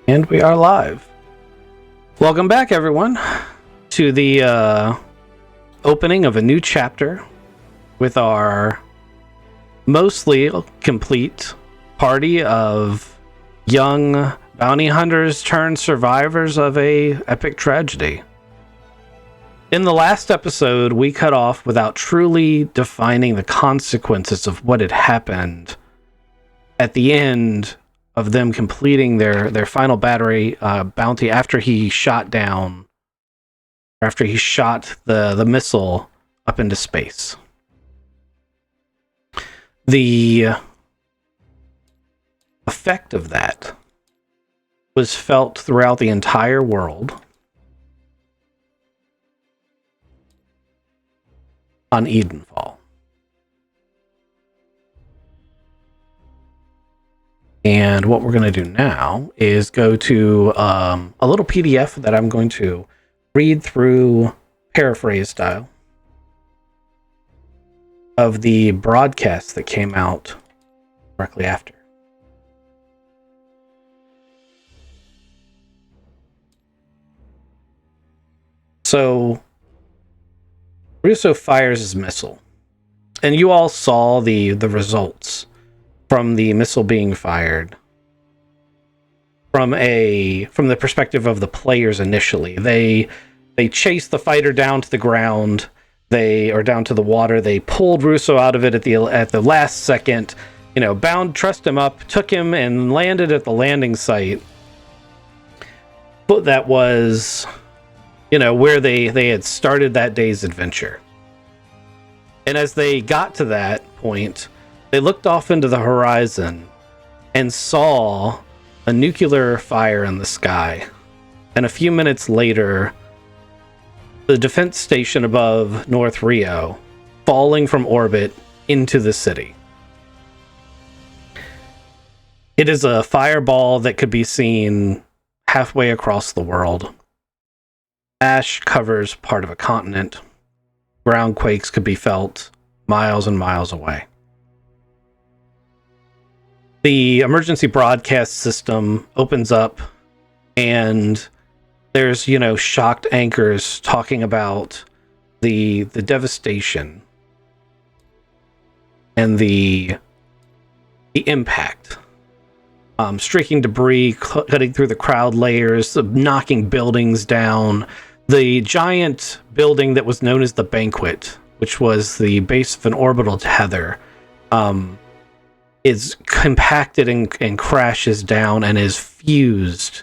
And we are live. Welcome back, everyone, to the opening of a new chapter with our mostly complete party of young bounty hunters turned survivors of a epic tragedy. In the last episode, we cut off without truly defining the consequences of what had happened at the end of them completing their final bounty after he shot the missile up into space. The effect of that was felt throughout the entire world on Edenfall. And what we're going to do now is go to a little PDF that I'm going to read through, paraphrase style, of the broadcast that came out directly after. So, Russo fires his missile, and you all saw the results from the missile being fired from the perspective of the players initially. They chased the fighter down to the ground, down to the water. They pulled Russo out of it at the last second, trussed him up, took him and landed at the landing site. But that was, where they had started that day's adventure. And as they got to that point, they looked off into the horizon and saw a nuclear fire in the sky. And a few minutes later, the defense station above North Rio falling from orbit into the city. It is a fireball that could be seen halfway across the world. Ash covers part of a continent. Ground quakes could be felt miles and miles away. The emergency broadcast system opens up, and there's, shocked anchors talking about the devastation and the impact. Streaking debris, cutting through the crowd layers, knocking buildings down. The giant building that was known as the Banquet, which was the base of an orbital tether, is compacted and crashes down and is fused.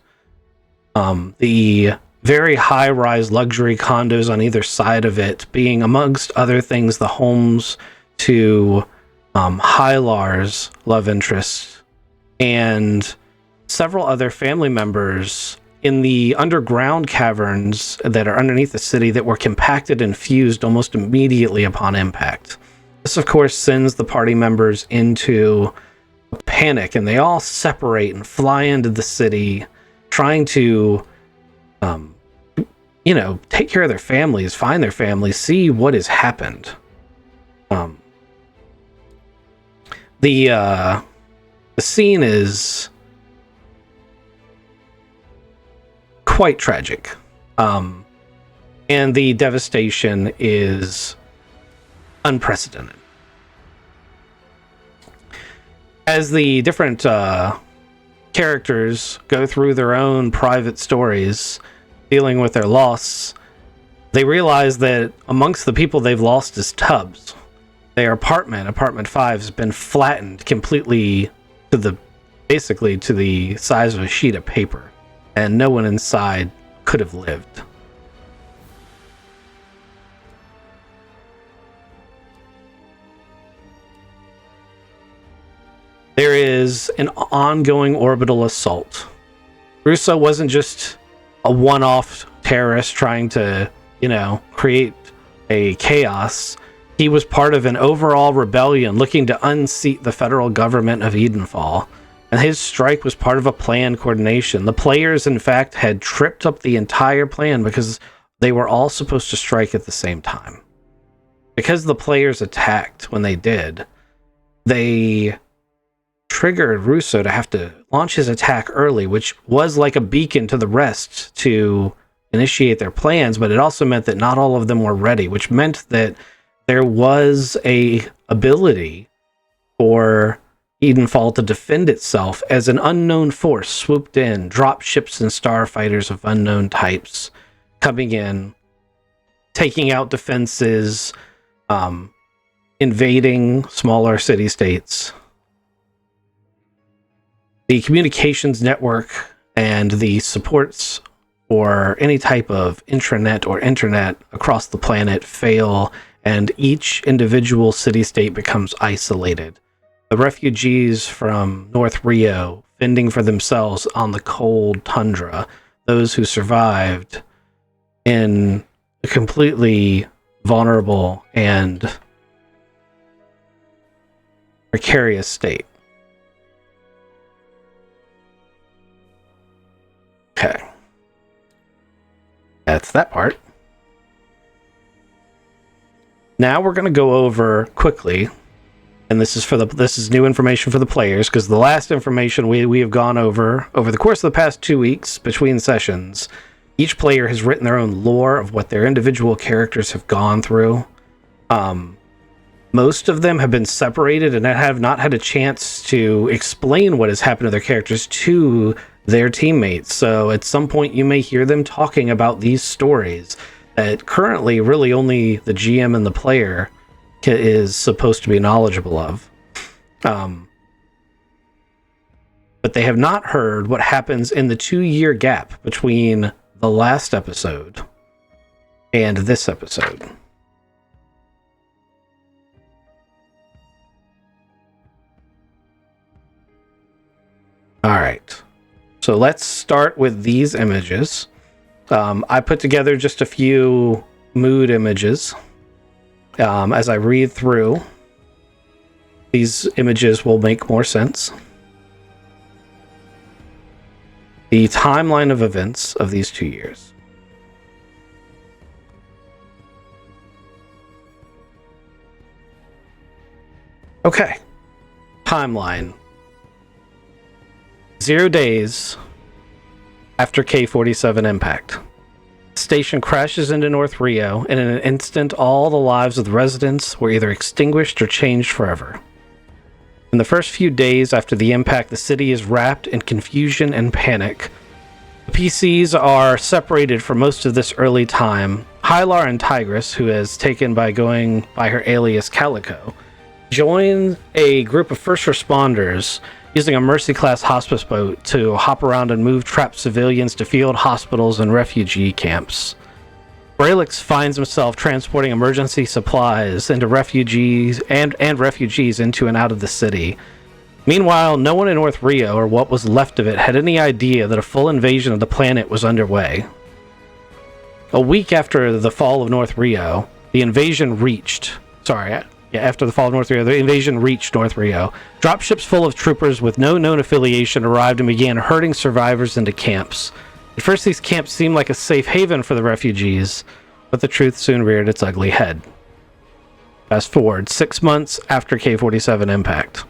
The very high-rise luxury condos on either side of it being, amongst other things, the homes to Hylar's love interest and several other family members in the underground caverns that are underneath the city that were compacted and fused almost immediately upon impact. This, of course, sends the party members into a panic, and they all separate and fly into the city, trying to, take care of their families, find their families, see what has happened. The scene is quite tragic, and the devastation is unprecedented. As the different characters go through their own private stories dealing with their loss, they realize that amongst the people they've lost is Tubbs. Their apartment 5, has been flattened completely to the size of a sheet of paper, and no one inside could have lived. There is an ongoing orbital assault. Russo wasn't just a one-off terrorist trying to, create a chaos. He was part of an overall rebellion looking to unseat the federal government of Edenfall. And his strike was part of a planned coordination. The players, in fact, had tripped up the entire plan because they were all supposed to strike at the same time. Because the players attacked when they did, they triggered Russo to have to launch his attack early, which was like a beacon to the rest to initiate their plans, but it also meant that not all of them were ready, which meant that there was a ability for Edenfall to defend itself as an unknown force swooped in, dropped ships and starfighters of unknown types, coming in, taking out defenses, invading smaller city-states. The communications network and the supports for any type of intranet or internet across the planet fail, and each individual city-state becomes isolated. The refugees from North Rio fending for themselves on the cold tundra, those who survived in a completely vulnerable and precarious state. Okay. That's that part. Now we're going to go over quickly, and this is new information for the players, because the last information we have gone over the course of the past 2 weeks between sessions. Each player has written their own lore of what their individual characters have gone through. Most of them have been separated and have not had a chance to explain what has happened to their characters to their teammates. So at some point you may hear them talking about these stories that currently really only the GM and the player is supposed to be knowledgeable of. But they have not heard what happens in the 2-year gap between the last episode and this episode. All right. So let's start with these images. I put together just a few mood images. As I read through, these images will make more sense. The timeline of events of these 2 years. Okay. Timeline. 0 days after K-47 impact. The station crashes into North Rio, and in an instant, all the lives of the residents were either extinguished or changed forever. In the first few days after the impact, the city is wrapped in confusion and panic. The PCs are separated for most of this early time. Hylar and Tigress, who is taken by going by her alias Calico, join a group of first responders using a Mercy-class hospice boat to hop around and move trapped civilians to field hospitals and refugee camps. Braylix finds himself transporting emergency supplies into refugees and refugees into and out of the city. Meanwhile, no one in North Rio, or what was left of it, had any idea that a full invasion of the planet was underway. A week after the fall of North Rio, the invasion reached North Rio. Dropships full of troopers with no known affiliation arrived and began herding survivors into camps. At first, these camps seemed like a safe haven for the refugees, but the truth soon reared its ugly head. Fast forward 6 months after K-47 impact.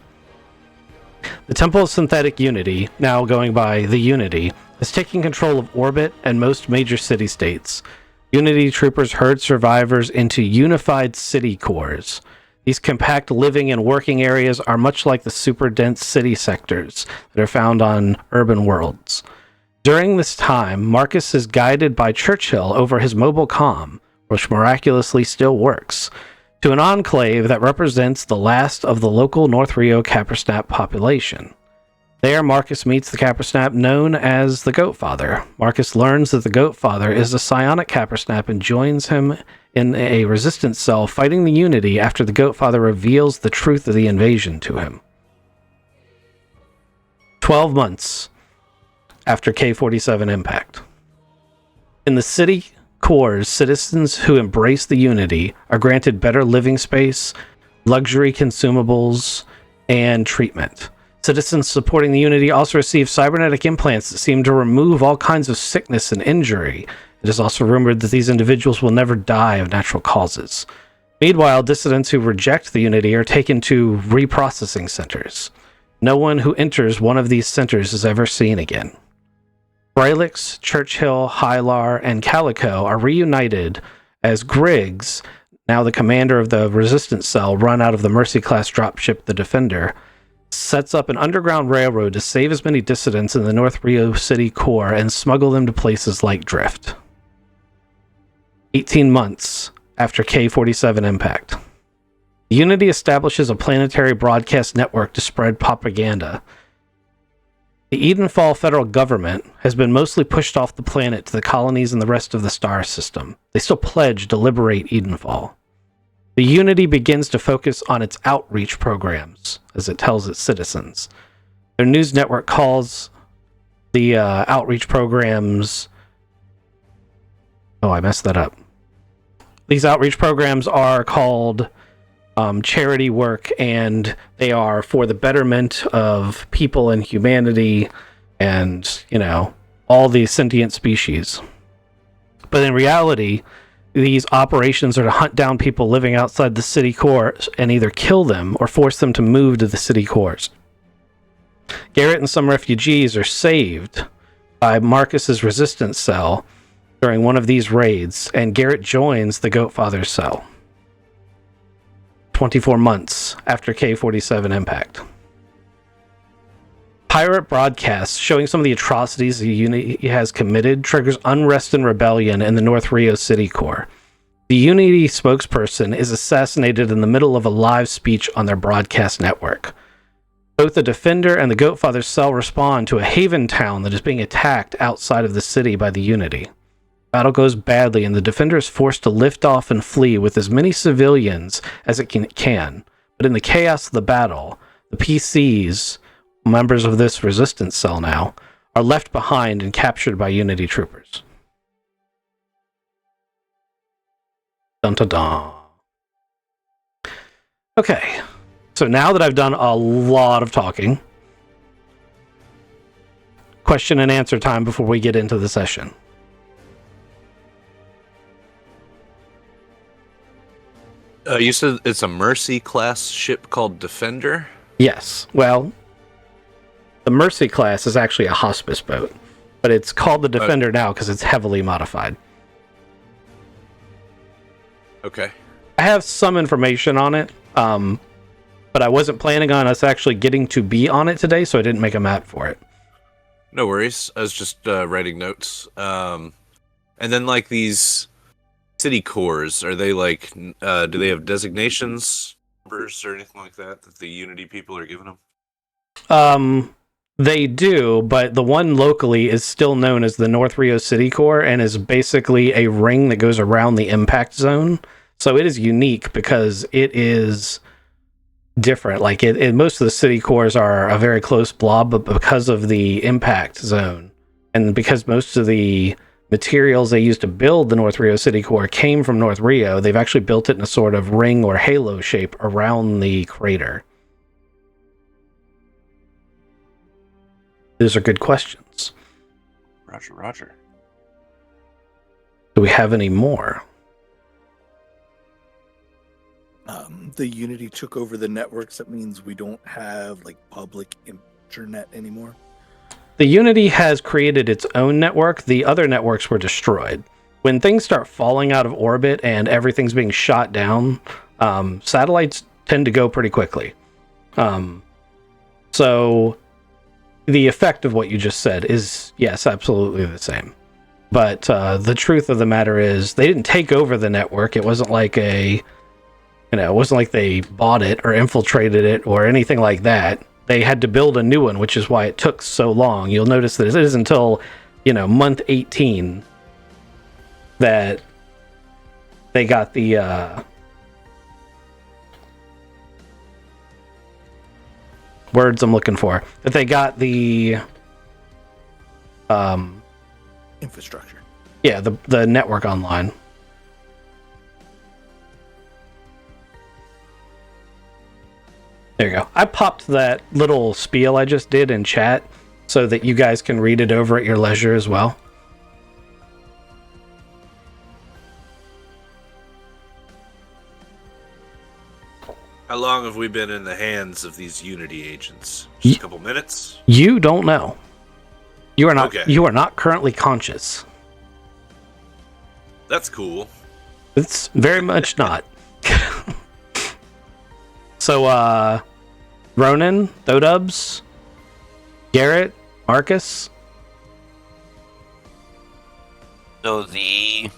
The Temple of Synthetic Unity, now going by the Unity, is taking control of orbit and most major city-states. Unity troopers herd survivors into unified city cores. These compact living and working areas are much like the super dense city sectors that are found on urban worlds. During this time, Marcus is guided by Churchill over his mobile comm, which miraculously still works, to an enclave that represents the last of the local North Rio Cappersnap population. There, Marcus meets the Cappersnap known as the Goatfather. Marcus learns that the Goatfather is a psionic Cappersnap and joins him in a resistance cell fighting the Unity after the Goatfather reveals the truth of the invasion to him. 12 months after K-47 impact. In the city cores, citizens who embrace the Unity are granted better living space, luxury consumables, and treatment. Citizens supporting the Unity also receive cybernetic implants that seem to remove all kinds of sickness and injury. It is also rumored that these individuals will never die of natural causes. Meanwhile, dissidents who reject the Unity are taken to reprocessing centers. No one who enters one of these centers is ever seen again. Frelix, Churchill, Hylar, and Calico are reunited as Griggs, now the commander of the resistance cell run out of the Mercy-class dropship the Defender, sets up an underground railroad to save as many dissidents in the North Rio City core and smuggle them to places like Drift. 18 months after K-47 impact. Unity establishes a planetary broadcast network to spread propaganda. The Edenfall federal government has been mostly pushed off the planet to the colonies and the rest of the star system. They still pledge to liberate Edenfall. The Unity begins to focus on its outreach programs, as it tells its citizens. Their news network calls the outreach programs... Oh, I messed that up. These outreach programs are called charity work, and they are for the betterment of people and humanity and, all these sentient species. But in reality, these operations are to hunt down people living outside the city core and either kill them or force them to move to the city cores. Garrett and some refugees are saved by Marcus's resistance cell during one of these raids, and Garrett joins the Goatfather's cell 24 months after K-47 impact. Pirate broadcasts showing some of the atrocities the Unity has committed triggers unrest and rebellion in the North Rio City core. The Unity spokesperson is assassinated in the middle of a live speech on their broadcast network. Both the Defender and the Goatfather's cell respond to a haven town that is being attacked outside of the city by the Unity. Battle goes badly, and the Defender is forced to lift off and flee with as many civilians as it can. But in the chaos of the battle, the PCs, members of this resistance cell now, are left behind and captured by Unity troopers. Dun dun dun. Okay, so now that I've done a lot of talking, question and answer time before we get into the session. You said it's a Mercy-class ship called Defender? Yes. Well, the Mercy class is actually a hospice boat, but it's called the Defender now because it's heavily modified. Okay. I have some information on it, but I wasn't planning on us actually getting to be on it today, so I didn't make a map for it. No worries. I was just writing notes. And then, these city cores, are they do they have designations, numbers, or anything like that the Unity people are giving them? They do, but the one locally is still known as the North Rio City Core and is basically a ring that goes around the impact zone. So it is unique because it is different. Most of the city cores are a very close blob, but because of the impact zone and because most of the materials they used to build the North Rio City Core came from North Rio, they've actually built it in a sort of ring or halo shape around the crater. Those are good questions. Roger. Do we have any more? The Unity took over the networks. That means we don't have public internet anymore. The Unity has created its own network. The other networks were destroyed. When things start falling out of orbit and everything's being shot down, satellites tend to go pretty quickly. So the effect of what you just said is, yes, absolutely the same. But the truth of the matter is they didn't take over the network. It wasn't like it wasn't like they bought it or infiltrated it or anything like that. They had to build a new one, which is why it took so long. You'll notice that it is until, month 18 that they got the words I'm looking for. That they got the infrastructure. Yeah, the network online. There you go. I popped that little spiel I just did in chat so that you guys can read it over at your leisure as well. How long have we been in the hands of these Unity agents? Just a couple minutes? You don't know. You are not. Okay. You are not currently conscious. That's cool. It's very much not. So, Ronan, Dodubs, Garrett, Marcus. So to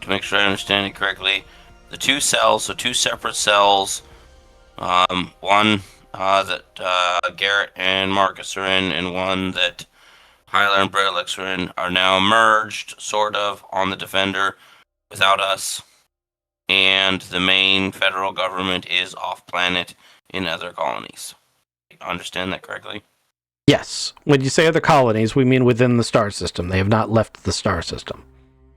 make sure I understand it correctly, the two cells, so two separate cells, one that Garrett and Marcus are in, and one that Hyler and Brelix are in, are now merged, sort of, on the Defender without us. And the main federal government is off-planet in other colonies. Understand that correctly? Yes. When you say other colonies, we mean within the star system. They have not left the star system.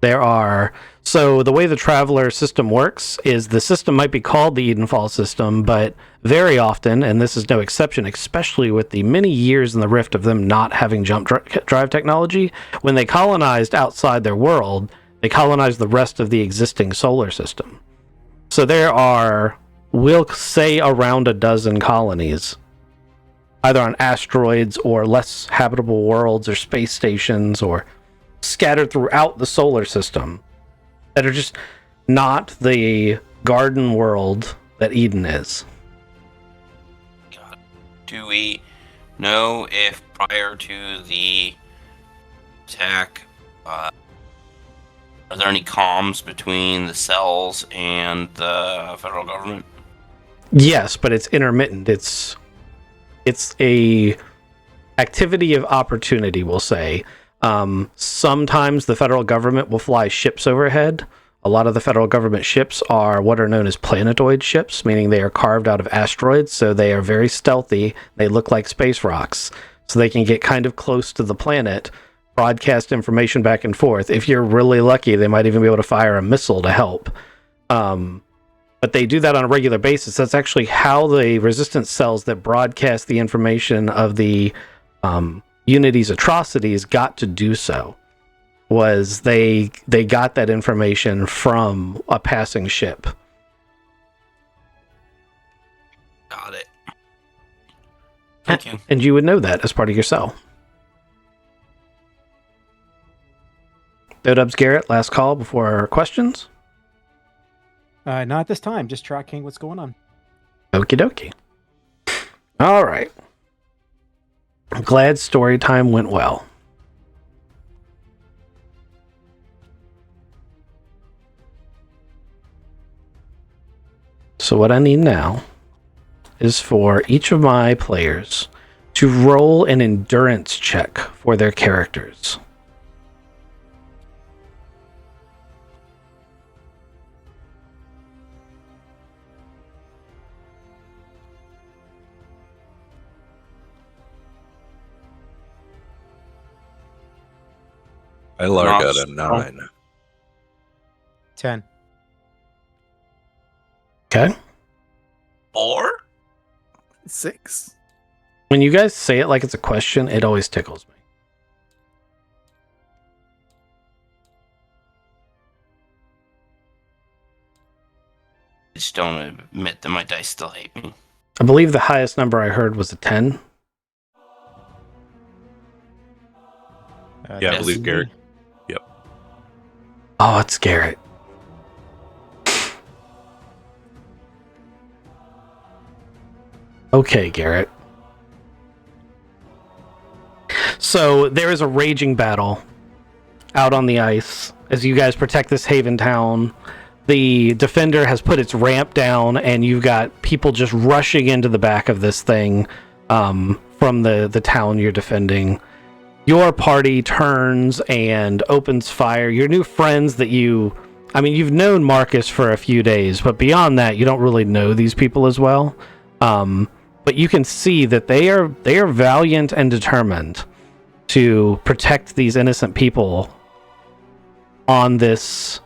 There are... So the way the Traveler system works is the system might be called the Edenfall system, but very often, and this is no exception, especially with the many years in the Rift of them not having jump drive technology, when they colonized outside their world, they colonized the rest of the existing solar system. So there are, we'll say, around a dozen colonies, either on asteroids or less habitable worlds or space stations or scattered throughout the solar system that are just not the garden world that Eden is. God. Do we know if prior to the attack, are there any comms between the cells and the federal government? Yes, but it's intermittent. It's a activity of opportunity, we'll say. Sometimes the federal government will fly ships overhead. A lot of the federal government ships are what are known as planetoid ships, meaning they are carved out of asteroids, so they are very stealthy. They look like space rocks, so they can get kind of close to the planet, broadcast information back and forth. If you're really lucky, they might even be able to fire a missile to help. But they do that on a regular basis. That's actually how the resistance cells that broadcast the information of the Unity's atrocities got to do so. Was they got that information from a passing ship. Got it. Thank you. And you would know that as part of your cell. Dodubs Garrett, last call before questions. Not at this time. Just tracking what's going on. Okie dokie. All right. I'm glad story time went well. So what I need now is for each of my players to roll an endurance check for their characters. Ilar got a 9. 10. Okay? 4? 6. When you guys say it like it's a question, it always tickles me. I just don't admit that my dice still hate me. I believe the highest number I heard was a 10. Yeah, I Yes. believe Garrett. Oh, it's Garrett. Okay, Garrett. So there is a raging battle out on the ice as you guys protect this haven town. The Defender has put its ramp down, and you've got people just rushing into the back of this thing from the town you're defending. Your party turns and opens fire. Your new friends that you've known Marcus for a few days, but beyond that, you don't really know these people as well. But you can see that they are valiant and determined to protect these innocent people in this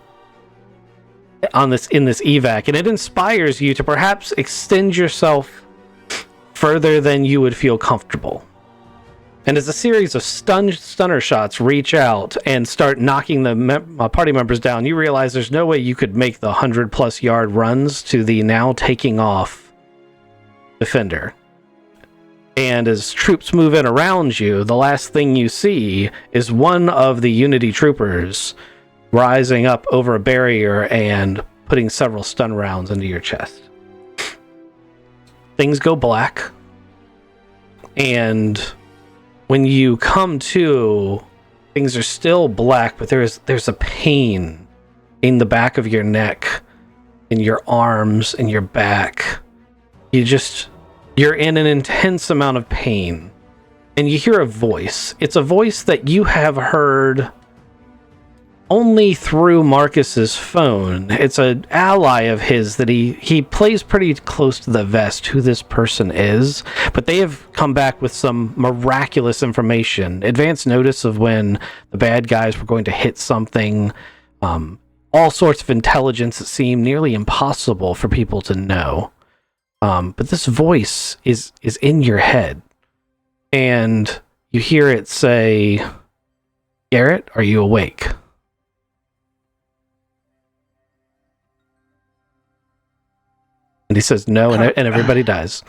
evac, and it inspires you to perhaps extend yourself further than you would feel comfortable. And as a series of stunner shots reach out and start knocking the party members down, you realize there's no way you could make the 100+ yard runs to the now taking off defender. And as troops move in around you, the last thing you see is one of the Unity troopers rising up over a barrier and putting several stun rounds into your chest. Things go black. And when you come to, things are still black, but there's a pain in the back of your neck, in your arms, in your back. You're in an intense amount of pain. And you hear a voice. It's a voice that you have heard only through Marcus's phone. It's an ally of his that he plays pretty close to the vest who this person is, but they have come back with some miraculous information. Advance notice of when the bad guys were going to hit something, all sorts of intelligence that seem nearly impossible for people to know. But this voice is in your head, and you hear it say, "Garrett, are you awake?" And he says no, and everybody dies.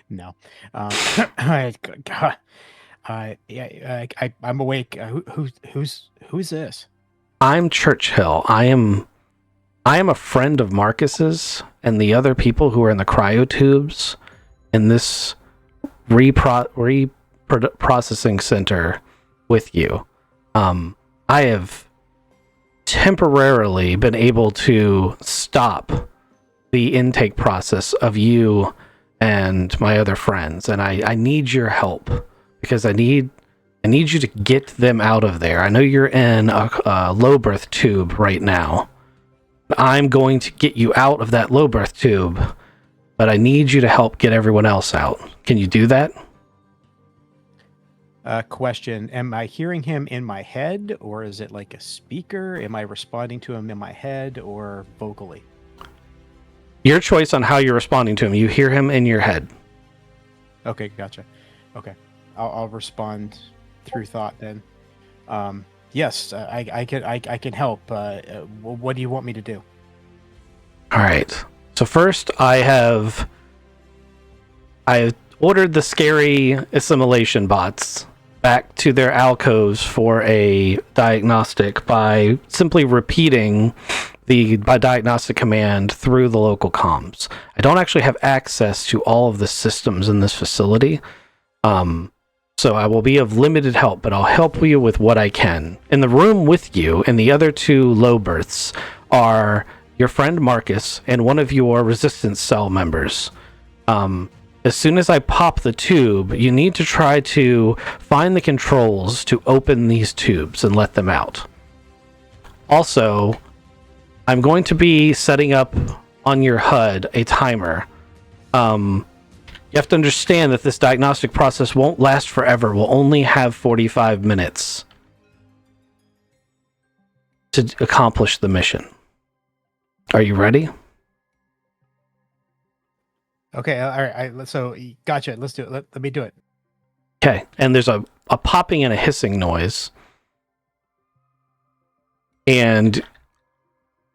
No. I'm awake. Who's this? I'm Churchill. I am a friend of Marcus's and the other people who are in the cryotubes in this reprocessing center with you. I have temporarily been able to stop the intake process of you and my other friends, and I need your help because I need you to get them out of there. I know you're in a low birth tube right now. I'm going to get you out of that low birth tube, but I need you to help get everyone else out. Can you do that? Question. Am I hearing him in my head, or is it like a speaker? Am I responding to him in my head or vocally? Your choice on how you're responding to him. You hear him in your head. Okay, gotcha. Okay. I'll respond through thought then. Yes, I can help. What do you want me to do? All right. So first, I ordered the scary assimilation bots back to their alcoves for a diagnostic by simply repeating the diagnostic command through the local comms. I don't actually have access to all of the systems in this facility. So I will be of limited help, but I'll help you with what I can. In the room with you and the other two low births are your friend Marcus and one of your resistance cell members. As soon as I pop the tube, you need to try to find the controls to open these tubes and let them out. Also, I'm going to be setting up on your HUD a timer. You have to understand that this diagnostic process won't last forever. We'll only have 45 minutes to accomplish the mission. Are you ready? Okay, all right. So, gotcha. Let's do it. Let me do it. Okay, and there's a popping and a hissing noise. And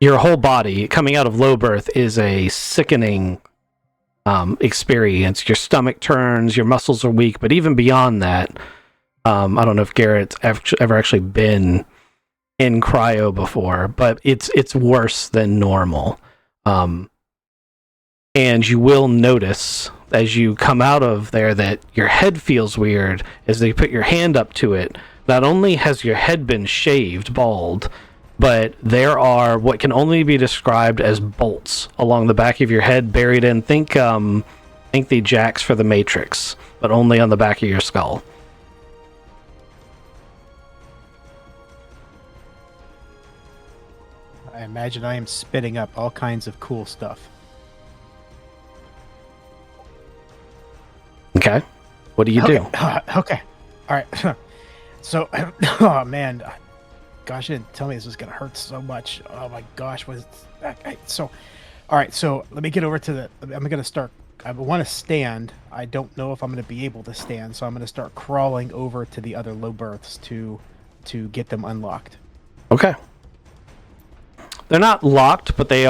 your whole body, coming out of low birth, is a sickening experience. Your stomach turns, your muscles are weak, but even beyond that, I don't know if Garrett's ever actually been in cryo before, but it's worse than normal. And you will notice as you come out of there that your head feels weird as they put your hand up to it. Not only has your head been shaved bald, but there are what can only be described as bolts along the back of your head buried in. Think the jacks for the Matrix, but only on the back of your skull. I imagine I am spitting up all kinds of cool stuff. Okay. What do you do? Okay. All right. So, oh man, gosh, you didn't tell me this was gonna hurt so much. Oh my gosh, all right. So let me get over to I'm gonna start want to stand. I don't know if I'm going to be able to stand, so I'm going to start crawling over to the other low berths to get them unlocked. Okay. They're not locked, but they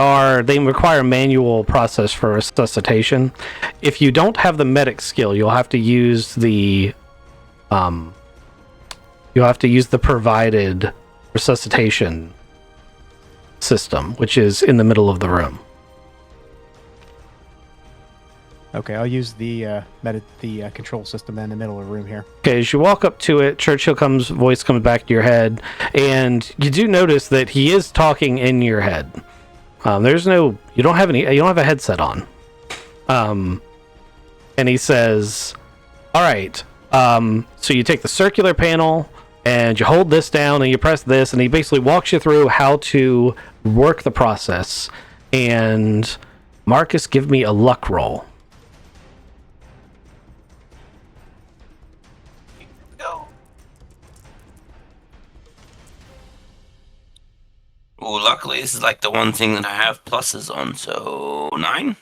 require a manual process for resuscitation. If you don't have the medic skill, you'll have to use the provided resuscitation system, which is in the middle of the room. Okay, I'll use the control system in the middle of the room here. Okay, as you walk up to it, Churchill's voice comes back to your head, and you do notice that he is talking in your head. You don't have a headset on. And he says, "All right, so you take the circular panel and you hold this down and you press this," and he basically walks you through how to work the process. And Marcus, give me a luck roll. Well, luckily, this is like the one thing that I have pluses on, so 9.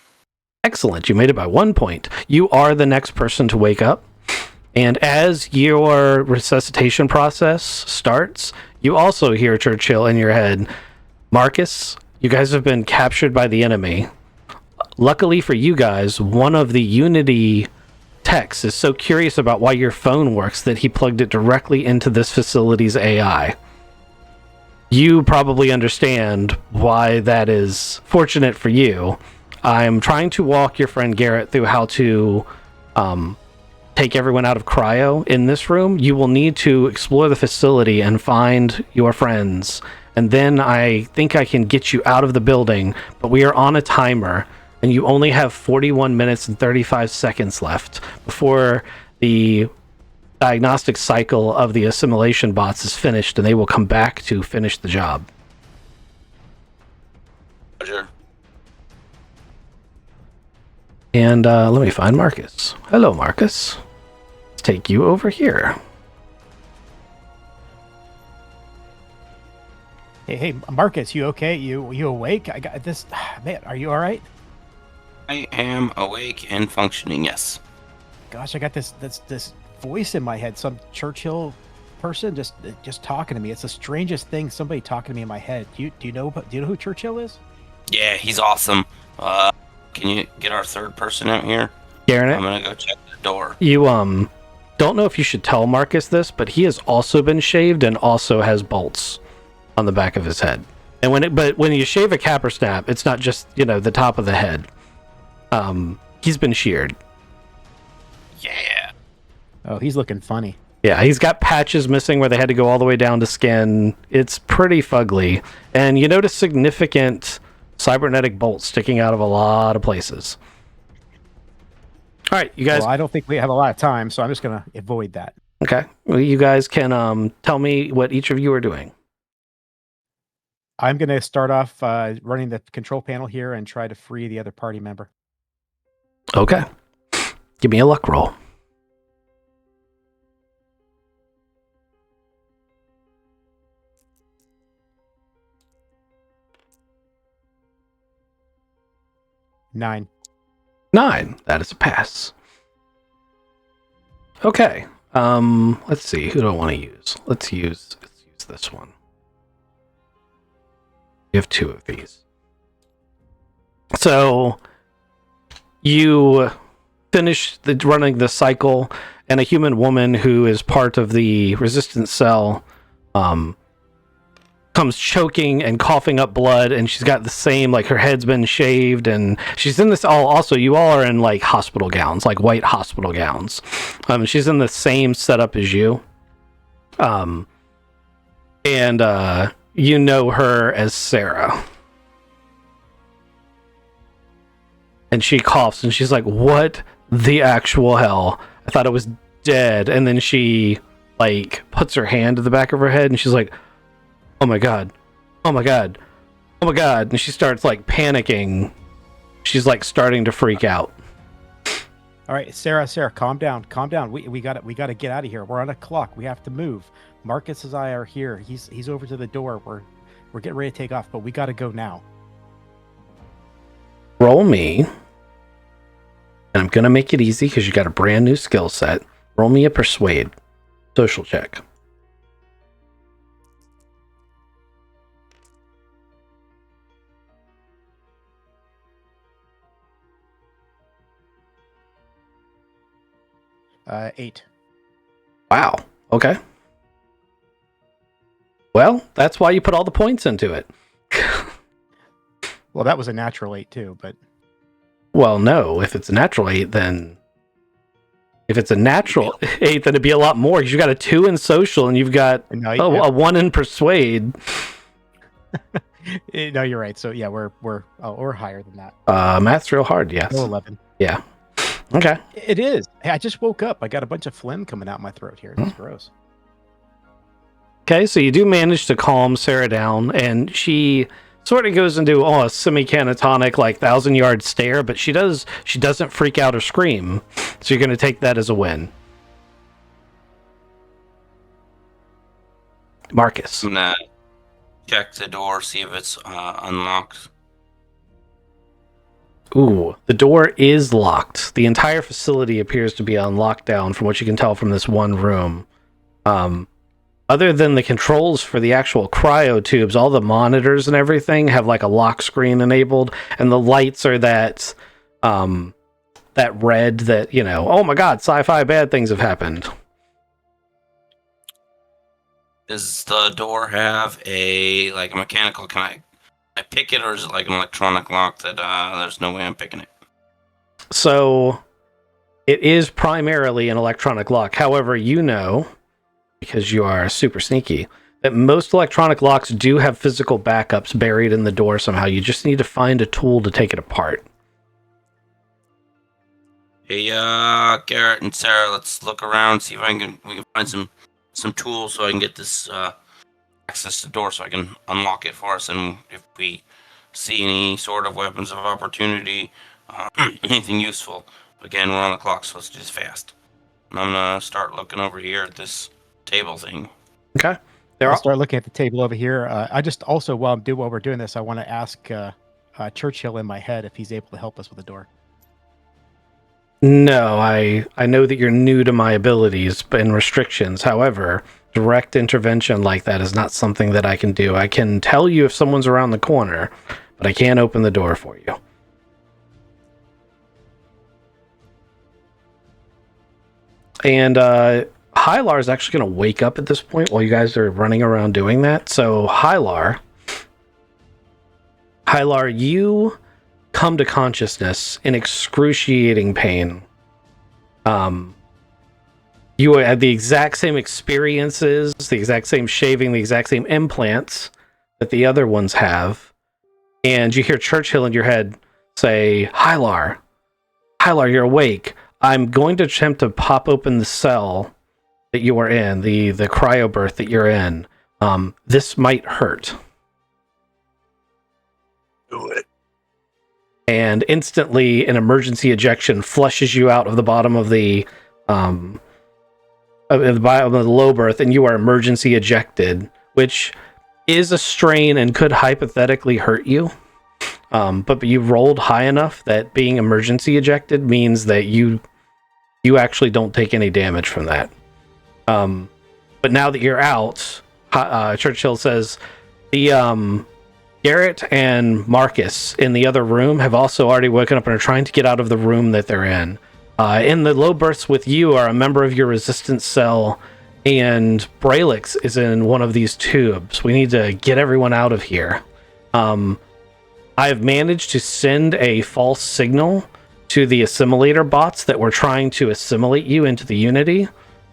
Excellent. You made it by 1 point. You are the next person to wake up. And as your resuscitation process starts, you also hear Churchill in your head. Marcus, you guys have been captured by the enemy. Luckily for you guys, one of the Unity techs is so curious about why your phone works that he plugged it directly into this facility's AI. You probably understand why that is fortunate for you. I'm trying to walk your friend Garrett through how to take everyone out of cryo in this room. You will need to explore the facility and find your friends. And then I think I can get you out of the building, but we are on a timer, and you only have 41 minutes and 35 seconds left before the diagnostic cycle of the assimilation bots is finished, and they will come back to finish the job. Roger. And let me find Marcus. Hello, Marcus. Let's take you over here. Hey, Marcus, you okay? You awake? I got this. Man, are you all right? I am awake and functioning, yes. Gosh, I got this voice in my head. Some Churchill person just talking to me. It's the strangest thing. Somebody talking to me in my head. Do you know who Churchill is? Yeah, he's awesome. Can you get our third person out here? Garrett, I'm gonna go check the door. you don't know if you should tell Marcus this, but he has also been shaved and also has bolts on the back of his head. And when you shave a capper snap, it's not just the top of the head. He's been sheared. Yeah. Oh, he's looking funny. Yeah, he's got patches missing where they had to go all the way down to skin. It's pretty fugly. And you notice significant cybernetic bolts sticking out of a lot of places. All right, you guys. Well, I don't think we have a lot of time, so I'm just going to avoid that. Okay. Well, you guys can tell me what each of you are doing. I'm going to start off running the control panel here and try to free the other party member. Okay. Give me a luck roll. Nine. 9. That is a pass. Okay. Let's see. Who do I want to use? Let's use this one. You have 2 of these. So you finish running the cycle, and a human woman who is part of the resistance cell comes choking and coughing up blood, and she's got the same, like, her head's been shaved, and she's in this also you all are in like hospital gowns, like white hospital gowns. She's in the same setup as you, and you know her as Sarah. And she coughs and she's like, "What the actual hell? I thought it was dead." And then she like puts her hand to the back of her head and she's like, "Oh my god. Oh my god. Oh my god." And she starts like panicking. She's like starting to freak out. All right, Sarah, calm down. We got to get out of here. We're on a clock. We have to move. Marcus and I are here. He's over to the door. We're getting ready to take off, but we got to go now. Roll me And I'm going to make it easy because you got a brand new skill set. Roll me a persuade social check. Eight. Wow. Okay. Well, that's why you put all the points into it. Well, that was a natural 8 too, but Well, no. If it's a natural 8, then... If it's a natural 8, then it'd be a lot more, because you got a 2 in social, and you've got a 1 in persuade. No, you're right. So yeah, we're higher than that. Math's real hard, yes. No 11. Yeah. Okay. It is. Hey, I just woke up. I got a bunch of phlegm coming out my throat here. It's gross. Okay, so you do manage to calm Sarah down, and she sort of goes into a semi-catatonic, like 1,000-yard stare, but she doesn't freak out or scream. So you're going to take that as a win. Marcus. I'm gonna check the door, see if it's unlocked. Ooh, the door is locked. The entire facility appears to be on lockdown from what you can tell from this one room. Other than the controls for the actual cryo tubes, all the monitors and everything have like a lock screen enabled, and the lights are that red that, oh my god, sci-fi bad things have happened. Does the door have a mechanical? Can I pick it, or is it like an electronic lock that there's no way I'm picking it? So it is primarily an electronic lock. However, because you are super sneaky, that most electronic locks do have physical backups buried in the door somehow. You just need to find a tool to take it apart. Hey, Garrett and Sarah, let's look around, see if we can find some tools so I can get this access to the door so I can unlock it for us. And if we see any sort of weapons of opportunity, anything useful, again, we're on the clock, so let's do this fast. And I'm gonna start looking over here at this table thing. Okay. I'll start looking at the table over here. I just also, while we're doing this, I want to ask Churchill in my head if he's able to help us with the door. No, I know that you're new to my abilities and restrictions. However, direct intervention like that is not something that I can do. I can tell you if someone's around the corner, but I can't open the door for you. And Hylar is actually going to wake up at this point while you guys are running around doing that. So Hylar, you come to consciousness in excruciating pain. You had the exact same experiences, the exact same shaving, the exact same implants that the other ones have. And you hear Churchill in your head say, Hylar, you're awake. I'm going to attempt to pop open the cell that you are in, the cryobirth that you're in. This might hurt. Do it. And instantly an emergency ejection flushes you out of the bottom of the low berth, and you are emergency ejected, which is a strain and could hypothetically hurt you. But you rolled high enough that being emergency ejected means that you actually don't take any damage from that. But now that you're out, Churchill says the Garrett and Marcus in the other room have also already woken up and are trying to get out of the room that they're in. In the low berths with you are a member of your resistance cell, and Braylix is in one of these tubes. We need to get everyone out of here. I have managed to send a false signal to the assimilator bots that were trying to assimilate you into the Unity.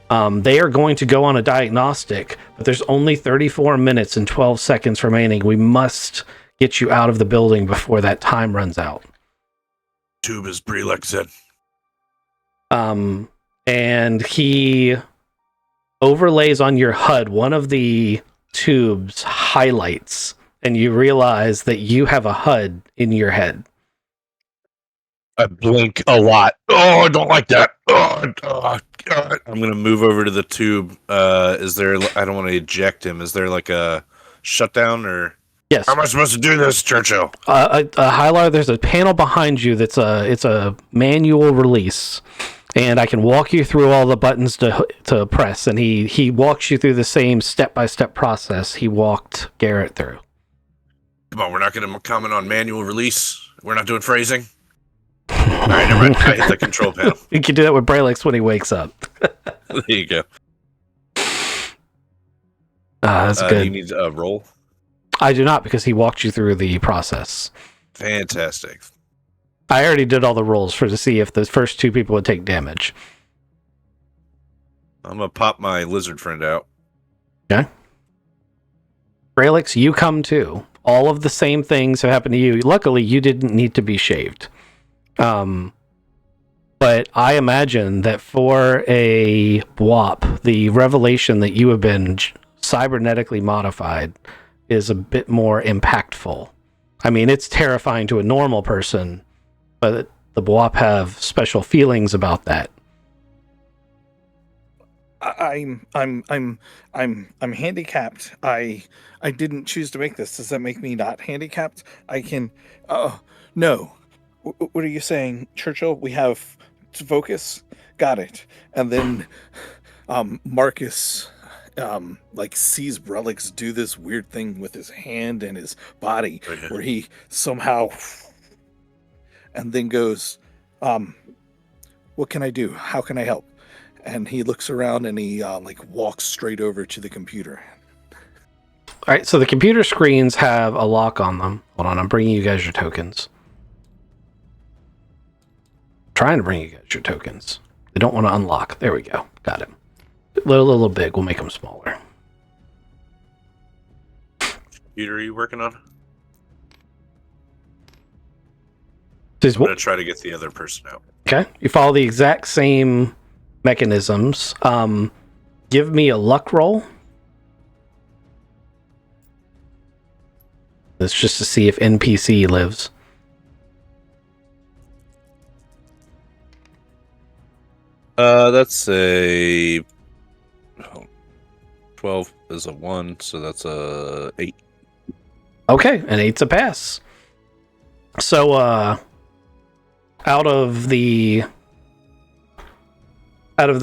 They are going to go on a diagnostic, but there's only 34 minutes and 12 seconds remaining. We must get you out of the building before that time runs out. Tube is Brelex in. And he overlays on your HUD one of the tube's highlights, and you realize that you have a HUD in your head. I blink a lot. Oh, I don't like that. God. I'm gonna move over to the tube. Is there? I don't want to eject him. Is there like a shutdown or? Yes. How am I supposed to do this, Churchill? Hylar, there's a panel behind you that's it's a manual release, and I can walk you through all the buttons to press, and he walks you through the same step-by-step process he walked Garrett through. Come on, we're not going to comment on manual release. We're not doing phrasing. All right, never mind. I hit the control panel. You can do that with Braylix when he wakes up. There you go. That's good. You need a roll? I do not, because he walked you through the process. Fantastic. I already did all the rolls to see if the first two people would take damage. I'm going to pop my lizard friend out. Okay. Braylix, you come too. All of the same things have happened to you. Luckily, you didn't need to be shaved. But I imagine that for a WAP, the revelation that you have been cybernetically modified is a bit more impactful. I mean, it's terrifying to a normal person, but the WAP have special feelings about that. I'm handicapped. I didn't choose to make this. Does that make me not handicapped? I can. No. What are you saying, Churchill? We have to focus. Got it. And then, Marcus, sees Brelix do this weird thing with his hand and his body, where he somehow, and then goes, "What can I do? How can I help?" And he looks around and he walks straight over to the computer. All right, so the computer screens have a lock on them. Hold on, I'm bringing you guys your tokens. Trying to bring you guys your tokens. They don't want to unlock. There we go. Got him. A little big. We'll make them smaller. Computer, are you working on? I'm going to try to get the other person out. Okay. You follow the exact same mechanisms. Give me a luck roll. That's just to see if NPC lives. That's a 12 is a 1, so that's a 8. Okay, an 8's a pass. So, out of the other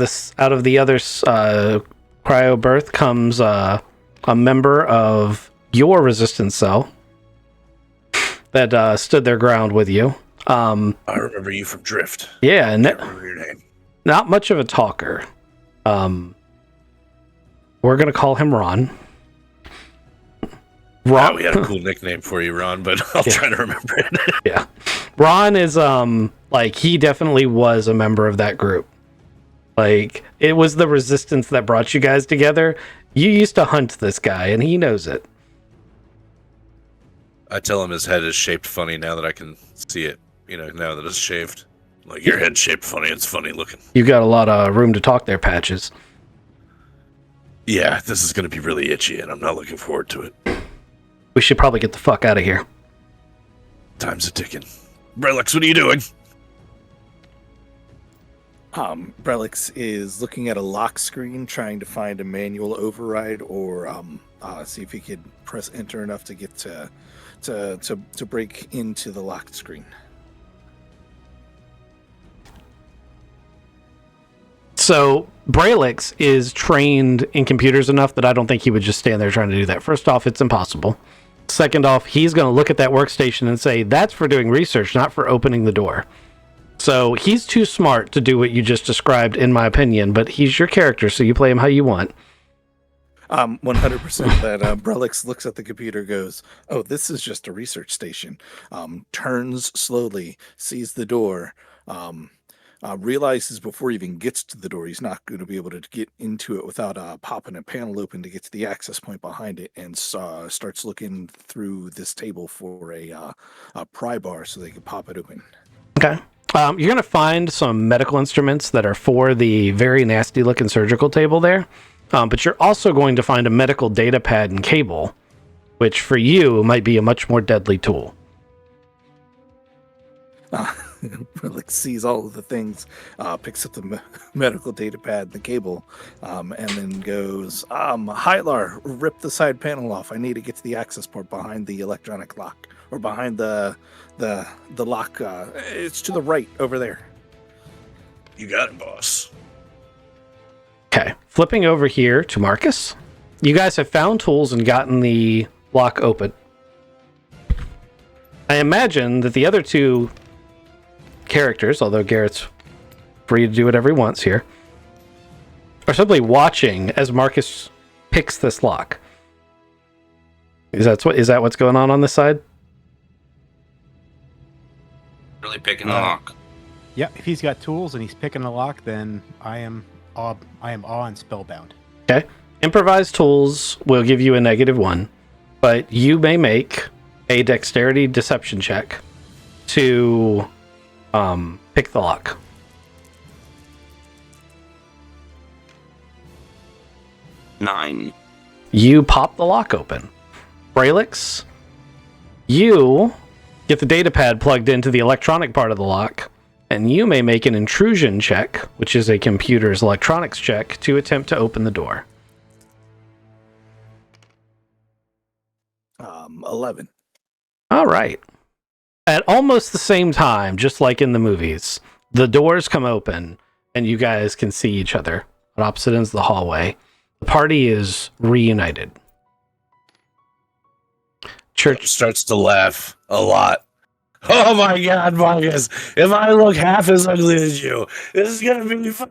cryo birth comes a member of your resistance cell that stood their ground with you. I remember you from Drift. Yeah, and I can't remember your name. Not much of a talker. We're gonna call him Ron. Ron, we had a cool nickname for you, Ron, but I'll try to remember it. Yeah, Ron is he definitely was a member of that group. Like, it was the resistance that brought you guys together. You used to hunt this guy, and he knows it. I tell him his head is shaped funny now that I can see it. Now that it's shaved. Like, your head's shaped funny. It's funny looking. You got a lot of room to talk there, Patches. Yeah, this is going to be really itchy, and I'm not looking forward to it. We should probably get the fuck out of here. Time's a ticking. Brelix, what are you doing? Brelix is looking at a lock screen, trying to find a manual override, or see if he could press enter enough to get to break into the locked screen. So Braylix is trained in computers enough that I don't think he would just stand there trying to do that. First off, it's impossible. Second off, he's going to look at that workstation and say, that's for doing research, not for opening the door. So he's too smart to do what you just described, in my opinion, but he's your character, so you play him how you want. 100% that Brelix looks at the computer, goes, "Oh, this is just a research station." Turns slowly, sees the door, realizes before he even gets to the door, he's not going to be able to get into it without popping a panel open to get to the access point behind it, and starts looking through this table for a pry bar so they can pop it open. Okay. You're going to find some medical instruments that are for the very nasty looking surgical table there. But you're also going to find a medical data pad and cable, which for you might be a much more deadly tool. Relic sees all of the things, picks up the medical data pad, the cable, and then goes, Hylar, rip the side panel off. I need to get to the access port behind the electronic lock, or behind the lock. It's to the right over there. You got it, boss. Okay, flipping over here to Marcus. You guys have found tools and gotten the lock open. I imagine that the other two characters, although Garrett's free to do whatever he wants here, are simply watching as Marcus picks this lock. Is that what's going on this side? Really picking the lock. Yeah, if he's got tools and he's picking the lock, then I am awe and spellbound. Okay. Improvised tools will give you a -1, but you may make a dexterity deception check to pick the lock. Nine. You pop the lock open. Braylix, you get the data pad plugged into the electronic part of the lock, and you may make an intrusion check, which is a computer's electronics check, to attempt to open the door. 11. All right. At almost the same time, just like in the movies, the doors come open and you guys can see each other at opposite ends of the hallway. The party is reunited. Church starts to laugh a lot. Oh my God, Marcus! If I look half as ugly as you, this is gonna be fun.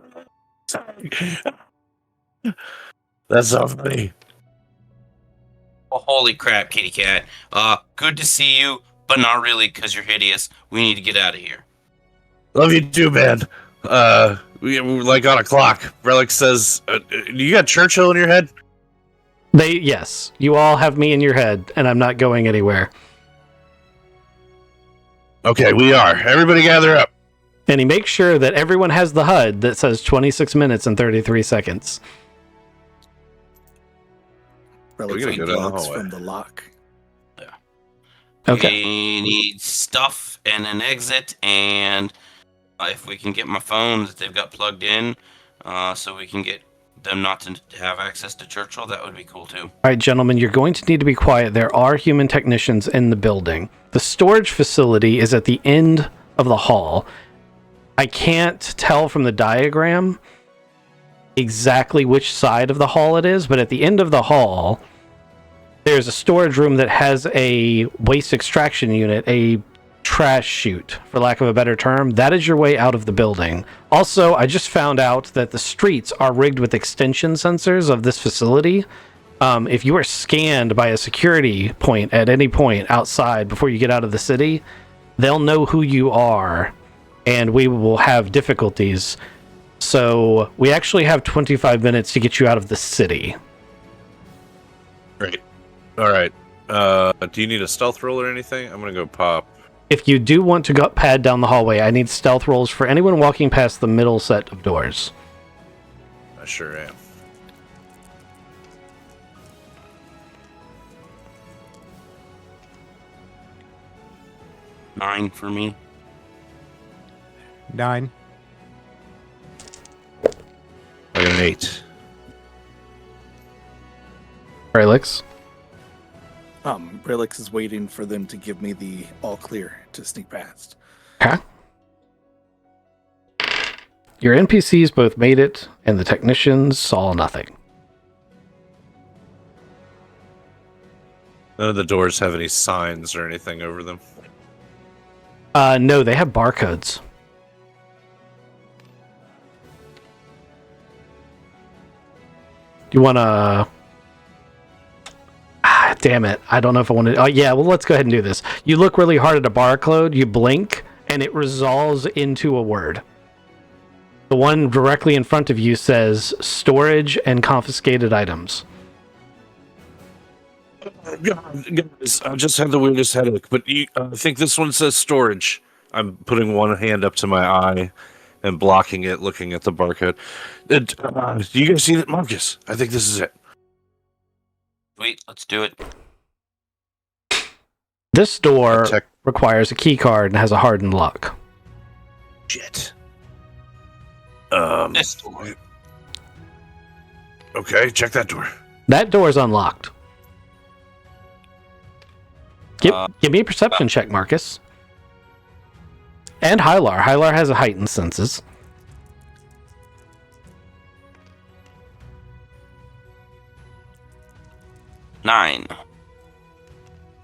That's so funny. Oh, holy crap, kitty cat. Good to see you, but not really, because you're hideous. We need to get out of here. Love you too, man. We're like on a clock. Relic says, "You got Churchill in your head?" Yes, you all have me in your head, and I'm not going anywhere. Okay, we are. Everybody gather up. And he makes sure that everyone has the HUD that says 26 minutes and 33 seconds. Relic We're gonna go down the unblocks hallway. from the lock. Okay. We need stuff and an exit, and if we can get my phone that they've got plugged in, so we can get them not to have access to Churchill, that would be cool too. All right, gentlemen, you're going to need to be quiet. There are human technicians in the building. The storage facility is at the end of the hall. I can't tell from the diagram exactly which side of the hall it is, but at the end of the hall, there's a storage room that has a waste extraction unit, a trash chute, for lack of a better term. That is your way out of the building. Also, I just found out that the streets are rigged with extension sensors of this facility. If you are scanned by a security point at any point outside before you get out of the city, they'll know who you are, and we will have difficulties. So we actually have 25 minutes to get you out of the city. Great. All right. Do you need a stealth roll or anything? I'm gonna go pop. If you do want to go pad down the hallway, I need stealth rolls for anyone walking past the middle set of doors. I sure am. Nine for me. 9. I got an 8. Relix. Relix is waiting for them to give me the all clear to sneak past. Okay. Your NPCs both made it, and the technicians saw nothing. None of the doors have any signs or anything over them. No, they have barcodes. Do you want to... damn it. I don't know if I want to... Oh, yeah, well, let's go ahead and do this. You look really hard at a barcode, you blink, and it resolves into a word. The one directly in front of you says storage and confiscated items. God, guys, I just had the weirdest headache, but I think this one says storage. I'm putting one hand up to my eye and blocking it, looking at the barcode. Do you guys see it, Marcus? I think this is it. Sweet, let's do it. This door Tech- requires a key card and has a hardened lock. Shit. This door. Okay, check that door. That door is unlocked. Give me a perception check, Marcus. And Hylar. Hylar has a heightened senses. Nine.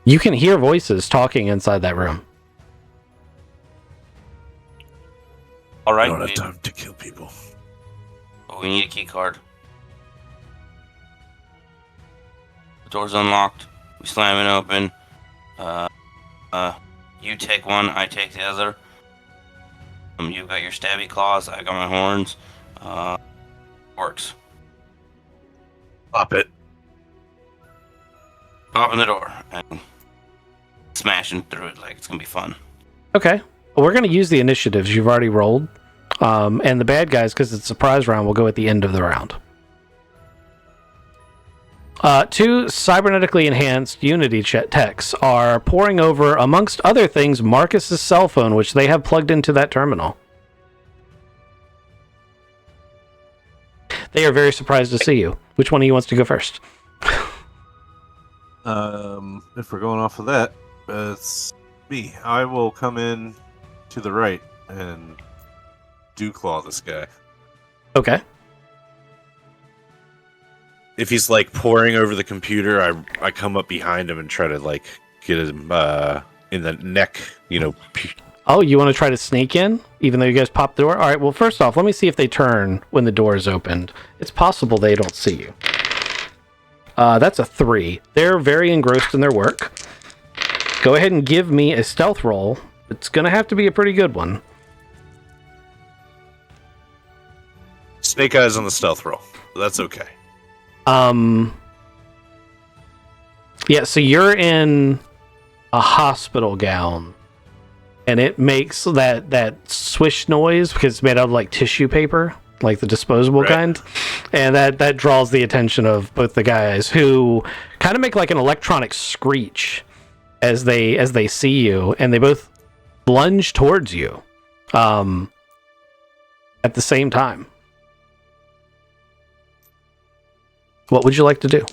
You can hear voices talking inside that room. All I right. don't have We, time to kill people. we need a key card. The door's unlocked. We slam it open. You take one, I take the other. You got your stabby claws, I got my horns. Works. Pop it. Open the door and smashing through it like it's gonna be fun. Okay. Well, we're going to use the initiatives you've already rolled. And the bad guys, because it's a surprise round, will go at the end of the round. 2 cybernetically enhanced Unity techs are poring over, amongst other things, Marcus's cell phone, which they have plugged into that terminal. They are very surprised to see you. Which one of you wants to go first? If we're going off of that, it's me. I will come in to the right and claw this guy. Okay. If he's like pouring over the computer, I come up behind him and try to like get him in the neck, Oh, you want to try to sneak in, even though you guys popped the door? All right, well, first off, let me see if they turn when the door is opened. It's possible they don't see you. That's a 3. They're very engrossed in their work. Go ahead and give me a stealth roll. It's going to have to be a pretty good one. Snake Eyes on the stealth roll. That's okay. Yeah, so you're in a hospital gown, and it makes that swish noise because it's made out of like tissue paper, like the disposable Right. kind, and that draws the attention of both the guys, who kind of make like an electronic screech as they see you, and they both lunge towards you at the same time. What would you like to do?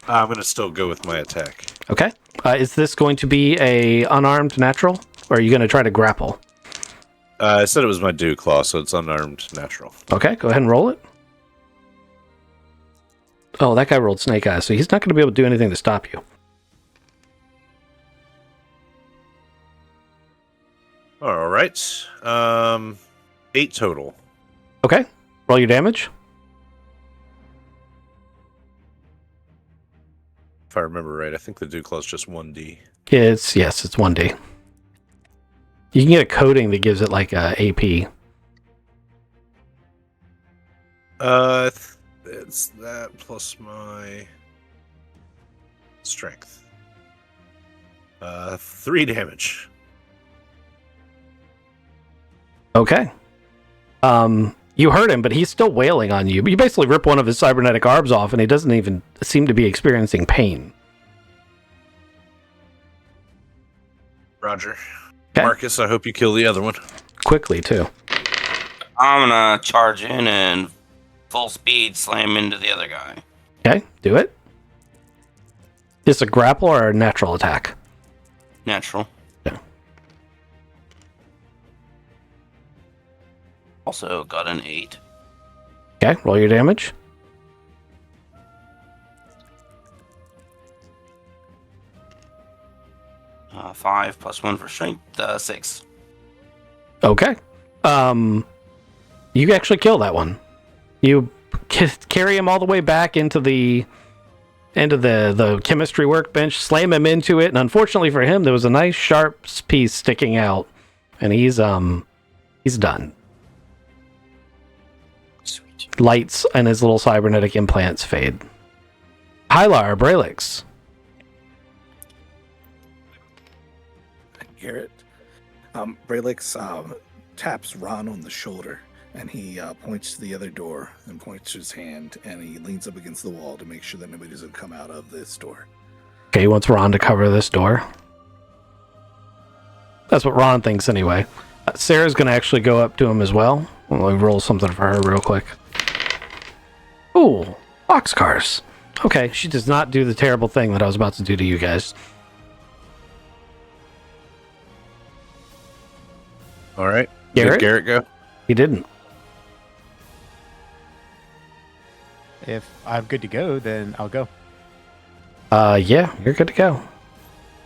I'm gonna still go with my attack. Okay. Is this going to be a unarmed natural, or are you going to try to grapple? I said it was my dew claw, so it's unarmed natural. Okay, go ahead and roll it. Oh, that guy rolled Snake Eyes, so he's not going to be able to do anything to stop you. All right. 8 total. Okay, roll your damage. If I remember right, I think the dew claw is just 1d. It's 1d. You can get a coating that gives it like a AP. It's that plus my strength. 3 damage. Okay. You hurt him, but he's still wailing on you. You basically rip one of his cybernetic arms off, and he doesn't even seem to be experiencing pain. Roger. Okay. Marcus, I hope you kill the other one. Quickly, too. I'm gonna charge in and full speed slam into the other guy. Okay, do it. Is it a grapple or a natural attack? Natural. Yeah. Also got an 8. Okay, roll your damage. Uh, 5 plus 1 for strength, 6. Okay. You actually kill that one. You carry him all the way back into the chemistry workbench, slam him into it, and unfortunately for him, there was a nice sharp piece sticking out, and he's done. Sweet. Lights and his little cybernetic implants fade. Hylar, Braylix. Garrett. Braylix taps Ron on the shoulder, and he points to the other door and points his hand, and he leans up against the wall to make sure that nobody doesn't come out of this door. Okay, he wants Ron to cover this door. That's what Ron thinks anyway. Sarah's going to actually go up to him as well. I'll roll something for her real quick. Ooh, boxcars. Okay, she does not do the terrible thing that I was about to do to you guys. All right. Garrett? Did Garrett go? He didn't. If I'm good to go, then I'll go. Yeah, you're good to go.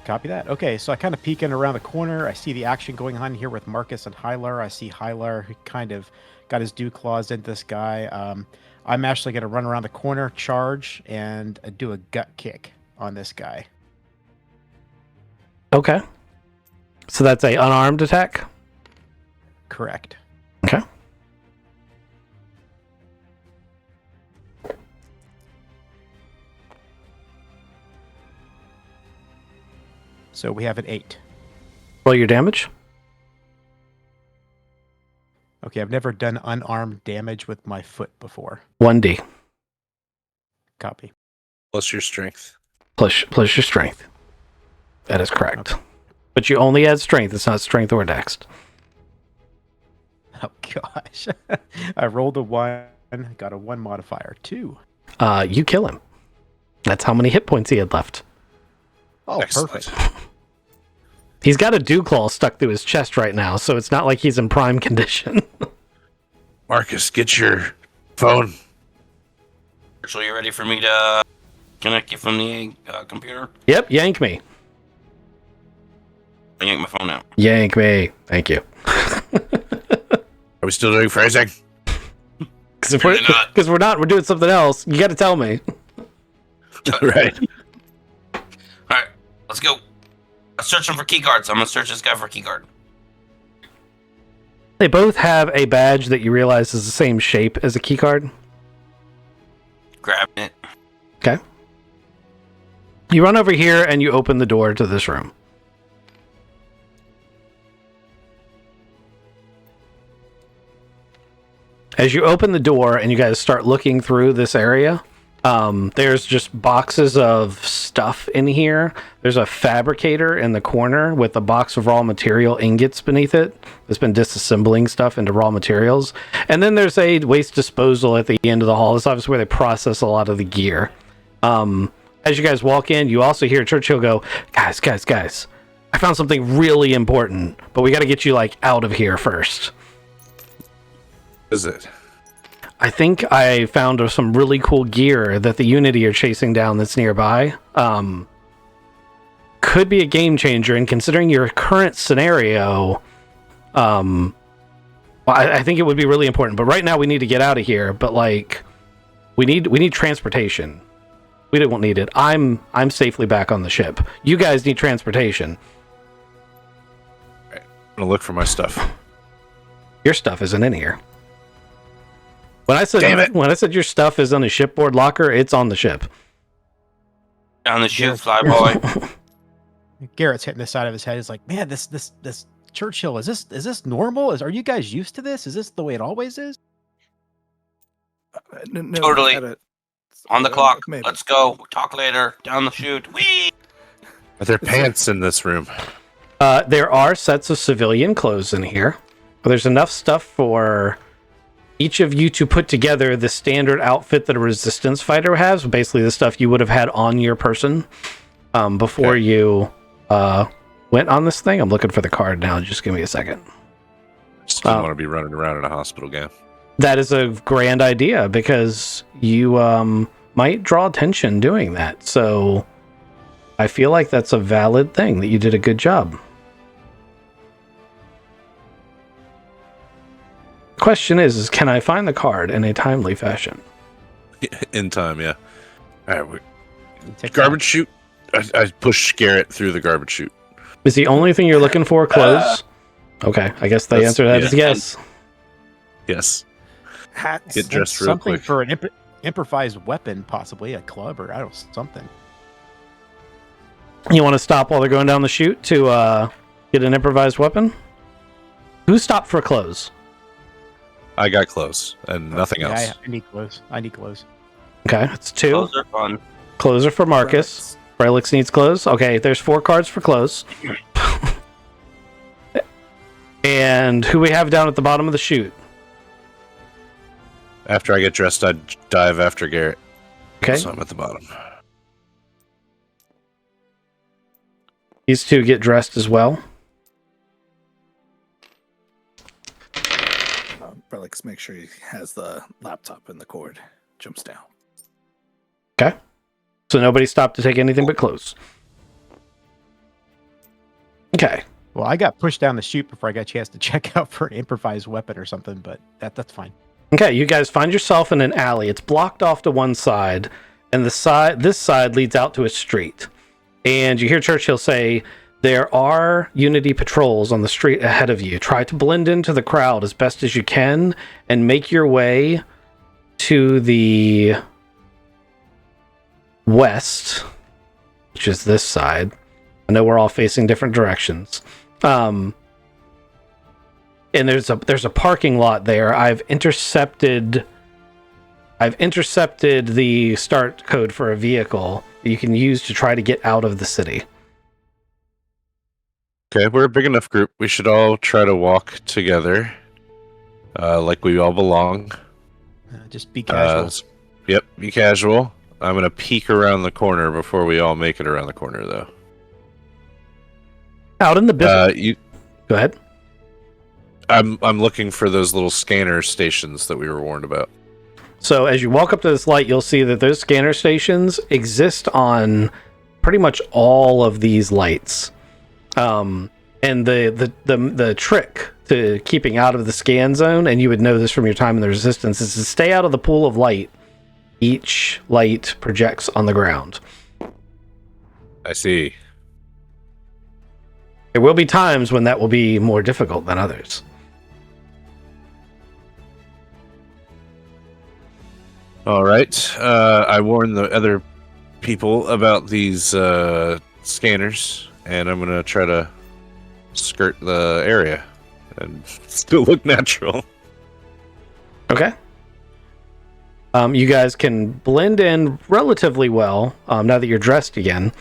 Copy that. Okay, so I kind of peek in around the corner. I see the action going on here with Marcus and Hylar. I see Hylar who kind of got his dew claws into this guy. I'm actually going to run around the corner, charge, and do a gut kick on this guy. Okay. So that's a unarmed attack? Correct. Okay. So we have an 8. Roll your damage. Okay, I've never done unarmed damage with my foot before. 1d. Copy. Plus your strength. Plus your strength. That is correct. But you only add strength. It's not strength or dex. Oh, gosh. I rolled a 1, got a 1 modifier. 2. You kill him. That's how many hit points he had left. Oh, Excellent. perfect. He's got a dew claw stuck through his chest right now, so it's not like he's in prime condition. Marcus, get your phone. So you ready for me to connect you from the computer? Yep, yank me. I yank my phone out. Yank me. Thank you. Are we still doing phrasing? Because Really not. we're not, we're doing something else. You got to tell me. Right. All right, let's go. I'm searching for key cards. I'm gonna search this guy for a key card. They both have a badge that you realize is the same shape as a keycard. Grabbing it. Okay. You run over here and you open the door to this room. As you open the door and you guys start looking through this area, there's just boxes of stuff in here. There's a fabricator in the corner with a box of raw material ingots beneath it that's been disassembling stuff into raw materials. And then there's a waste disposal at the end of the hall. It's obviously where they process a lot of the gear. As you guys walk in, you also hear Churchill go, guys, I found something really important, but we got to get you out of here first. Is it? I think I found some really cool gear that the Unity are chasing down that's nearby. Could be a game changer, and considering your current scenario, I think it would be really important. But right now we need to get out of here. But we need transportation. We don't need it. I'm safely back on the ship. You guys need transportation. I'm gonna look for my stuff. Your stuff isn't in here. When I said your stuff is on the shipboard locker, it's on the ship. Down the chute, Yes. fly boy. Garrett's hitting the side of his head. He's like, man, this Churchill, is this normal? Are you guys used to this? Is this the way it always is? No, Totally. On the clock. Maybe. Let's go. We'll talk later. Down the chute. Whee! Are there pants in this room? There are sets of civilian clothes in here. There's enough stuff for each of you to put together the standard outfit that a resistance fighter has. Basically, the stuff you would have had on your person before you went on this thing. I'm looking for the card now. Just give me a second. Just don't want to be running around in a hospital gown. That is a grand idea because you might draw attention doing that. So I feel like that's a valid thing, that you did a good job. Question is can I find the card in a timely fashion? In time, yeah. All right, Take garbage chute. I push Garrett through the garbage chute. Is the only thing you're looking for clothes? Okay, I guess the That's- answer to that yeah. is yes. Yes. Hats. Get dressed real something quick. for an improvised weapon, possibly a club or I don't know, something. You want to stop while they're going down the chute to get an improvised weapon? Who stopped for clothes? I got clothes and nothing Yeah, else. I need clothes. Okay, it's 2. Those are fun. Clothes are for Marcus. Frelix needs clothes. Okay, there's 4 cards for clothes. And who we have down at the bottom of the chute? After I get dressed, I dive after Garrett. Okay. So I'm at the bottom. These two get dressed as well. Relics, make sure he has the laptop and the cord. Jumps down. Okay. So nobody stopped to take anything but clothes. Okay. Well, I got pushed down the chute before I got a chance to check out for an improvised weapon or something, but that's fine. Okay, you guys find yourself in an alley. It's blocked off to one side, and this side leads out to a street. And you hear Churchill say, "There are Unity patrols on the street ahead of you. Try to blend into the crowd as best as you can and make your way to the west," which is this side. I know we're all facing different directions. And there's a parking lot there. I've intercepted the start code for a vehicle that you can use to try to get out of the city. Okay, we're a big enough group. We should all try to walk together, like we all belong. Just be casual. Yep, be casual. I'm gonna peek around the corner before we all make it around the corner, though. Out in the business. Go ahead. I'm looking for those little scanner stations that we were warned about. So as you walk up to this light, you'll see that those scanner stations exist on pretty much all of these lights. And the trick to keeping out of the scan zone, and you would know this from your time in the Resistance, is to stay out of the pool of light each light projects on the ground. I see. There will be times when that will be more difficult than others. All right. I warned the other people about these scanners, and I'm gonna try to skirt the area and still look natural. Okay. You guys can blend in relatively well now that you're dressed again.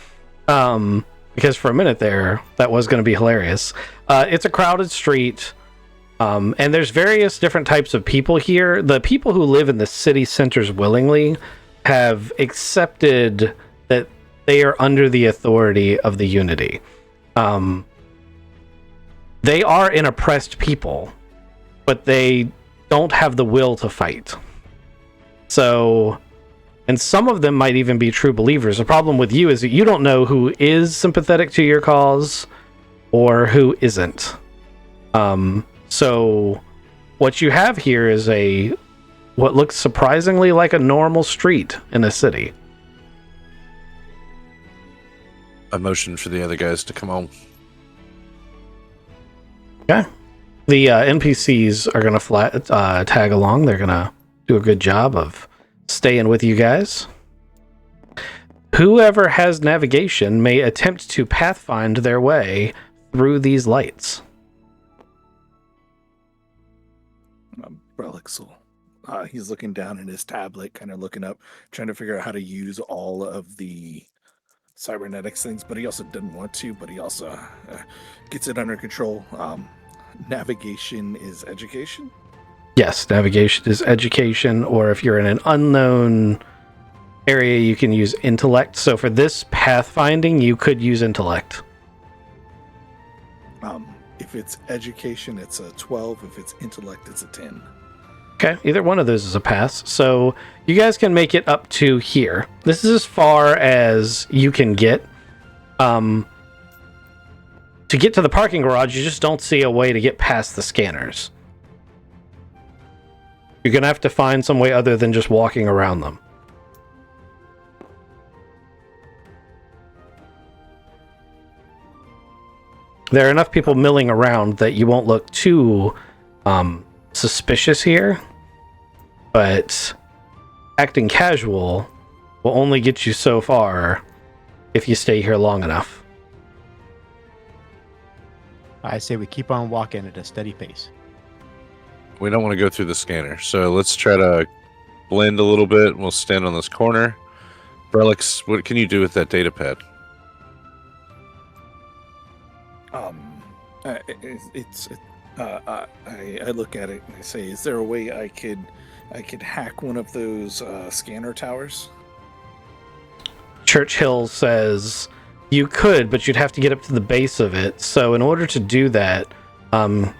Because for a minute there, that was going to be hilarious. It's a crowded street, and there's various different types of people here. The people who live in the city centers willingly have accepted that they are under the authority of the Unity. They are an oppressed people, but they don't have the will to fight. So, and some of them might even be true believers. The problem with you is that you don't know who is sympathetic to your cause or who isn't. So what you have here is what looks surprisingly like a normal street in a city. I motioned for the other guys to come on. Okay. The NPCs are going to tag along. They're going to do a good job of staying with you guys. Whoever has navigation may attempt to pathfind their way through these lights. Relixel. He's looking down in his tablet, kind of looking up, trying to figure out how to use all of the cybernetics things, but he also doesn't want to, but he also gets it under control. Navigation is education? Yes, navigation is education, or if you're in an unknown area, you can use intellect. So for this pathfinding, you could use intellect. If it's education, it's a 12. If it's intellect, it's a 10. Okay, either one of those is a pass. So you guys can make it up to here. This is as far as you can get. To get to the parking garage, you just don't see a way to get past the scanners. You're going to have to find some way other than just walking around them. There are enough people milling around that you won't look too suspicious here, but acting casual will only get you so far if you stay here long enough. I say we keep on walking at a steady pace. We don't want to go through the scanner, so let's try to blend a little bit. We'll stand on this corner. Brelix, what can you do with that data pad? I look at it and I say, "Is there a way I could hack one of those scanner towers?" Churchill says you could, but you'd have to get up to the base of it. So in order to do that,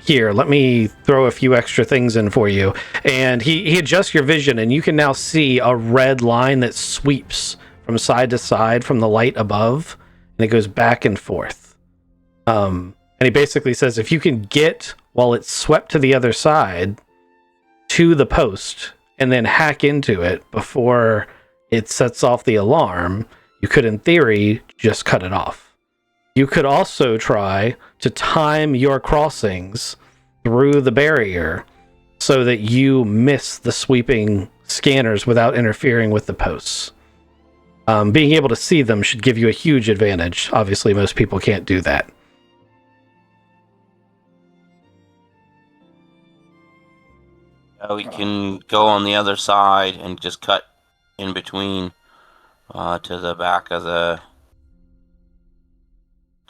here, let me throw a few extra things in for you. And he adjusts your vision, and you can now see a red line that sweeps from side to side from the light above, and it goes back and forth. And he basically says if you can get, while it's swept to the other side, to the post, and then hack into it before it sets off the alarm, you could, in theory, just cut it off. You could also try to time your crossings through the barrier so that you miss the sweeping scanners without interfering with the posts. Being able to see them should give you a huge advantage. Obviously, most people can't do that. We can go on the other side and just cut in between to the back of the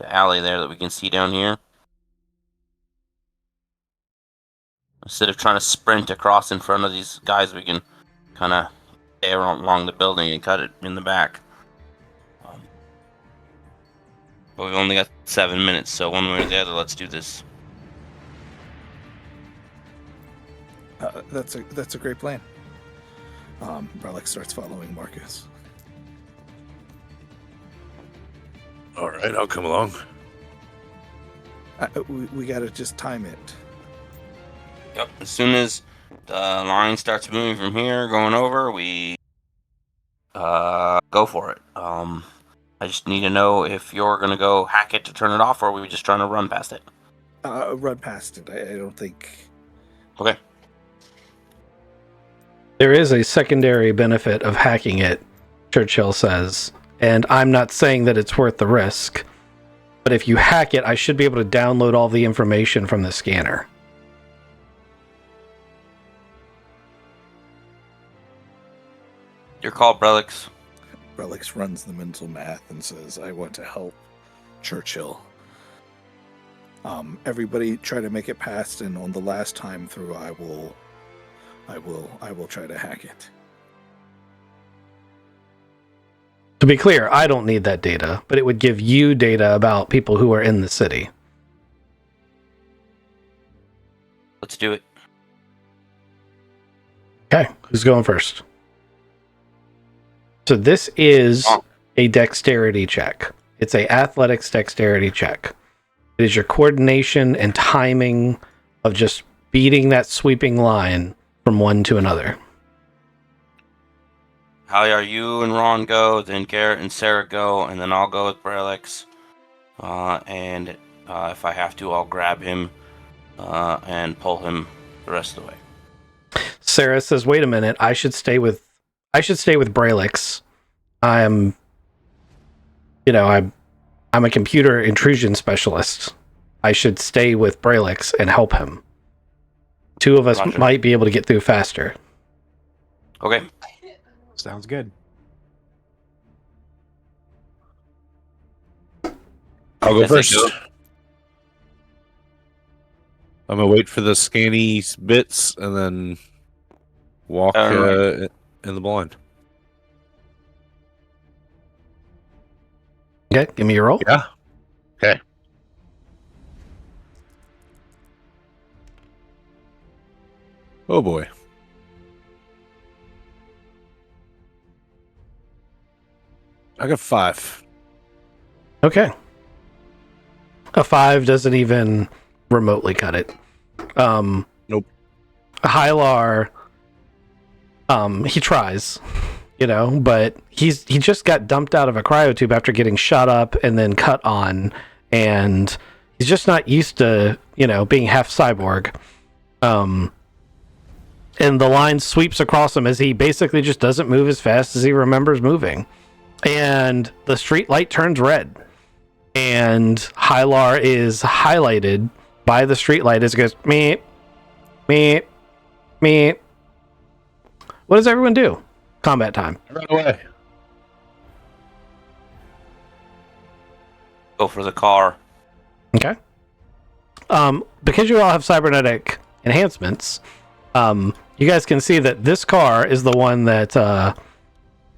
alley there that we can see down here. Instead of trying to sprint across in front of these guys, we can kind of stay along the building and cut it in the back. But we've only got 7 minutes, so one way or the other, let's do this. That's a great plan. Relic starts following Marcus. All right, I'll come along. We gotta just time it. Yep. As soon as the line starts moving from here, going over, we go for it. I just need to know if you're gonna go hack it to turn it off, or are we just trying to run past it? Run past it. I don't think. Okay. There is a secondary benefit of hacking it, Churchill says, and I'm not saying that it's worth the risk, but if you hack it, I should be able to download all the information from the scanner. Your call, Brelix. Relics runs the mental math and says, "I want to help Churchill. Everybody try to make it past, and on the last time through, I will try to hack it." To be clear, I don't need that data, but it would give you data about people who are in the city. Let's do it. Okay, who's going first? So this is a dexterity check. It's a athletics dexterity check. It is your coordination and timing of just beating that sweeping line from one to another. How are you and Ron go, then Garrett and Sarah go, and then I'll go with Brelix. And if I have to, I'll grab him and pull him the rest of the way. Sarah says, "Wait a minute. I should stay with Bralix. I'm a computer intrusion specialist. I should stay with Bralix and help him. Two of us Roger. might be able to get through faster." Okay. Sounds good. I'll go Yes, I first. do. I'm gonna wait for the scanny bits and then walk Alright. in the blind. Okay, give me your roll. Yeah. Okay. Oh boy. I got 5. Okay. A 5 doesn't even remotely cut it. Nope. Hylar, he tries, but he just got dumped out of a cryotube after getting shot up and then cut on, and he's just not used to, being half cyborg. And the line sweeps across him as he basically just doesn't move as fast as he remembers moving. And the street light turns red. And Hylar is highlighted by the street light as it goes, meep, meep, meep. What does everyone do? Combat time. Run away. Go for the car. Okay. because you all have cybernetic enhancements, you guys can see that this car is the one that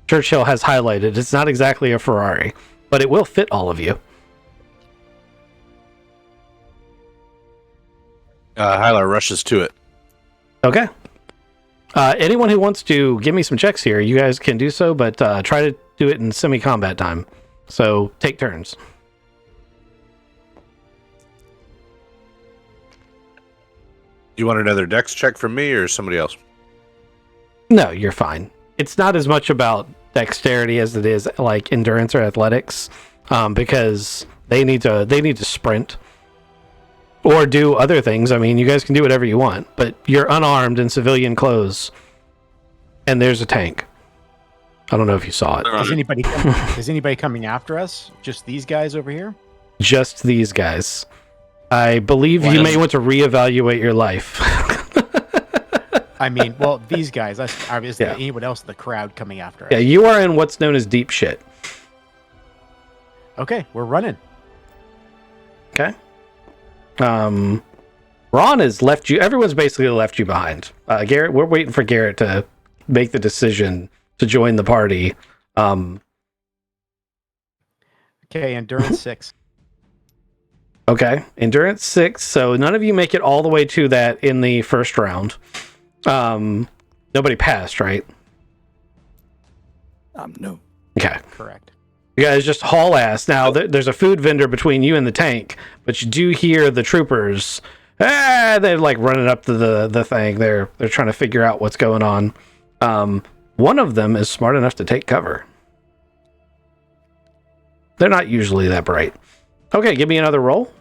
Churchill has highlighted. It's not exactly a Ferrari, but it will fit all of you. Hylar rushes to it. Okay. Anyone who wants to give me some checks here, you guys can do so, but try to do it in semi-combat time. So take turns. You want another dex check from me or somebody else? No, you're fine. It's not as much about dexterity as it is like endurance or athletics, because they need to sprint or do other things. I mean, you guys can do whatever you want, but you're unarmed in civilian clothes, and there's a tank. I don't know if you saw it. Is anybody coming after us? Just these guys over here? Just these guys. I believe you may want to reevaluate your life. I mean, well, these guys. Is there anyone else in the crowd coming after us? Yeah, you are in what's known as deep shit. Okay, we're running. Okay. Ron has left you. Everyone's basically left you behind. Garrett, we're waiting for Garrett to make the decision to join the party. Okay, endurance 6. Okay, endurance 6. So none of you make it all the way to that in the first round. Nobody passed, right? No. Okay. Correct. You guys just haul ass. Now, there's a food vendor between you and the tank, but you do hear the troopers. They're like running up to the thing. They're trying to figure out what's going on. One of them is smart enough to take cover. They're not usually that bright. Okay, give me another roll.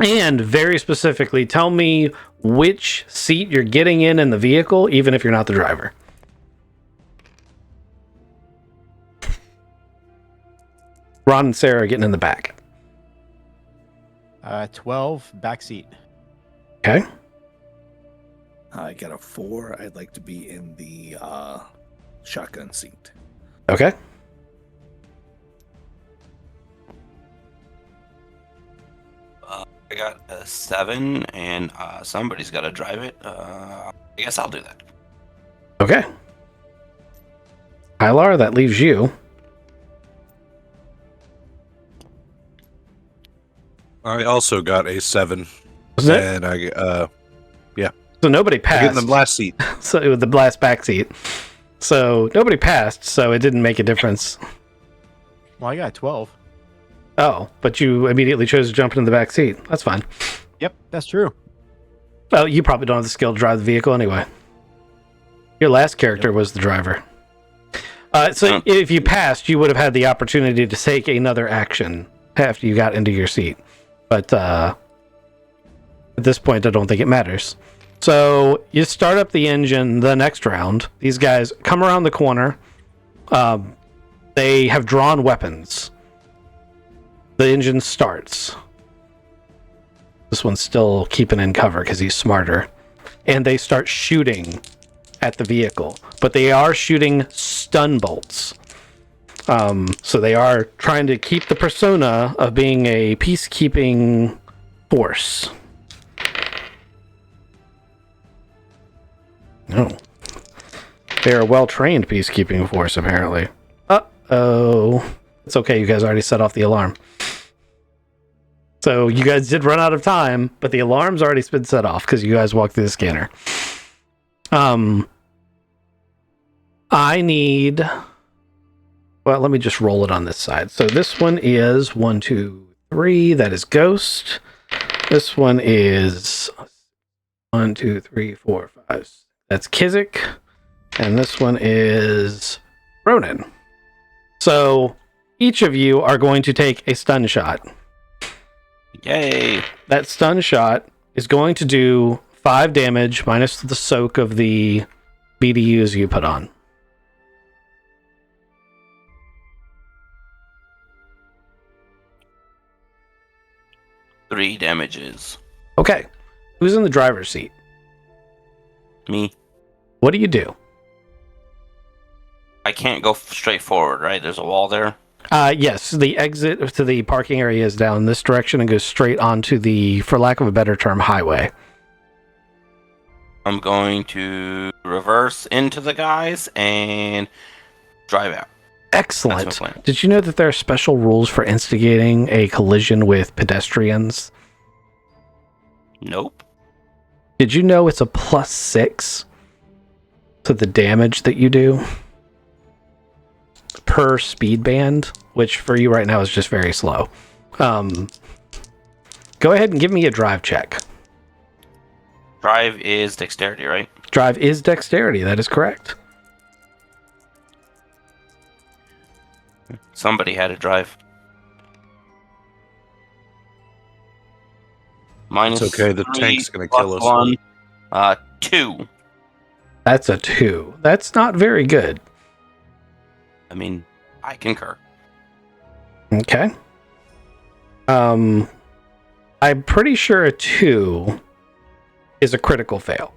And very specifically, tell me which seat you're getting in the vehicle, even if you're not the driver. Ron and Sarah are getting in the back. 12, backseat. Okay. I got a 4. I'd like to be in the shotgun seat. Okay. I got a 7, and somebody's got to drive it. I guess I'll do that. Okay. Hylar, that leaves you. I also got a 7. Was it? And I So nobody I passed. get in the last seat. So it was the last back seat. So nobody passed, so it didn't make a difference. Well, I got 12. Oh, but you immediately chose to jump into the back seat. That's fine. Yep, that's true. Oh, you probably don't have the skill to drive the vehicle anyway. Your last character was the driver. So if you passed, you would have had the opportunity to take another action after you got into your seat. But at this point, I don't think it matters. So you start up the engine the next round. These guys come around the corner. They have drawn weapons. The engine starts. This one's still keeping in cover because he's smarter. And they start shooting at the vehicle. But they are shooting stun bolts. So they are trying to keep the persona of being a peacekeeping force. No. They're a well-trained peacekeeping force, apparently. Uh-oh. It's okay, you guys already set off the alarm. So you guys did run out of time, but the alarm's already been set off because you guys walked through the scanner. I need... Well, let me just roll it on this side. So this one is 1, 2, 3. That is Ghost. This one is 1, 2, 3, 4, 5. That's Kizik. And this one is Ronan. So each of you are going to take a stun shot. Yay! That stun shot is going to do 5 damage minus the soak of the BDUs you put on. Three damages. Okay. Who's in the driver's seat? Me. What do you do? I can't go straight forward, right? There's a wall there. Yes, the exit to the parking area is down this direction and goes straight onto the, for lack of a better term, highway. I'm going to reverse into the guys and drive out. Excellent. That's my plan. Did you know that there are special rules for instigating a collision with pedestrians? Nope. Did you know it's a +6 to the damage that you do per speed band, which for you right now is just very slow. Go ahead and give me a drive check. Drive is dexterity, right? Drive is dexterity, that is correct. Somebody had to drive. Minus It's okay, the 3 tank's gonna plus kill us. 1, 2. That's a 2. That's not very good. I mean, I concur. Okay. I'm pretty sure a 2 is a critical fail.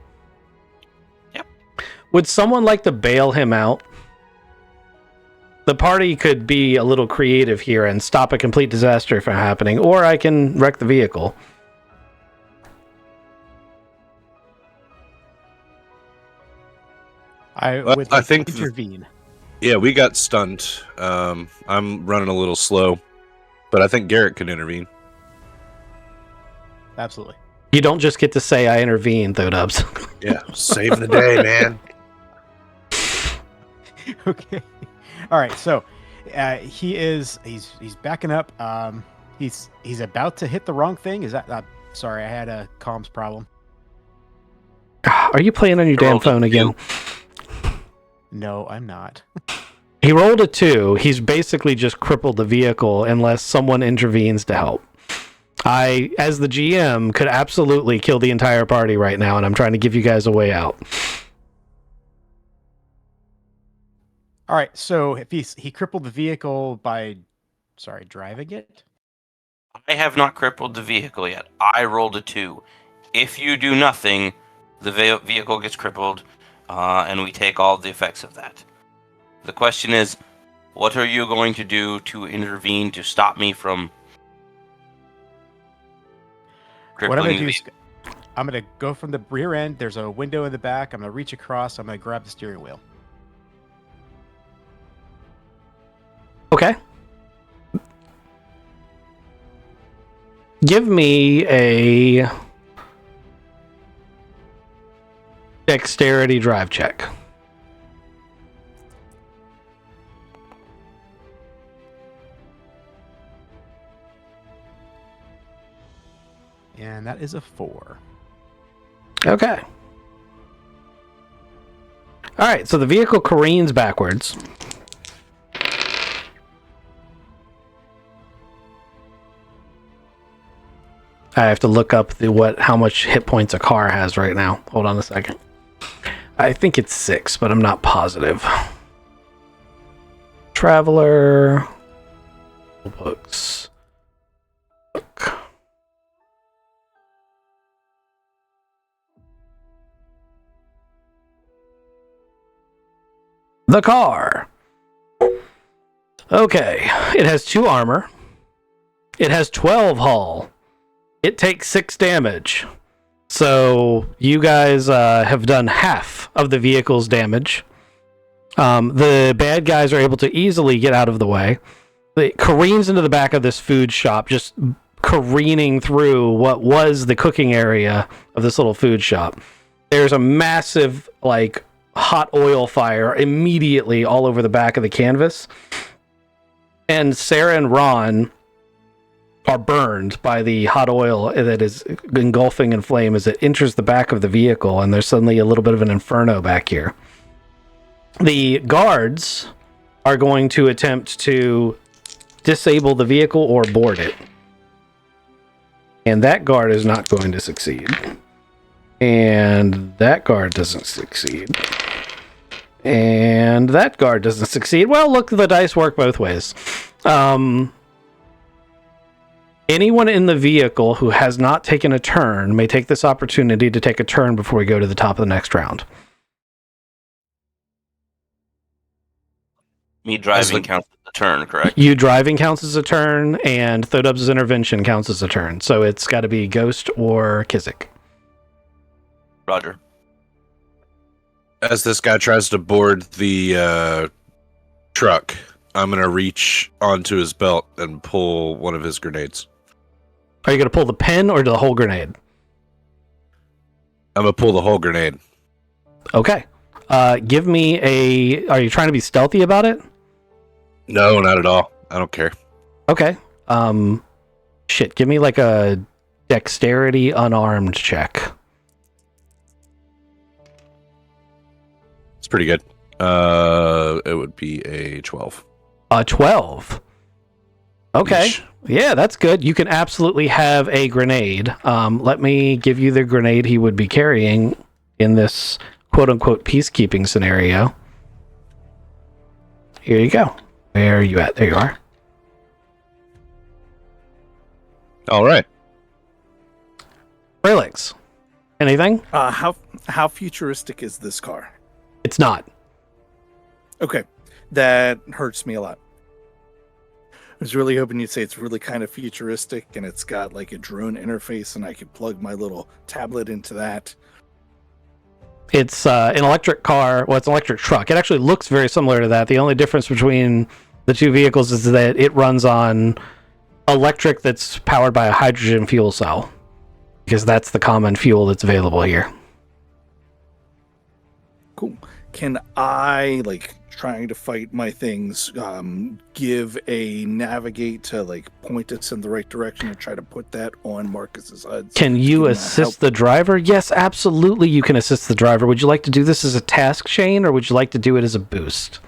Yep. Would someone like to bail him out? The party could be a little creative here and stop a complete disaster from happening, or I can wreck the vehicle. I Well, would I like think to the- intervene. Yeah, we got stunned. I'm running a little slow, but I think Garrett could intervene. Absolutely. You don't just get to say I intervened, though, Dubs. Yeah, save the day, man. Okay. All right. So he's backing up. He's about to hit the wrong thing. Is that? Sorry, I had a comms problem. Are you playing on your damn rolled a phone again? No, I'm not. He rolled a 2. He's basically just crippled the vehicle unless someone intervenes to help. I, as the GM, could absolutely kill the entire party right now, and I'm trying to give you guys a way out. All right. So if he crippled the vehicle by, driving it. I have not crippled the vehicle yet. I rolled a 2. If you do nothing, the vehicle gets crippled, and we take all the effects of that. The question is, what are you going to do to intervene to stop me from What I'm crippling gonna the do is, vehicle? I'm gonna go from the rear end. There's a window in the back. I'm gonna reach across. I'm gonna grab the steering wheel. Okay. Give me a dexterity drive check. And that is a 4. Okay. All right, so the vehicle careens backwards. I have to look up how much hit points a car has right now. Hold on a second. I think it's 6, but I'm not positive. Traveler books. Book. The car. Okay, it has 2 armor. It has 12 hull. It takes 6 damage. So you guys have done half of the vehicle's damage. The bad guys are able to easily get out of the way. It careens into the back of this food shop, just careening through what was the cooking area of this little food shop. There's a massive, hot oil fire immediately all over the back of the canvas. And Sarah and Ron are burned by the hot oil that is engulfing in flame as it enters the back of the vehicle, and there's suddenly a little bit of an inferno back here. The guards are going to attempt to disable the vehicle or board it. And that guard is not going to succeed. And that guard doesn't succeed. And that guard doesn't succeed. Well, look, the dice work both ways. Anyone in the vehicle who has not taken a turn may take this opportunity to take a turn before we go to the top of the next round. Me driving the- counts as a turn, correct? You driving counts as a turn, and Thodub's intervention counts as a turn. So it's got to be Ghost or Kizik. Roger. As this guy tries to board the truck, I'm gonna reach onto his belt and pull one of his grenades. Are you going to pull the pin or the whole grenade? I'm gonna pull the whole grenade. Okay. Give me a... Are you trying to be stealthy about it? No, not at all. I don't care. Okay. Shit, give me like a dexterity unarmed check. It's pretty good. It would be a 12. 12. Okay. Eesh. Yeah, that's good. You can absolutely have a grenade. Let me give you the grenade he would be carrying in this quote-unquote peacekeeping scenario. Here you go. Where are you at? There you are. All right. Relix. Anything? How futuristic is this car? It's not. Okay, that hurts me a lot. I was really hoping you'd say it's really kind of futuristic and it's got like a drone interface and I could plug my little tablet into that. It's an electric car. Well, it's an electric truck. It actually looks very similar to that. The only difference between the two vehicles is that it runs on electric that's powered by a hydrogen fuel cell, because that's the common fuel that's available here. Cool. Can I, like, trying to fight my things, give a navigate to, like, point us in the right direction and try to put that on Marcus's HUD? Can you that assist help? the driver? Yes, absolutely you can assist the driver. Would you like to do this as a task chain, or would you like to do it as a boost?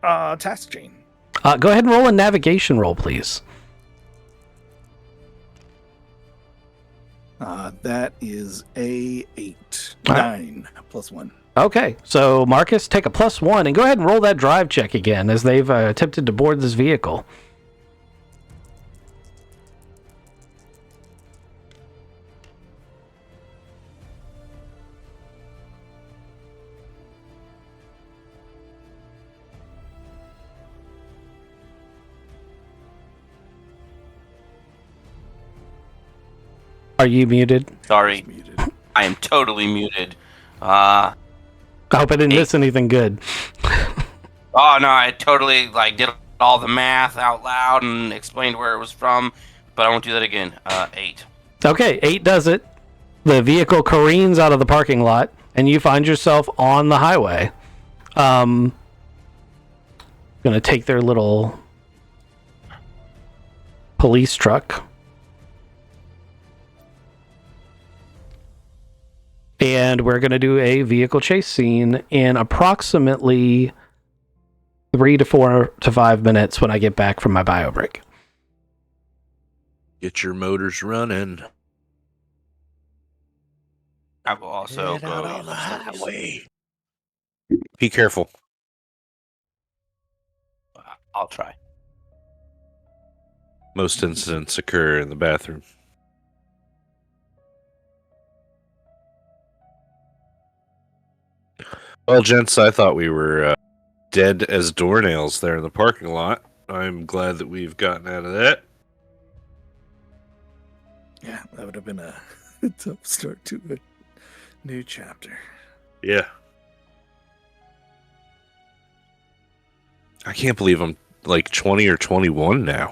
Task chain. Go ahead and roll a navigation roll, please. That is a 8. All 9 plus 1. Okay, so Marcus, take a +1 and go ahead and roll that drive check again as they've attempted to board this vehicle. Are you muted? Sorry, Muted. I am totally muted. I hope I didn't miss anything good. Oh no, I totally did all the math out loud and explained where it was from, but I won't do that again. 8. Okay, 8 does it. The vehicle careens out of the parking lot, and you find yourself on the highway. Gonna take their little police truck. And we're going to do a vehicle chase scene in approximately 3 to 4 to 5 minutes when I get back from my bio break. Get your motors running. I will also Get go out use of the those studies. highway. Be careful. I'll try. Most incidents occur in the bathroom. Well, gents, I thought we were dead as doornails there in the parking lot. I'm glad that we've gotten out of that. Yeah, that would have been a tough start to a new chapter. Yeah. I can't believe I'm like 20 or 21 now.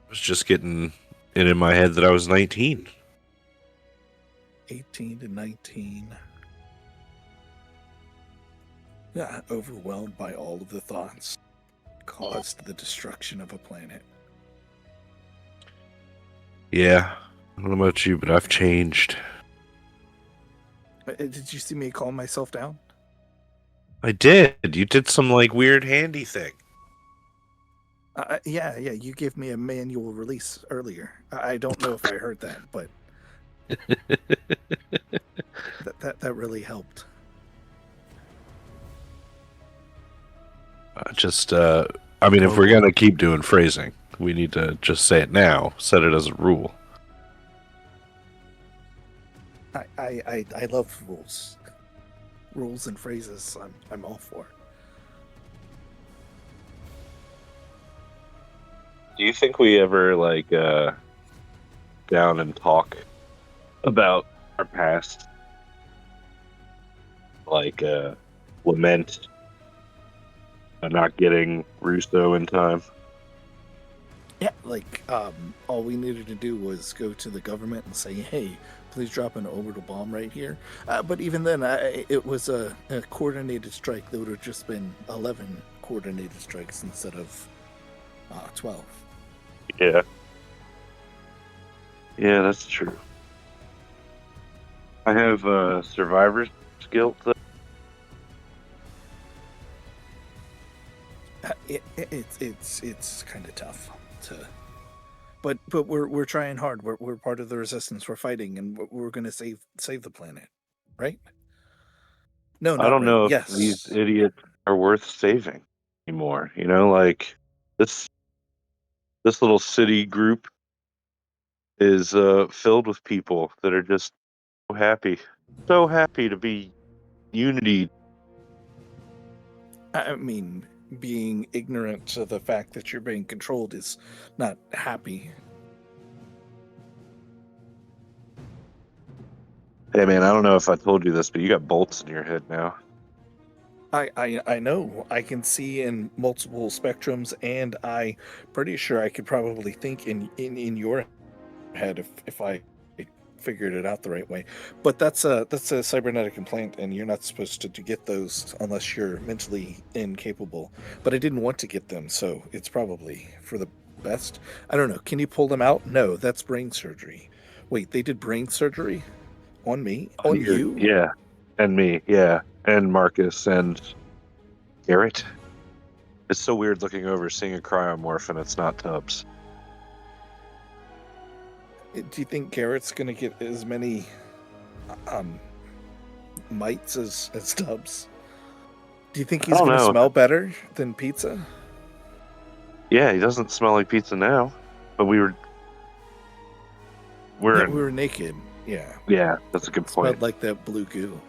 I was just getting it in my head that I was 19. 18 to 19. Yeah, overwhelmed by all of the thoughts caused the destruction of a planet. Yeah. I don't know about you, but I've changed. Did you see me calm myself down? I did. You did some like weird handy thing. Yeah, you gave me a manual release earlier. I don't know if I heard that, but that really helped. I mean, if we're going to keep doing phrasing, we need to just say it now, set it as a rule. I love rules. rules and phrases, I'm all for. Do you think we ever down and talk about our past, lament not getting Russo in time? Yeah, all we needed to do was go to the government and say, "Hey, please drop an orbital bomb right here." But even then, it was a coordinated strike. There would have just been 11 coordinated strikes instead of 12. Yeah. Yeah, that's true. I have survivor's guilt. It's kind of tough to, but we're trying hard. We're part of the resistance. We're fighting, and we're going to save the planet, right? No, I not don't right. know if Yes. these idiots are worth saving anymore. This this little city group is filled with people that are just so happy to be unity. I mean, being ignorant to the fact that you're being controlled is not happy. Hey man, I don't know if I told you this, but you got bolts in your head now. I know. I can see in multiple spectrums, and I pretty sure I could probably think in your head if I figured it out the right way. But that's a cybernetic implant, and you're not supposed to get those unless you're mentally incapable. But I didn't want to get them, so it's probably for the best. I don't know. Can you pull them out? No, that's brain surgery. Wait, they did brain surgery on me? On you? Yeah, and me, yeah, and Marcus and Garrett. It's so weird looking over, seeing a cryomorph, and it's not Tubbs. Do you think Garrett's gonna get as many mites as Tubbs? Do you think he's gonna smell better than pizza? Yeah, he doesn't smell like pizza now, but we were naked. Yeah. Yeah, that's a good point. Smelled like that blue goo.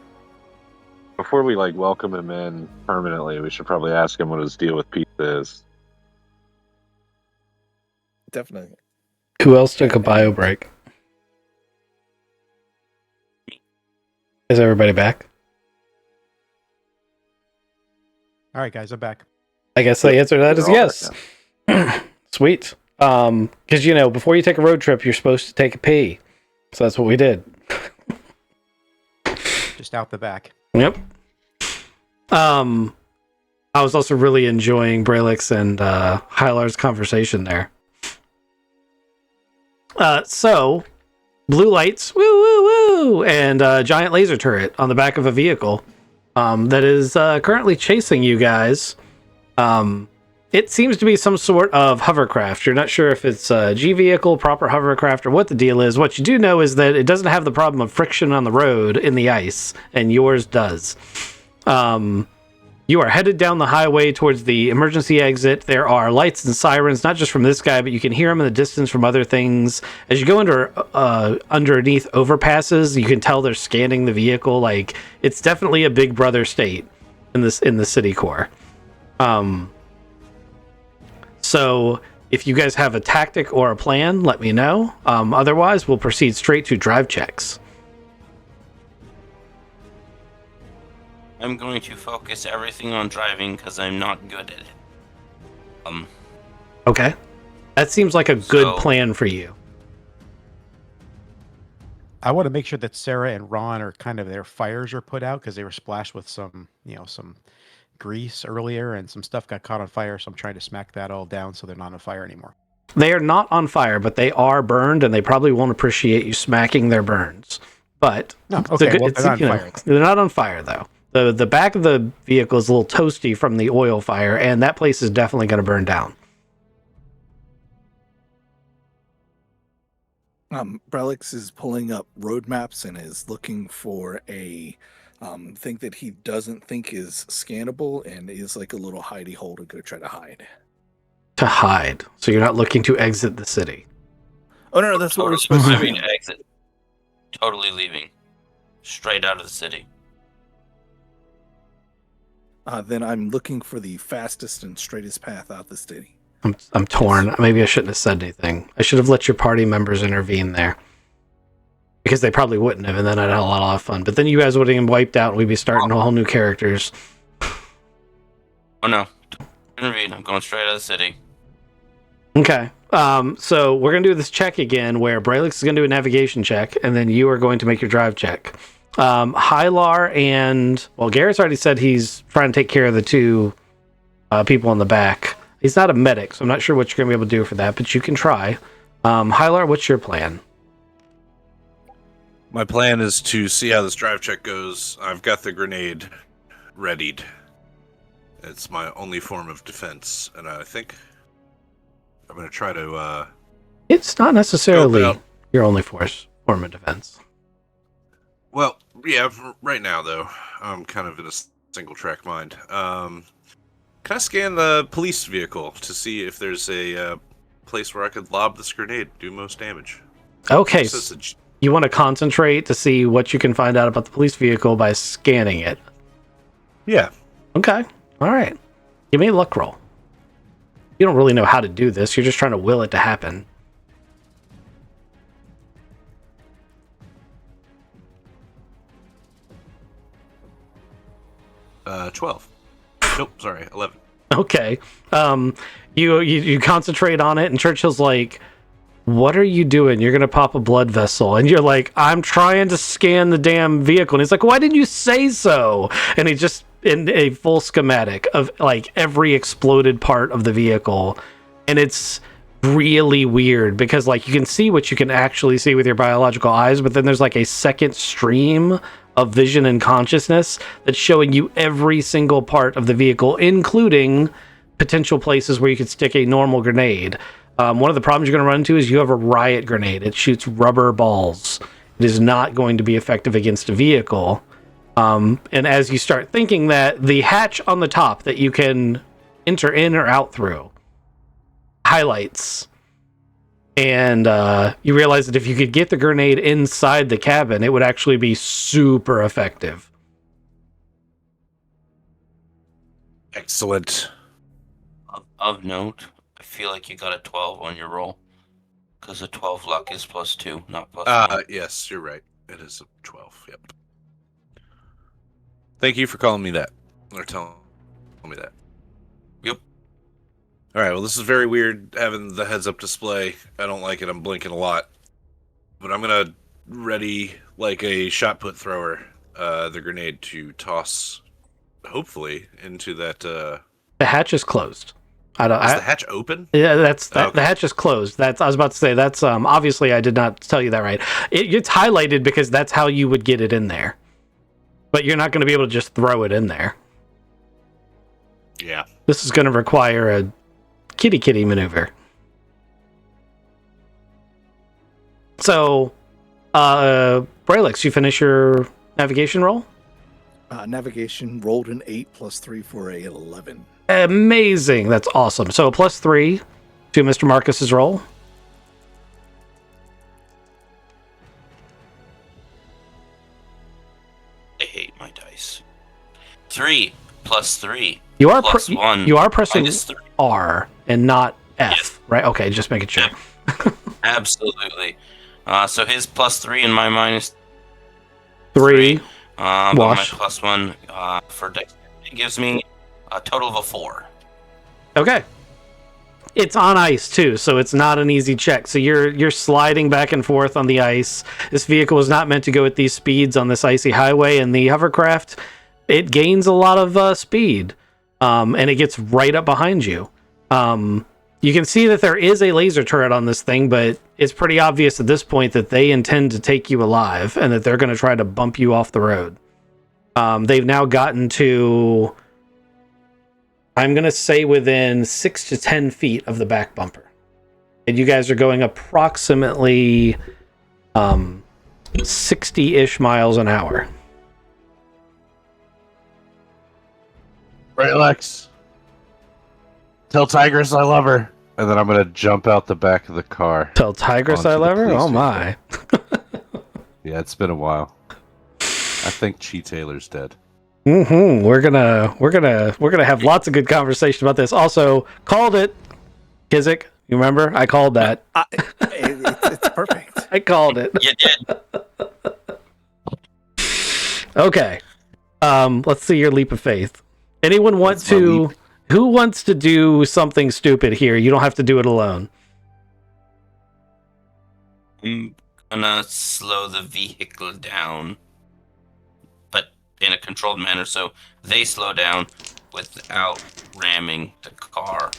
Before we welcome him in permanently, we should probably ask him what his deal with pizza is. Definitely. Who else took a bio break? Is everybody back? All right, guys, I'm back. I guess the answer to that is yes. Sweet. Because before you take a road trip, you're supposed to take a pee. So that's what we did. Just out the back. Yep. I was also really enjoying Braylix and Hylar's conversation there. So, blue lights, woo, woo, woo, and a giant laser turret on the back of a vehicle that is currently chasing you guys. It seems to be some sort of hovercraft. You're not sure if it's a G vehicle, proper hovercraft, or what the deal is. What you do know is that it doesn't have the problem of friction on the road in the ice, and yours does. You are headed down the highway towards the emergency exit. There are lights and sirens, not just from this guy, but you can hear them in the distance from other things. As you go underneath overpasses, you can tell they're scanning the vehicle. Like, it's definitely a Big Brother state in the city core. So if you guys have a tactic or a plan, let me know. Otherwise, we'll proceed straight to drive checks. I'm going to focus everything on driving because I'm not good at it. Okay. That seems like a good plan for you. I want to make sure that Sarah and Ron are their fires are put out because they were splashed with some grease earlier and some stuff got caught on fire. So I'm trying to smack that all down so they're not on fire anymore. They are not on fire, but they are burned, and they probably won't appreciate you smacking their burns. But no, okay, they're not on fire. They're not on fire though. The back of the vehicle is a little toasty from the oil fire, and that place is definitely going to burn down. Brelix is pulling up road maps and is looking for a thing that he doesn't think is scannable, and is like a little hidey hole to go try to hide. To hide. So you're not looking to exit the city. Oh no, that's what we're supposed to do. Exit. Totally leaving. Straight out of the city. Then I'm looking for the fastest and straightest path out the city. I'm torn. Maybe I shouldn't have said anything. I should have let your party members intervene there. Because they probably wouldn't have, and then I'd have a lot of fun. But then you guys would have been wiped out, and we'd be starting a whole new characters. Oh no. Intervene. I'm going straight out of the city. Okay. So we're going to do this check again, where Braylix is going to do a navigation check, and then you are going to make your drive check. Hylar and... Well, Garrett's already said he's trying to take care of the two people in the back. He's not a medic, so I'm not sure what you're going to be able to do for that, but you can try. Hylar, what's your plan? My plan is to see how this drive check goes. I've got the grenade readied. It's my only form of defense, and I think I'm going to try to... It's not necessarily out. your only form of defense. Well, yeah, right now, though, I'm kind of in a single-track mind. Can I scan the police vehicle to see if there's a place where I could lob this grenade, do most damage? Okay, So it's you want to concentrate to see what you can find out about the police vehicle by scanning it. Yeah. Okay, all right. Give me a luck roll. You don't really know how to do this. You're just trying to will it to happen. 12. Nope, sorry, 11. Okay. You concentrate on it, and Churchill's like, "What are you doing? You're gonna pop a blood vessel." And you're like, "I'm trying to scan the damn vehicle." And he's like, "Why didn't you say so?" And he just in a full schematic of like every exploded part of the vehicle, and it's really weird because like you can see what you can actually see with your biological eyes, but then there's like a second stream of vision and consciousness that's showing you every single part of the vehicle, including potential places where you could stick a normal grenade. One of the problems you're going to run into is you have a riot grenade. It shoots rubber balls. It is not going to be effective against a vehicle. And as you start thinking that, the hatch on the top that you can enter in or out through highlights. And you realize that if you could get the grenade inside the cabin, it would actually be super effective. Excellent. Of note, I feel like you got a 12 on your roll. Because a 12 luck is +2, not +1. Yes, you're right. It is a 12, yep. Thank you for calling me that. Or telling me that. Yep. Alright, well, this is very weird having the heads-up display. I don't like it. I'm blinking a lot. But I'm going to ready, like a shot-put thrower, the grenade to toss, hopefully, into that... The hatch is closed. Is the hatch open? Yeah, Okay. The hatch is closed. I was about to say, that's obviously I did not tell you that right. It's highlighted because that's how you would get it in there. But you're not going to be able to just throw it in there. Yeah. This is going to require a kitty maneuver. So, Braylix, you finish your navigation roll? Navigation rolled an 8 + 3 for a 11. Amazing. That's awesome. So, a +3 to Mr. Marcus's roll. I hate my dice. 3 + 3 You are plus 1. You are pressing -3. R and not F, Yes. right? Okay, just making sure. Absolutely. So his +3 and my -3. 3. But Wash. my +1 for dice gives me a total of a 4. Okay. It's on ice too, so it's not an easy check. So you're sliding back and forth on the ice. This vehicle was not meant to go at these speeds on this icy highway, and the hovercraft, it gains a lot of speed, and it gets right up behind you. You can see that there is a laser turret on this thing, but it's pretty obvious at this point that they intend to take you alive and that they're going to try to bump you off the road. They've now gotten to, I'm going to say, within 6 to 10 feet of the back bumper. And you guys are going approximately 60-ish miles an hour. Right, Lex. Tell Tigress I love her. And then I'm going to jump out the back of the car. Tell Tigress Onto I the love her? police Oh my. Yeah, it's been a while. I think Chi Taylor's dead. We're gonna have lots of good conversation about this. Also, called it, Kizik. You remember? I called that. It's perfect. I called it. You did. Okay. Let's see your leap of faith. Anyone want That's my to? leap. Who wants to do something stupid here? You don't have to do it alone. I'm gonna slow the vehicle down, but in a controlled manner, so they slow down without ramming the car.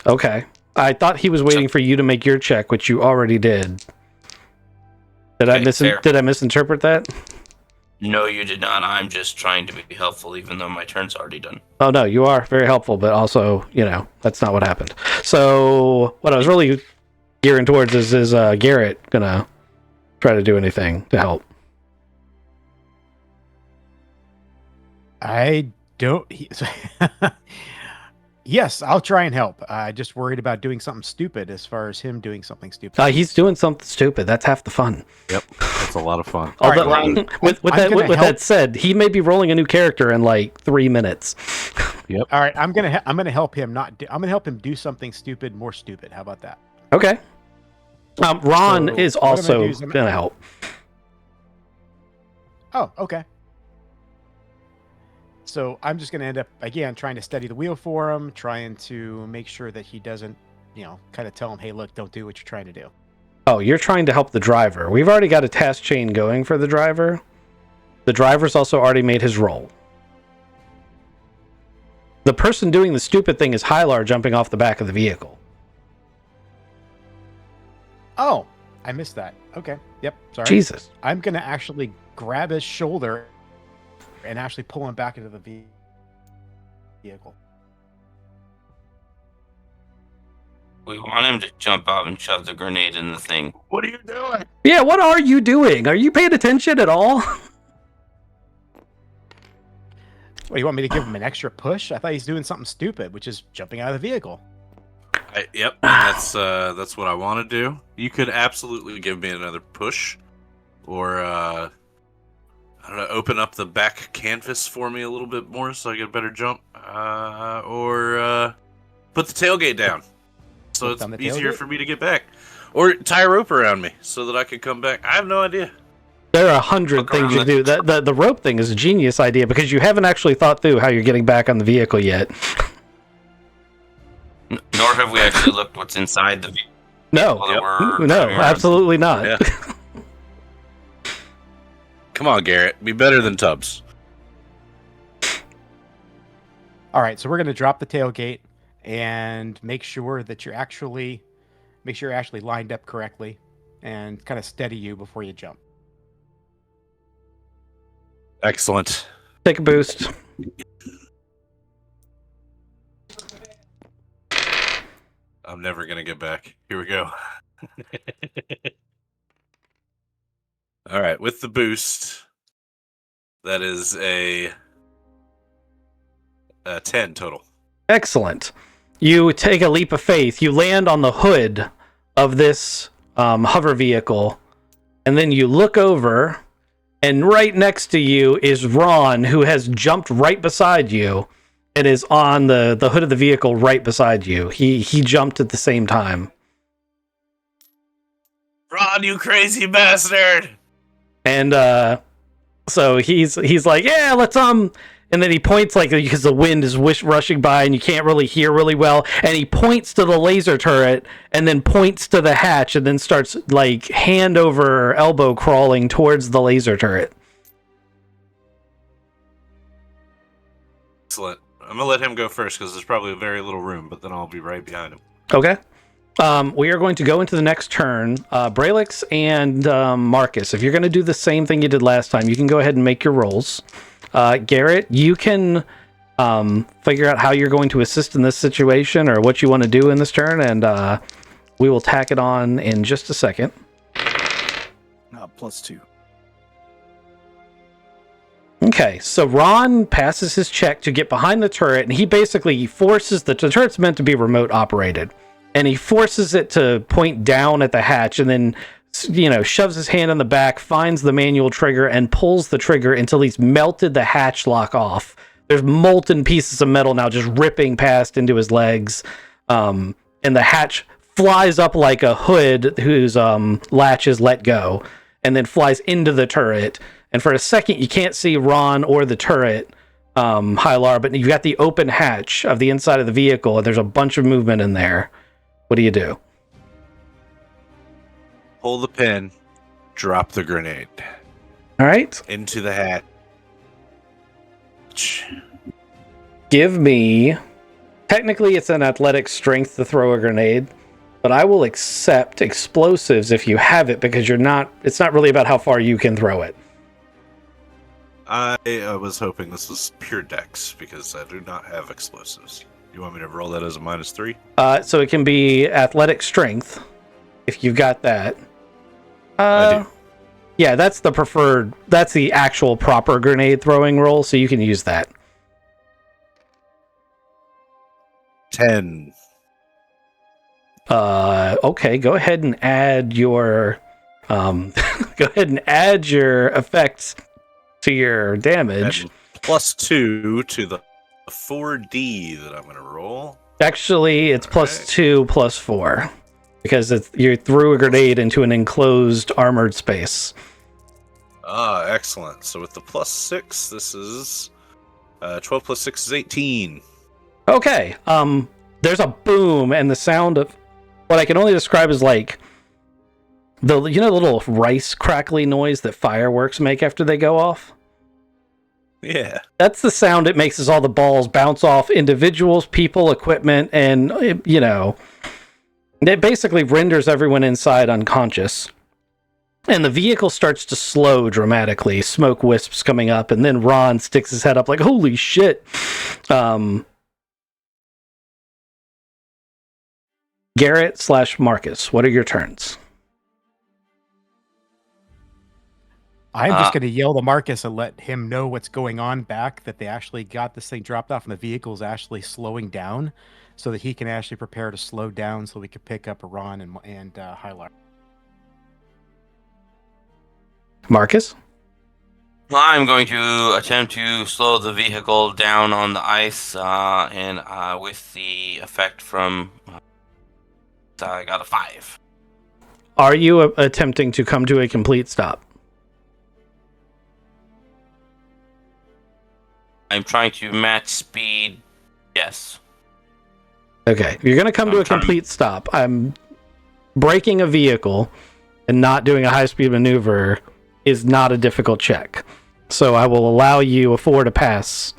Okay. I thought he was waiting for you to make your check, which you already did. Did Okay, fair. Did I misinterpret that? No, you did not. I'm just trying to be helpful, even though my turn's already done. Oh no, you are very helpful, but also, that's not what happened. So what I was really gearing towards is Garrett gonna try to do anything to help? I don't. Yes, I'll try and help. I just worried about doing something stupid as far as him doing something stupid. He's doing something stupid. That's half the fun. Yep, that's a lot of fun. All right, Although, well, with I'm gonna help. that said, he may be rolling a new character in like 3 minutes. All right, I'm gonna help him I'm gonna help him do something stupid, more stupid. How about that? Okay. Ron So, is what I'm gonna also do is gonna help. Oh, okay. So I'm just gonna end up again trying to steady the wheel for him, trying to make sure that he doesn't, kind of tell him, "Hey, look, don't do what you're trying to do." Oh, you're trying to help the driver. We've already got a task chain going for the driver. The driver's also already made his roll. The person doing the stupid thing is Hylar jumping off the back of the vehicle. Oh, I missed that. Okay. Yep. Sorry. Jesus. I'm gonna actually grab his shoulder and actually pull him back into the vehicle. We want him to jump out and shove the grenade in the thing. What are you doing? Yeah, what are you doing? Are you paying attention at all? What, you want me to give him an extra push? I thought he's doing something stupid, which is jumping out of the vehicle. Yep, that's what I want to do. You could absolutely give me another push, or I don't know, open up the back canvas for me a little bit more so I get a better jump, or put the tailgate down so Put it's down the easier tailgate? for me to get back, or tie a rope around me so that I can come back. I have no idea. There are 100 Look things you around can do. The rope thing is a genius idea because you haven't actually thought through how you're getting back on the vehicle yet. Nor have we actually looked what's inside the vehicle. No, that we're no, driving around. absolutely not. Yeah. Come on, Garrett, be better than Tubbs. All right, so we're gonna drop the tailgate and make sure that you're actually lined up correctly, and kind of steady you before you jump. Excellent. Take a boost. I'm never gonna get back. Here we go. All right, with the boost, that is a 10 total. Excellent. You take a leap of faith. You land on the hood of this hover vehicle, and then you look over, and right next to you is Ron, who has jumped right beside you and is on the hood of the vehicle right beside you. He jumped at the same time. Ron, you crazy bastard! And so he's like, yeah, let's and then he points, like, because the wind is rushing by and you can't really hear really well, and he points to the laser turret and then points to the hatch and then starts, like, hand over elbow crawling towards the laser turret. Excellent. I'm gonna let him go first because there's probably very little room, but then I'll be right behind him. Okay. We are going to go into the next turn. Braylix and Marcus, if you're going to do the same thing you did last time, you can go ahead and make your rolls. Garrett, you can figure out how you're going to assist in this situation or what you want to do in this turn, and we will tack it on in just a second. +2. Okay, so Ron passes his check to get behind the turret, and he basically forces the turret's meant to be remote operated, and he forces it to point down at the hatch, and then shoves his hand on the back, finds the manual trigger, and pulls the trigger until he's melted the hatch lock off. There's molten pieces of metal now just ripping past into his legs, and the hatch flies up like a hood whose latch is let go, and then flies into the turret. And for a second, you can't see Ron or the turret, Hylar, but you've got the open hatch of the inside of the vehicle, and there's a bunch of movement in there. What do you do? Pull the pin, drop the grenade All right. into the hatch. Give me... Technically, it's an athletic strength to throw a grenade, but I will accept explosives if you have it, because it's not really about how far you can throw it. I was hoping this was pure dex, because I do not have explosives. You want me to roll that as a -3? So it can be athletic strength, if you've got that. I do. Yeah, that's the actual proper grenade throwing roll, so you can use that. 10. Okay, go ahead and add your effects to your damage. And +2 to the 4D that I'm going to roll. Actually, it's All plus right. 2 plus 4, because you threw a grenade into an enclosed armored space. Ah, excellent. So with the +6, this is 12 plus 6 is 18. Okay, there's a boom, and the sound of what I can only describe as like the little rice crackly noise that fireworks make after they go off. Yeah. That's the sound it makes as all the balls bounce off individuals, people, equipment, and it basically renders everyone inside unconscious. And the vehicle starts to slow dramatically, smoke wisps coming up, and then Ron sticks his head up like, holy shit. Garrett/Marcus, what are your turns? I'm just going to yell to Marcus and let him know what's going on back, that they actually got this thing dropped off and the vehicle is actually slowing down, so that he can actually prepare to slow down so we can pick up Iran and Hylar. Marcus? I'm going to attempt to slow the vehicle down on the ice, and with the effect from... I got a 5. Are you attempting to come to a complete stop? I'm trying to match speed. Yes. Okay, you're going to come to a complete stop. I'm braking a vehicle and not doing a high-speed maneuver is not a difficult check. So I will allow you a 4 to pass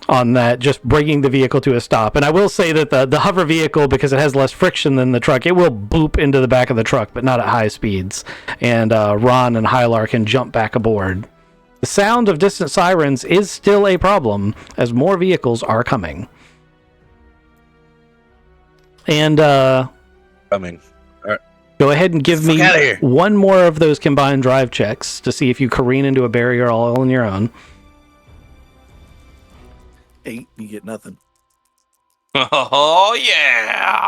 on that, just bringing the vehicle to a stop. And I will say that the hover vehicle, because it has less friction than the truck, it will boop into the back of the truck, but not at high speeds. And Ron and Hylar can jump back aboard. The sound of distant sirens is still a problem, as more vehicles are coming. And Coming. go ahead and give me Fuck outta here. one more of those combined drive checks to see if you careen into a barrier all on your own. 8, you get nothing. Oh, yeah!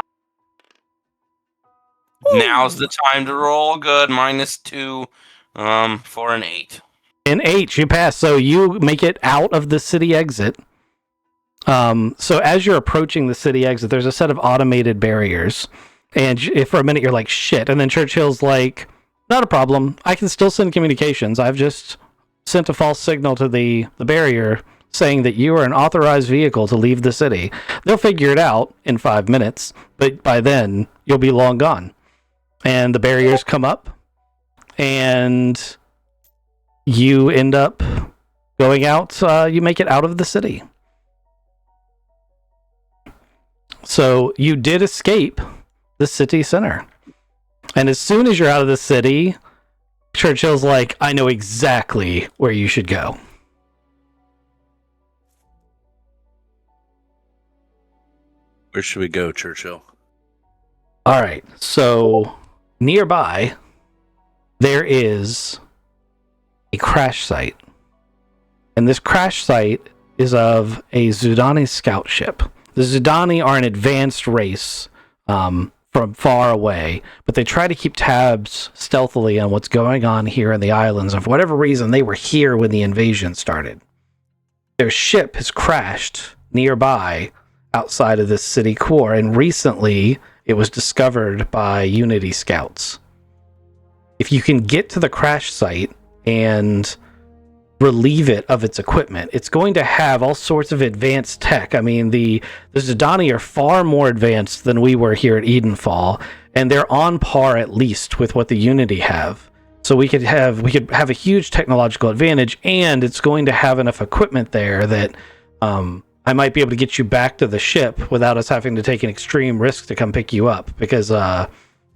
Now's the time to roll good. -2 for an 8. An 8, you pass, so you make it out of the city exit. So as you're approaching the city exit, there's a set of automated barriers. And if for a minute you're like, shit, and then Churchill's like, not a problem. I can still send communications. I've just sent a false signal to the barrier saying that you are an authorized vehicle to leave the city. They'll figure it out in 5 minutes, but by then you'll be long gone. And the barriers come up, and you end up going out. You make it out of the city. So you did escape the city center. And as soon as you're out of the city, Churchill's like, I know exactly where you should go. Where should we go, Churchill? All right. So nearby, there is a crash site. And this crash site is of a Zudani scout ship. The Zudani are an advanced race from from far away, but they try to keep tabs stealthily on what's going on here in the islands. And for whatever reason, they were here when the invasion started. Their ship has crashed nearby outside of this city core, and recently it was discovered by Unity scouts. If you can get to the crash site and relieve it of its equipment, it's going to have all sorts of advanced tech. I mean, the Zidani are far more advanced than we were here at Edenfall, and they're on par at least with what the Unity have. So we could have a huge technological advantage, and it's going to have enough equipment there that I might be able to get you back to the ship without us having to take an extreme risk to come pick you up, because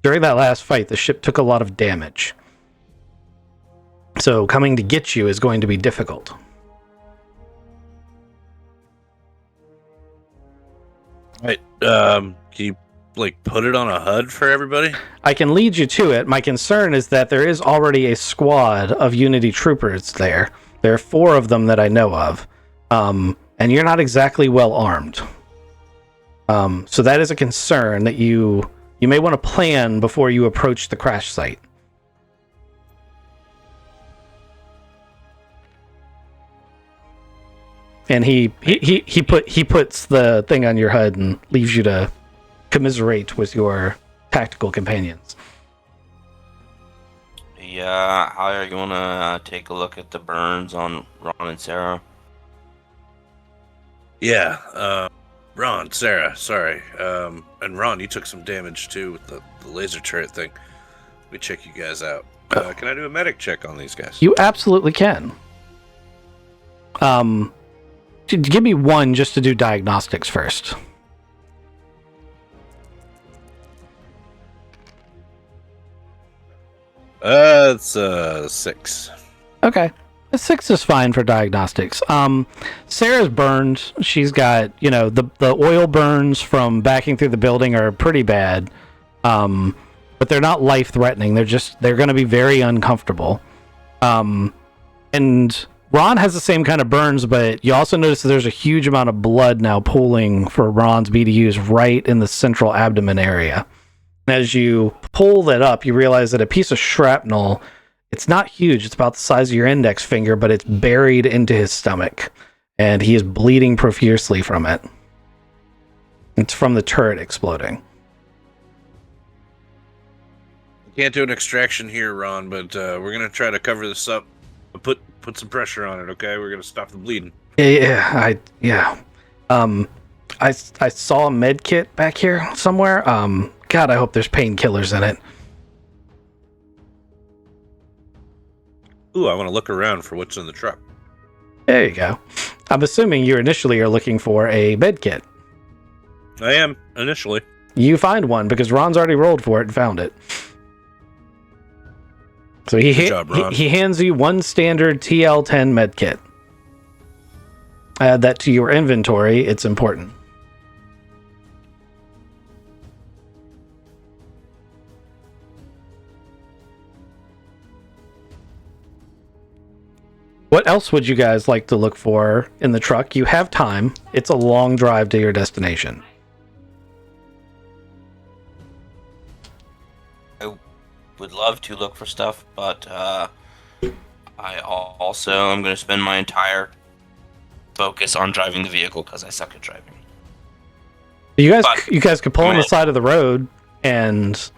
during that last fight, the ship took a lot of damage. So coming to get you is going to be difficult. Right. Can you put it on a HUD for everybody? I can lead you to it. My concern is that there is already a squad of Unity troopers there. There are 4 of them that I know of. And you're not exactly well armed. So that is a concern that you may want to plan before you approach the crash site. And he puts the thing on your HUD and leaves you to commiserate with your tactical companions. Yeah, how are you gonna take a look at the burns on Ron and Sarah? Yeah, Ron, Sarah, sorry. And Ron, you took some damage too with the laser turret thing. Let me check you guys out. Can I do a medic check on these guys? You absolutely can. Give me one just to do diagnostics first. It's 6. Okay. A 6 is fine for diagnostics. Sarah's burned. She's got, the oil burns from backing through the building are pretty bad. But they're not life-threatening. They're going to be very uncomfortable. And Ron has the same kind of burns, but you also notice that there's a huge amount of blood now pooling for Ron's BDUs right in the central abdomen area. As you pull that up, you realize that a piece of shrapnel, it's not huge, it's about the size of your index finger, but it's buried into his stomach, and he is bleeding profusely from it. It's from the turret exploding. Can't do an extraction here, Ron, but we're gonna try to cover this up. Put some pressure on it, okay? We're gonna stop the bleeding. I saw a med kit back here somewhere. God, I hope there's painkillers in it. Ooh, I want to look around for what's in the truck. There you go. I'm assuming you initially are looking for a med kit. I am, initially. You find one because Ron's already rolled for it and found it. So he hands you one standard TL10 med kit. Add that to your inventory. It's important. What else would you guys like to look for in the truck? You have time. It's a long drive to your destination. I would love to look for stuff, but I also am going to spend my entire focus on driving the vehicle because I suck at driving. You guys could pull on the side of the road and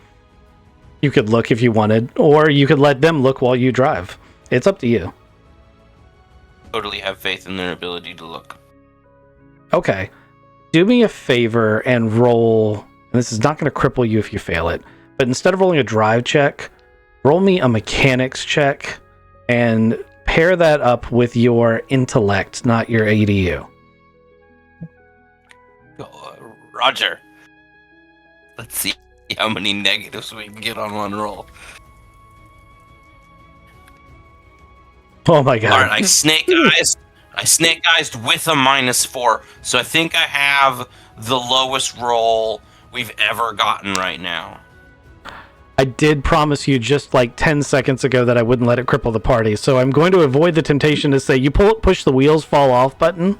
you could look if you wanted, or you could let them look while you drive. It's up to you. Totally have faith in their ability to look. Okay. Do me a favor and roll, and this is not going to cripple you if you fail it, but instead of rolling a drive check, roll me a mechanics check and pair that up with your intellect, not your ADU. Roger. Let's see how many negatives we can get on one roll. Oh my god. Alright, I snake eyes with a -4, so I think I have the lowest roll we've ever gotten right now. I did promise you just like 10 seconds ago that I wouldn't let it cripple the party, so I'm going to avoid the temptation to say you push the wheels fall off button.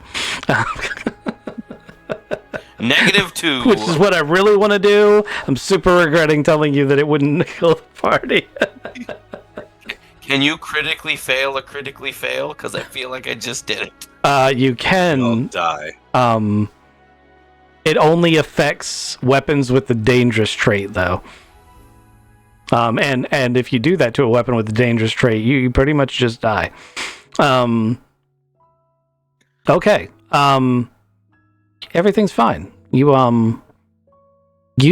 -2. which is what I really want to do. I'm super regretting telling you that it wouldn't kill the party. Can you critically fail a critically fail? Because I feel like I just did it. You I'll can. die. It only affects weapons with the dangerous trait, though. And if you do that to a weapon with the dangerous trait, you pretty much just die. Okay. Everything's fine. You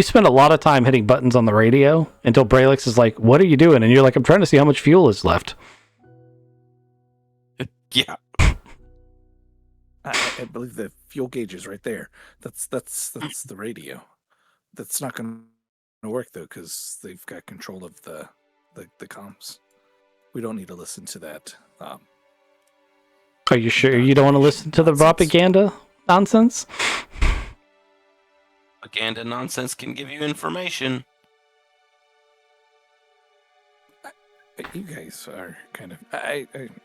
spend a lot of time hitting buttons on the radio until Braylix is like, "What are you doing?" And you're like, "I'm trying to see how much fuel is left." Yeah. I believe the fuel gauge is right there. That's the radio. That's not going to work though, because they've got control of the comms. We don't need to listen to that. Are you sure you don't want to listen to the Nonsense. propaganda nonsense? Propaganda nonsense can give you information. You guys are kind of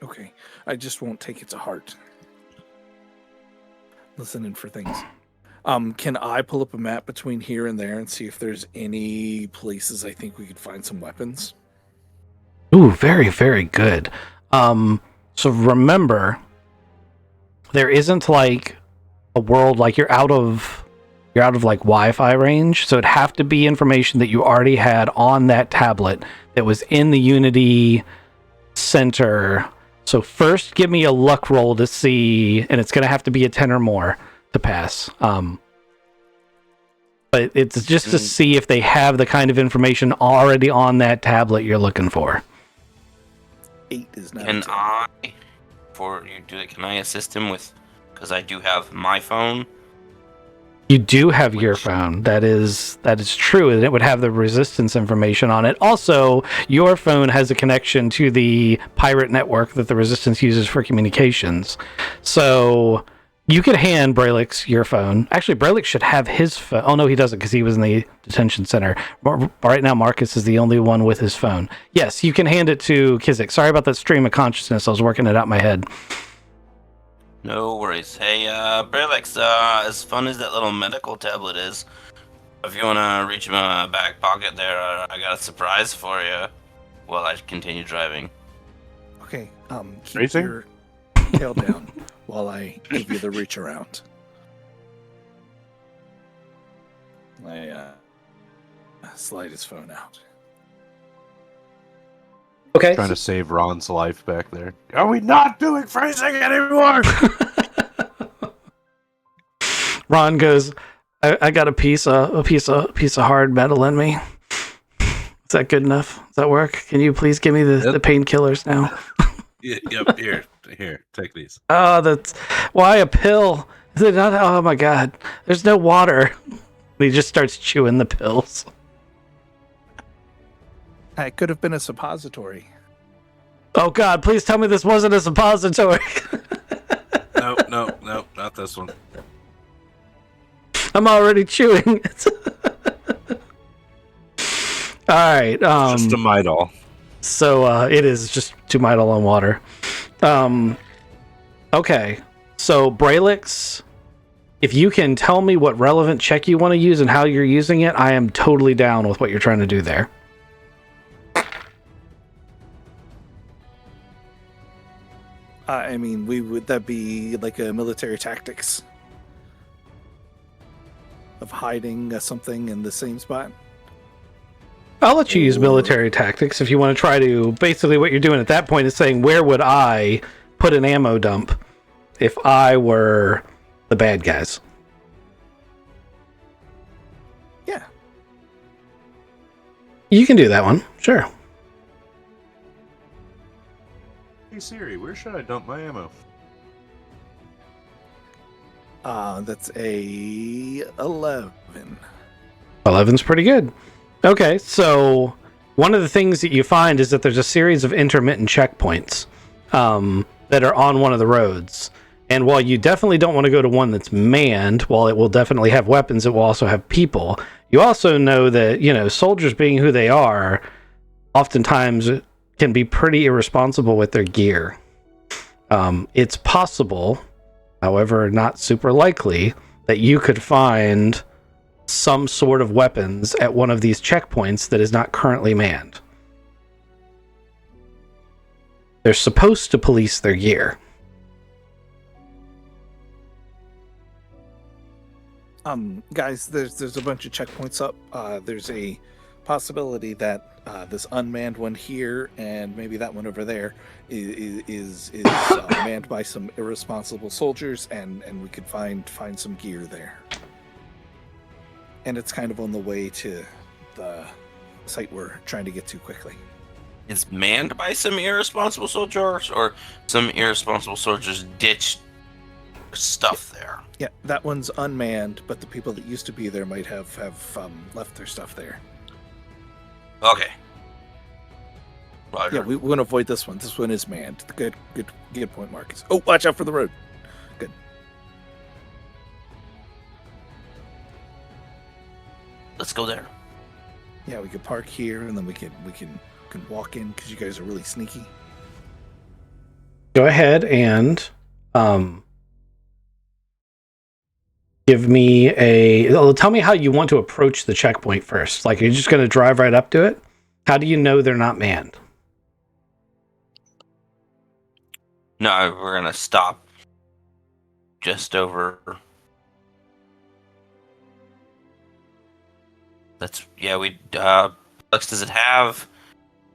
okay. I just won't take it to heart. Listening for things. Can I pull up a map between here and there and see if there's any places I think we could find some weapons? Ooh, very, very good. So remember, there isn't like a world like you're out of like Wi-Fi range, so it'd have to be information that you already had on that tablet that was in the Unity center. So first, give me a luck roll to see, and it's going to have to be a 10 or more to pass. But it's just to see if they have the kind of information already on that tablet you're looking for. 8 is not. Can I, before you do it, can I assist him with, because I do have my phone. You do have your phone. That is true, and it would have the resistance information on it. Also, your phone has a connection to the pirate network that the resistance uses for communications. So you could hand Braylix your phone. Actually, Braylix should have his phone. Oh no, he doesn't, because he was in the detention center. Right now, Marcus is the only one with his phone. Yes, you can hand it to Kizik. Sorry about that stream of consciousness. I was working it out in my head. No worries. Hey, Braylix, as fun as that little medical tablet is, if you want to reach my back pocket there, I got a surprise for you while I continue driving. Okay. Keep Racing? your tail down while I give you the reach around. I slide his phone out. Okay. Trying to save Ron's life back there. Are we not doing phrasing anymore? Ron goes, I got a piece of hard metal in me. Is that good enough? Does that work? Can you please give me the painkillers now? Yep. Here. Take these. Oh, that's why a pill. Is it not? Oh my god. There's no water. He just starts chewing the pills. It could have been a suppository. Oh god, please tell me this wasn't a suppository. No, not this one. I'm already chewing it. All right. Just a Midol. So it is just 2 Midol on water. Okay. So Braylix, if you can tell me what relevant check you want to use and how you're using it, I am totally down with what you're trying to do there. I mean, would that be like a military tactics of hiding something in the same spot? I'll let you use military tactics if you want to try to. Basically, what you're doing at that point is saying, where would I put an ammo dump if I were the bad guys? Yeah. You can do that one. Sure. Hey Siri, where should I dump my ammo? That's a 11. 11's pretty good. Okay, so one of the things that you find is that there's a series of intermittent checkpoints that are on one of the roads. And while you definitely don't want to go to one that's manned, while it will definitely have weapons, it will also have people. You also know that, soldiers being who they are, oftentimes can be pretty irresponsible with their gear. It's possible, however not super likely, that you could find some sort of weapons at one of these checkpoints that is not currently manned. They're supposed to police their gear. Guys, there's a bunch of checkpoints up. There's a possibility that this unmanned one here and maybe that one over there is manned by some irresponsible soldiers, and we could find some gear there. And it's kind of on the way to the site we're trying to get to quickly. Is manned by some irresponsible soldiers, or some irresponsible soldiers ditched stuff there? Yeah, that one's unmanned, but the people that used to be there might have left their stuff there. Okay. Roger. Yeah, we want to avoid this one. This one is manned. Good point, Marcus. Oh, watch out for the road. Good. Let's go there. Yeah, we could park here, and then we can walk in because you guys are really sneaky. Go ahead and give me tell me how you want to approach the checkpoint first. Like, you're just going to drive right up to it? How do you know they're not manned? No, we're gonna stop just over. Alex, does it have,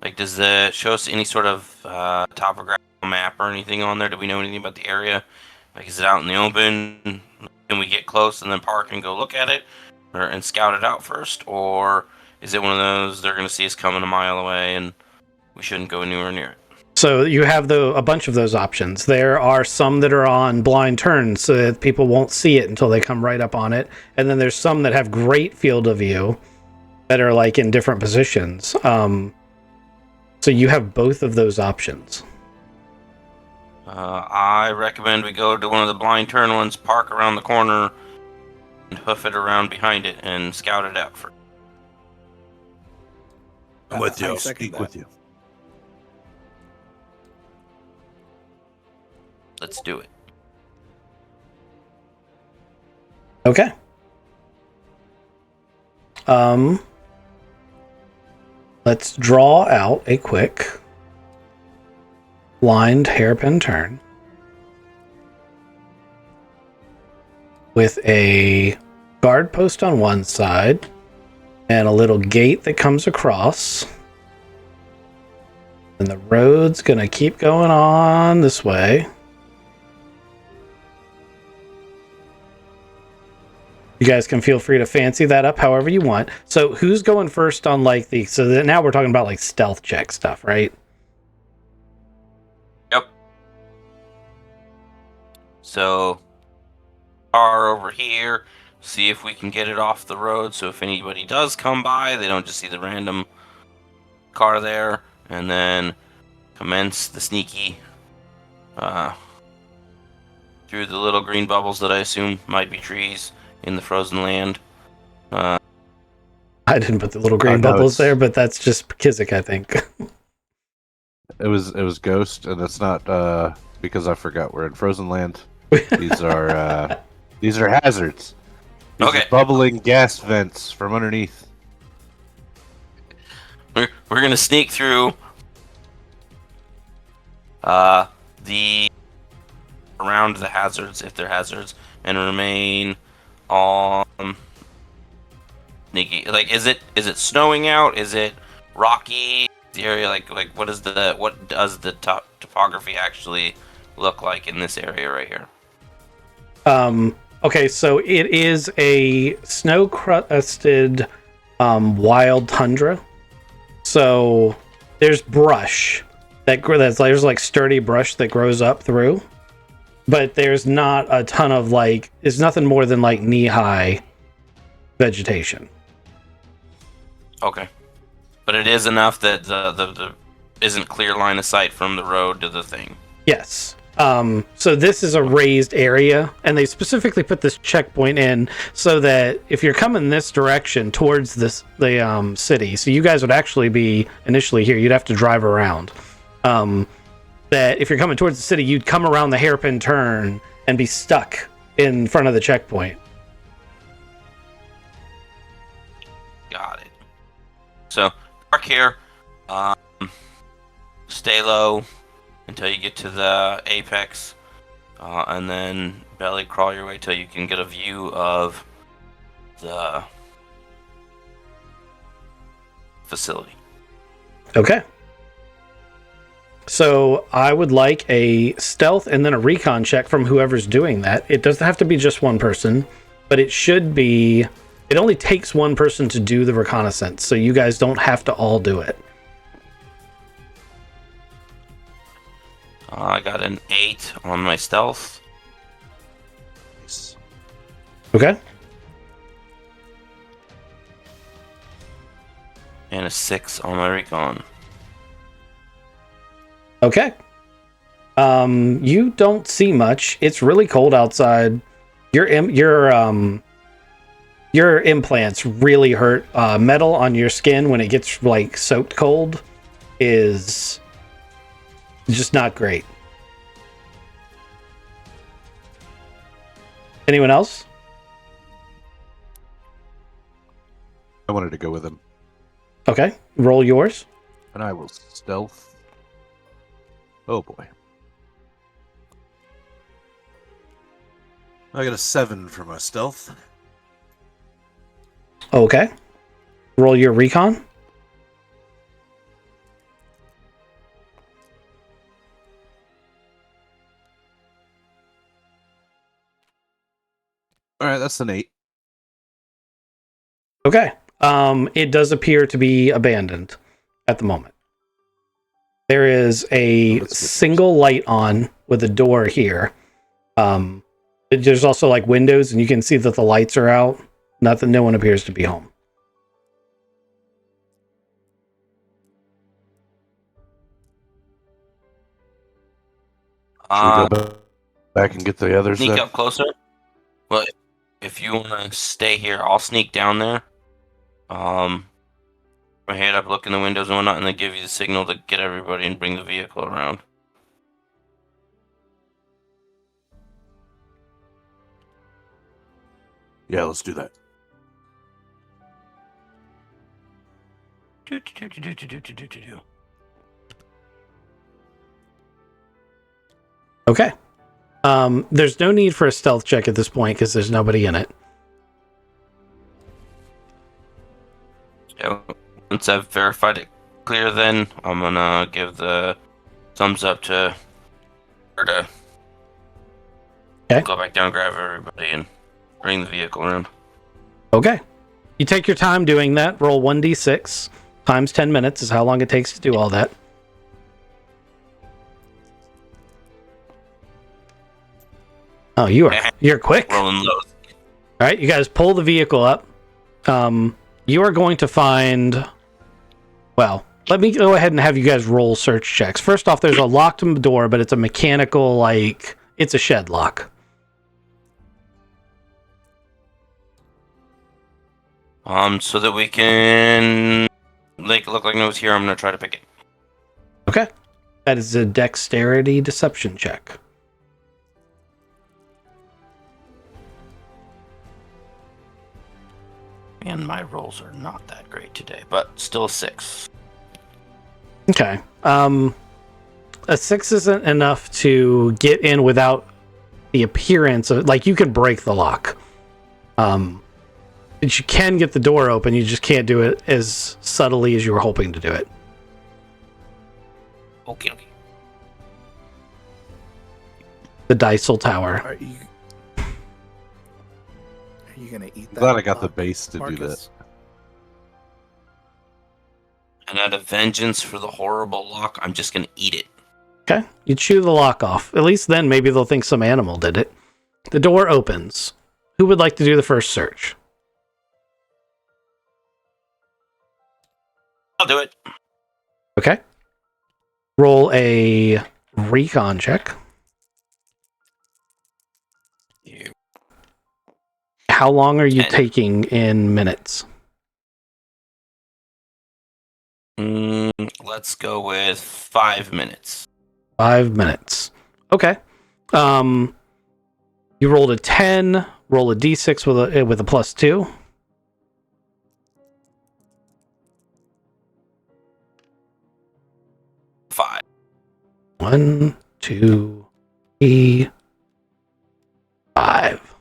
like, does it show us any sort of topographical map or anything on there? Do we know anything about the area? Like, is it out in the open? Can we get close and then park and go look at it, and scout it out first? Or is it one of those they're gonna see us coming a mile away and we shouldn't go anywhere near it? So you have a bunch of those options. There are some that are on blind turns so that people won't see it until they come right up on it. And then there's some that have great field of view that are like in different positions. So you have both of those options. I recommend we go to one of the blind turn ones, park around the corner, and hoof it around behind it and scout it out for. I'm with you. I I'll second speak that. with you. Let's do it. Okay. Let's draw out a quick blind hairpin turn with a guard post on one side and a little gate that comes across. And the road's gonna keep going on this way. You guys can feel free to fancy that up however you want. So who's going first on now we're talking about like stealth check stuff, right? Yep. So, car over here, see if we can get it off the road, so if anybody does come by, they don't just see the random car there, and then commence the sneaky through the little green bubbles that I assume might be trees in the frozen land. I didn't put the little green bubbles there, but that's just Kizik, I think. It was Ghost, and it's not because I forgot we're in frozen land. These are hazards. These Okay. are bubbling gas vents from underneath. We're gonna sneak through around the hazards, if they're hazards, and remain on sneaky. Like, is it snowing out? Is it rocky? The area, like what does the topography actually look like in this area right here? Okay, so it is a snow-crusted wild tundra. So there's brush there's like sturdy brush that grows up through, but there's not a ton of it's nothing more than like knee-high vegetation. Okay, but it is enough that the isn't clear line of sight from the road to the thing. Yes. So this is a raised area, and they specifically put this checkpoint in so that if you're coming this direction towards the city, so you guys would actually be initially here, you'd have to drive around. That if you're coming towards the city, you'd come around the hairpin turn and be stuck in front of the checkpoint. So park here. Um, stay low until you get to the apex, and then belly crawl your way till you can get a view of the facility. Okay. So I would like a stealth and then a recon check from whoever's doing that. It doesn't have to be just one person, but it should be. It only takes one person to do the reconnaissance, so you guys don't have to all do it. I got an 8 on my stealth. Nice. Okay. And a 6 on my recon. Okay. You don't see much. It's really cold outside. Your implants really hurt. Metal on your skin when it gets like soaked cold is just not great. Anyone else? I wanted to go with him, Okay. Roll yours. and I will stealth. Oh boy. I got a 7 for my stealth. Okay. Roll your recon. All right, that's an 8. Okay. It does appear to be abandoned at the moment. There is a That's good. single light on with a door here. There's also like windows, and you can see that the lights are out. No one appears to be home. Should we go back and get the others Sneak then? up closer. Well, if you want to stay here, I'll sneak down there. My head up, look in the windows and whatnot, and then give you the signal to get everybody and bring the vehicle around. Yeah, let's do that. Okay. There's no need for a stealth check at this point because there's nobody in it. Yeah, once I've verified it clear, then I'm gonna give the thumbs up to her to Okay. go back down, grab everybody, and bring the vehicle around. Okay. You take your time doing that. Roll 1d6 times 10 minutes is how long it takes to do all that. Oh, you're quick. All Rolling low. right, you guys pull the vehicle up. You are going to find. Well, let me go ahead and have you guys roll search checks. First off, there's a locked door, but it's a mechanical, like it's a shed lock. So that we can make it look like no one's here, I'm gonna try to pick it. Okay. That is a dexterity deception check. And my rolls are not that great today, but still a 6. Okay. A 6 isn't enough to get in without the appearance of, like, you can break the lock. But you can get the door open, you just can't do it as subtly as you were hoping to do it. Okay. The Dysel Tower. Are you gonna eat that? Glad I got the lock, base to do that. Marcus? And out of vengeance for the horrible lock, I'm just gonna eat it. Okay. You chew the lock off. At least then maybe they'll think some animal did it. The door opens. Who would like to do the first search? I'll do it. Okay. Roll a recon check. How long are you 10. taking in minutes? Let's go with 5 minutes. 5 minutes. Okay. You rolled a 10. Roll a d6 with a +2. 1, 2, 3, 5.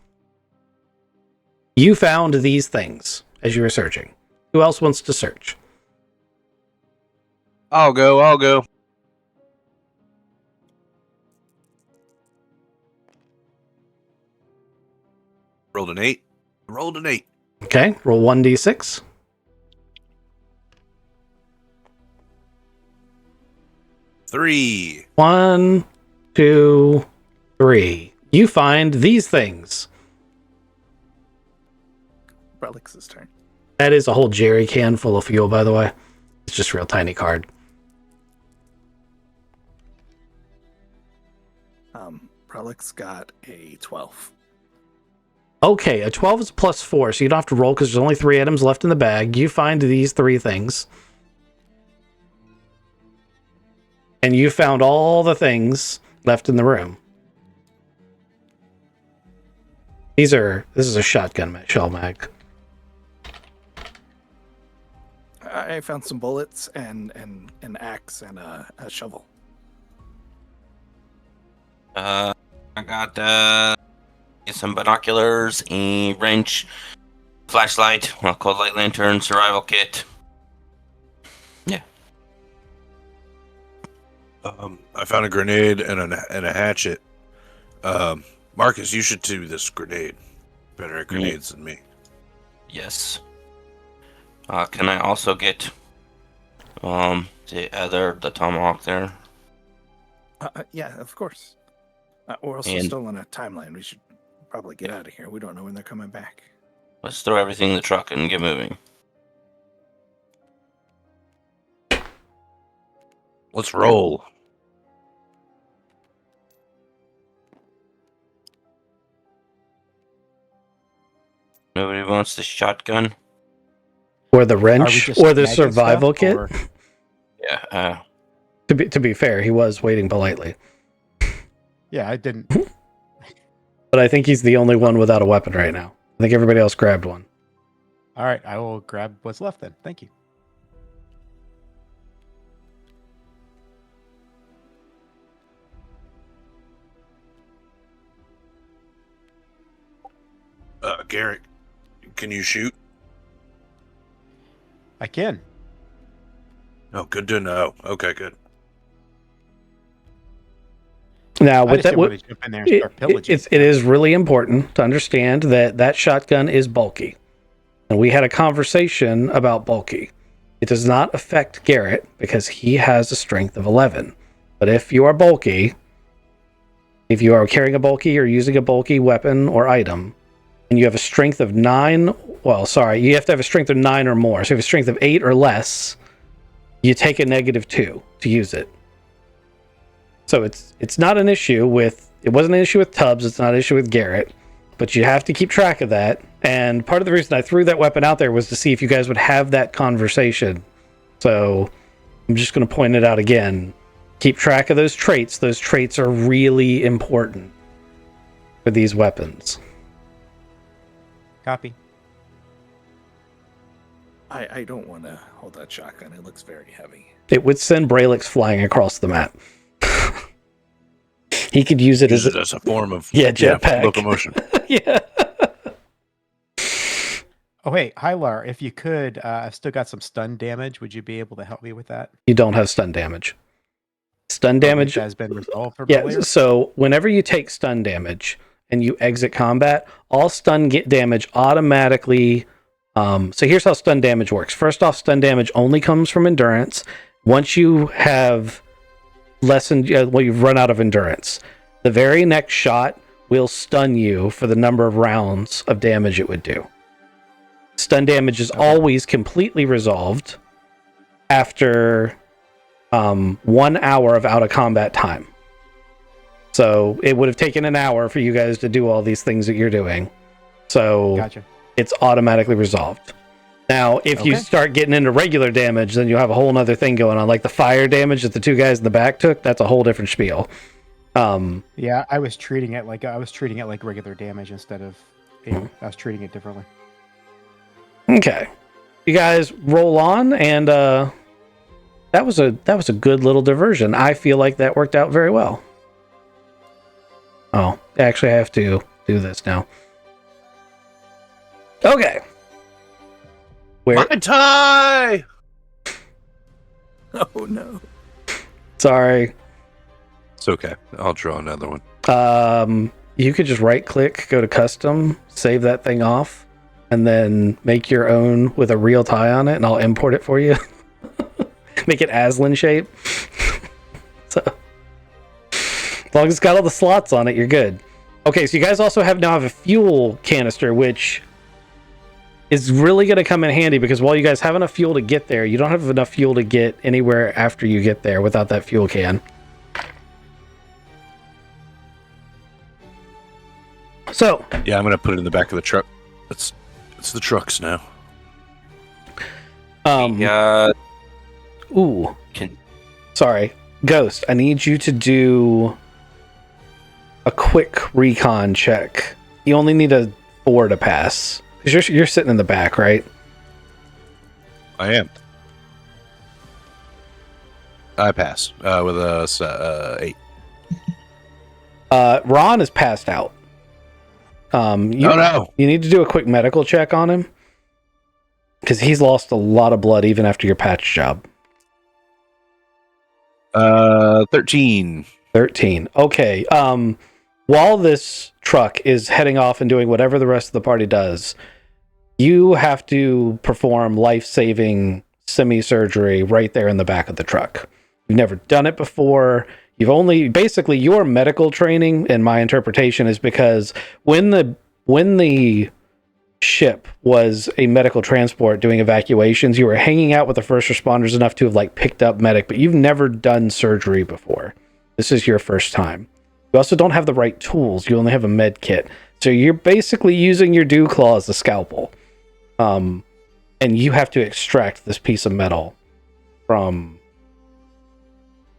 You found these things as you were searching. Who else wants to search? I'll go. Rolled an 8. Okay, roll 1d6. 3. 1, 2, 3. You find these things. Relix's turn. That is a whole jerry can full of fuel, by the way. It's just a real tiny card. Relix got a 12. Okay, a 12 is a +4, so you don't have to roll because there's only 3 items left in the bag. You find these 3 things. And you found all the things left in the room. This is a shotgun shell mag. I found some bullets and an axe and a shovel. I got some binoculars, a wrench, flashlight, cold light lantern, survival kit. Yeah. I found a grenade and a hatchet. Marcus, you should do this grenade. Better at grenades than me. Yes. Can I also get the tomahawk there? Yeah, of course. We're also And- still on a timeline. We should probably get out of here. We don't know when they're coming back. Let's throw everything in the truck and get moving. Let's roll. Nobody wants the shotgun? Or the Are we wrench, just or the snagging survival stuff, kit. or- Yeah. To be fair, he was waiting politely. Yeah, I didn't. But I think he's the only one without a weapon right now. I think everybody else grabbed one. All right, I will grab what's left then. Thank you. Garrett, can you shoot? I can. Oh, good to know. Okay, good. Now, I with just that, didn't want to jump in there and start pillaging. it is really important to understand that that shotgun is bulky. And we had a conversation about bulky. It does not affect Garrett because he has a strength of 11. But if you are bulky, if you are carrying a bulky or using a bulky weapon or item, and you have a strength of 9, you have to have a strength of 9 or more. So if you have a strength of 8 or less, you take a -2 to use it. So it's not an issue with, it wasn't an issue with Tubbs, it's not an issue with Garrett, but you have to keep track of that. And part of the reason I threw that weapon out there was to see if you guys would have that conversation. So I'm just going to point it out again. Keep track of those traits. Those traits are really important for these weapons. Copy. I don't want to hold that shotgun. It looks very heavy. It would send Braylix flying across the map. He could use it Use as it as a form of jetpack. locomotion. Yeah. Oh, hey, Hylar, if you could, I've still got some stun damage. Would you be able to help me with that? You don't have stun damage. Stun damage Has been resolved from Yeah, earlier? so whenever you take stun damage and you exit combat, all stun damage automatically. So here's how stun damage works. First off, stun damage only comes from endurance. Once you have you've run out of endurance, the very next shot will stun you for the number of rounds of damage it would do. Stun damage is always completely resolved after 1 hour of out of combat time. So it would have taken an hour for you guys to do all these things that you're doing. So Gotcha. it's automatically resolved. Now, if you Okay. start getting into regular damage, then you'll have a whole other thing going on. Like the fire damage that the 2 guys in the back took, that's a whole different spiel. Yeah, I was treating it like regular damage instead of. I was treating it differently. Okay. You guys roll on, and That was a good little diversion. I feel like that worked out very well. Oh, actually, I have to do this now. Okay. Where? My tie! Oh no. Sorry. It's okay. I'll draw another one. You could just right click, go to custom, save that thing off, and then make your own with a real tie on it, and I'll import it for you. Make it Aslan shape. So, as long as it's got all the slots on it, you're good. Okay, so you guys also now have a fuel canister, which is really going to come in handy because while you guys have enough fuel to get there, you don't have enough fuel to get anywhere after you get there without that fuel can. So Yeah, I'm gonna put it in the back of the truck. It's the trucks now. Ooh. Can- Sorry. Ghost, I need you to do a quick recon check. You only need a 4 to pass. Because you're sitting in the back, right? I am. I pass with a 8. Ron is passed out. Oh no! You need to do a quick medical check on him. Because he's lost a lot of blood even after your patch job. 13. 13. Okay. While this truck is heading off and doing whatever the rest of the party does, you have to perform life-saving semi-surgery right there in the back of the truck. You've never done it before. You've only basically your medical training, in my interpretation, is because when the ship was a medical transport doing evacuations, you were hanging out with the first responders enough to have like picked up medic, but you've never done surgery before. This is your first time. You also don't have the right tools. You only have a med kit. So you're basically using your dew claw as a scalpel. And you have to extract this piece of metal from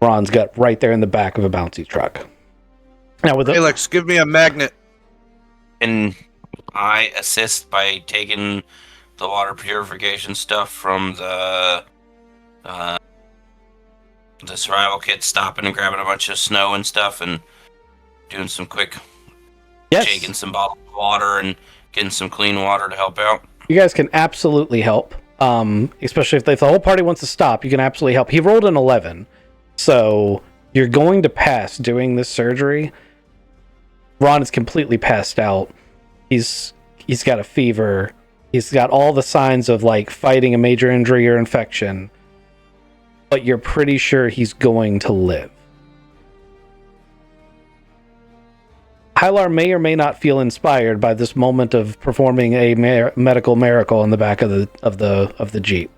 Ron's gut right there in the back of a bouncy truck. Now with Alex, give me a magnet. Can I assist by taking the water purification stuff from the survival kit, stopping and grabbing a bunch of snow and stuff, and doing some quick shaking some bottled water and getting some clean water to help out? You guys can absolutely help. Especially if the whole party wants to stop, you can absolutely help. He rolled an 11. So you're going to pass doing this surgery. Ron is completely passed out. He's got a fever. He's got all the signs of like fighting a major injury or infection. But you're pretty sure he's going to live. Hylar may or may not feel inspired by this moment of performing a medical miracle in the back of the Jeep.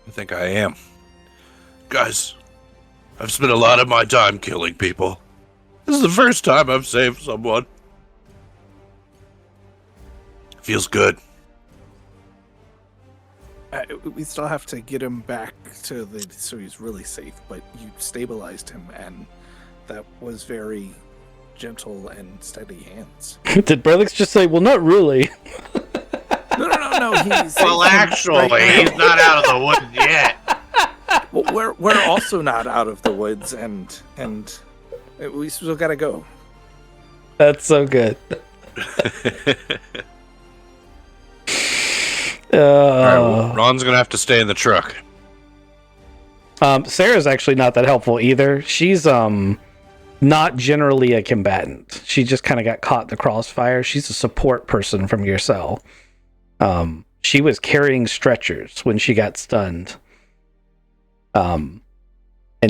I think I am. Guys, I've spent a lot of my time killing people. This is the first time I've saved someone. Feels good. We still have to get him back so he's really safe, but you stabilized him, and that was very gentle and steady hands. Did Berlix just say, well, not really? No, he's... Well, actually, he's not out of the woods yet. Well, we're also not out of the woods, and we still gotta go. That's so good. All right, well, Ron's gonna have to stay in the truck. Sarah's actually not that helpful either. She's not generally a combatant. She just kind of got caught in the crossfire. She's a support person from your cell. She was carrying stretchers when she got stunned. And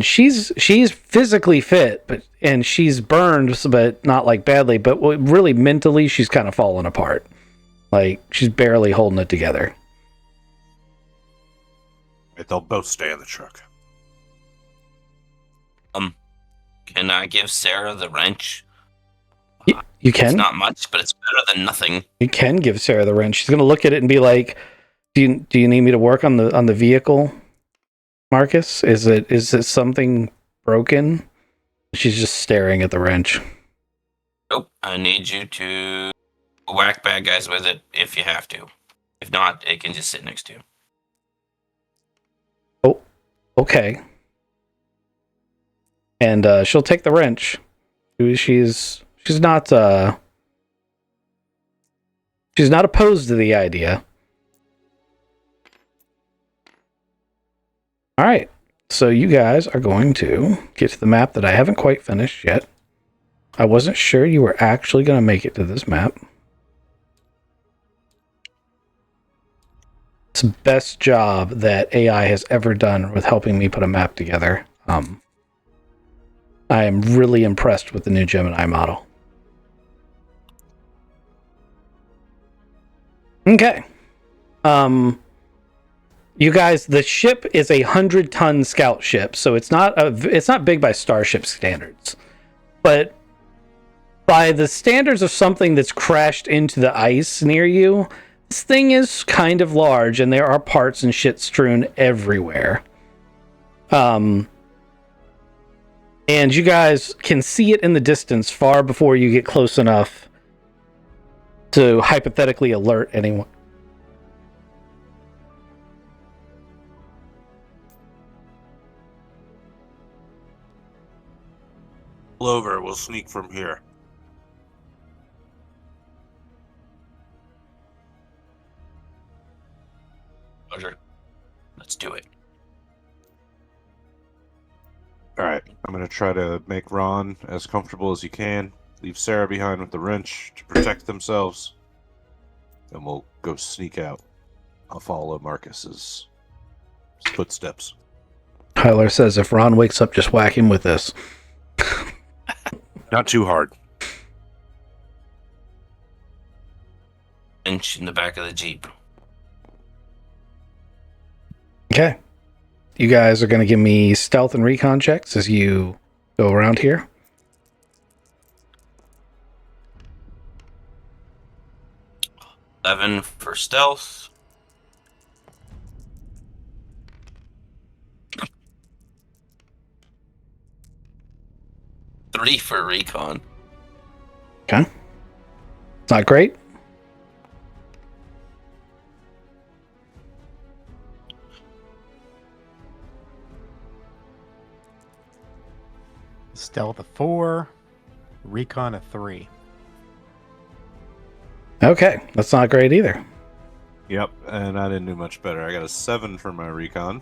she's physically fit, and she's burned, but not like badly. But really, mentally, she's kind of fallen apart. Like she's barely holding it together. They'll both stay in the truck. Can I give Sarah the wrench? You can. It's not much, but it's better than nothing. You can give Sarah the wrench. She's gonna look at it and be like, "Do you need me to work on the vehicle, Marcus? Is it something broken?" She's just staring at the wrench. Nope. I need you to whack bad guys with it if you have to. If not, it can just sit next to you. Okay. And she'll take the wrench. She's not opposed to the idea. All right. So you guys are going to get to the map that I haven't quite finished yet. I wasn't sure you were actually going to make it to this map. It's the best job that AI has ever done with helping me put a map together. I am really impressed with the new Gemini model. Okay. You guys, the ship is a 100-ton scout ship, so it's not big by starship standards, but by the standards of something that's crashed into the ice near you, this thing is kind of large, and there are parts and shit strewn everywhere. And you guys can see it in the distance far before you get close enough to hypothetically alert anyone. Over. We'll sneak from here. Roger. Let's do it. All right. I'm going to try to make Ron as comfortable as he can. Leave Sarah behind with the wrench to protect themselves. And we'll go sneak out. I'll follow Marcus's footsteps. Tyler says if Ron wakes up, just whack him with this. Not too hard. Inch in the back of the Jeep. Okay. You guys are going to give me stealth and recon checks as you go around here. $11 for stealth. $3 for recon. Okay. It's not great. Stealth a 4, recon a 3. Okay, that's not great either. Yep, and I didn't do much better. I got a 7 for my recon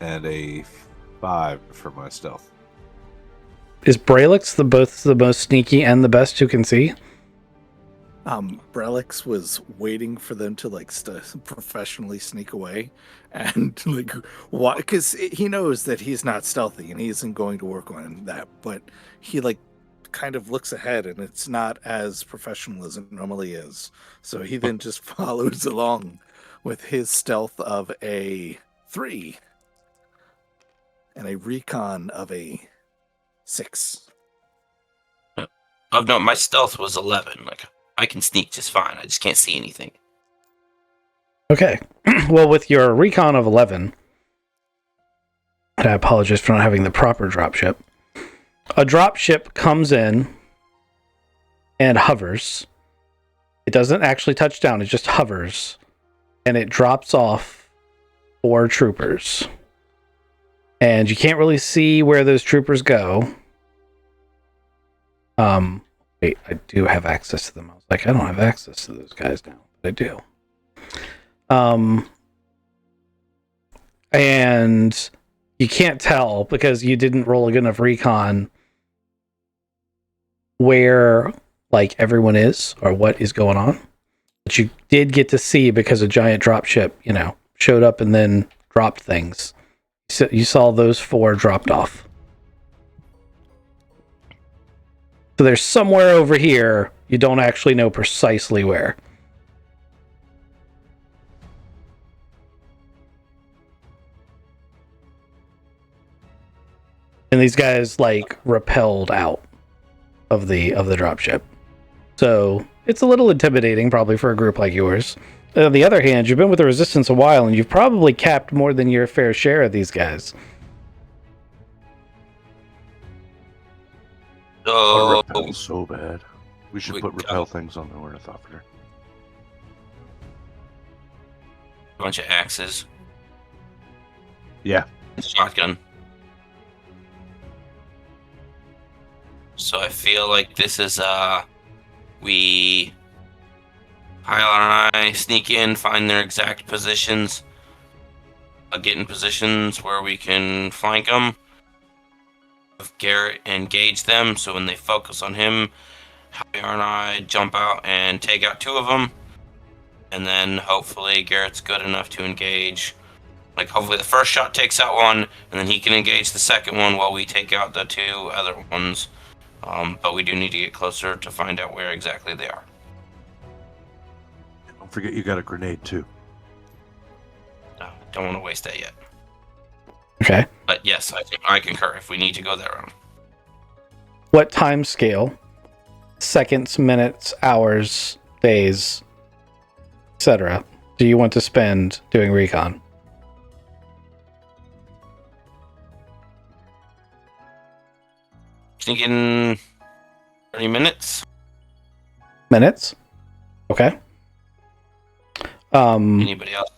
and a 5 for my stealth. Is Braylix both the most sneaky and the best who can see? Brelix was waiting for them to professionally sneak away, and why? Because he knows that he's not stealthy and he isn't going to work on that. But he kind of looks ahead, and it's not as professional as it normally is. So he then just follows along with his stealth of a 3 and a recon of a 6. Oh no, my stealth was 11. I can sneak just fine. I just can't see anything. Okay. Well, with your recon of 11, and I apologize for not having the proper dropship. A dropship comes in and hovers. It doesn't actually touch down, it just hovers. And it drops off 4 troopers. And you can't really see where those troopers go. Wait, I do have access to them. I was like, I don't have access to those guys now, but I do. And you can't tell because you didn't roll a good enough recon where everyone is or what is going on. But you did get to see because a giant dropship, showed up and then dropped things. So you saw those 4 dropped off. So there's somewhere over here. You don't actually know precisely where. And these guys rappelled out of the dropship. So it's a little intimidating probably for a group like yours. On the other hand, you've been with the Resistance a while and you've probably capped more than your fair share of these guys. Oh, Repel so bad. We should put repel things on the Ornithopter. bunch of axes. Yeah, shotgun. So I feel like this is Hylar and I sneak in, find their exact positions, get in positions where we can flank them. Garrett engage them, so when they focus on him, Hylar and I jump out and take out 2 of them, and then hopefully Garrett's good enough to engage. Like, hopefully the first shot takes out one, and then he can engage the second one while we take out the 2 other ones. But we do need to get closer to find out where exactly they are. Don't forget you got a grenade too. No, don't want to waste that yet. Okay. But yes, I concur if we need to go that route. What time scale? Seconds, minutes, hours, days, etc. do you want to spend doing recon? Thinking 30 minutes. Minutes? Okay. Anybody else?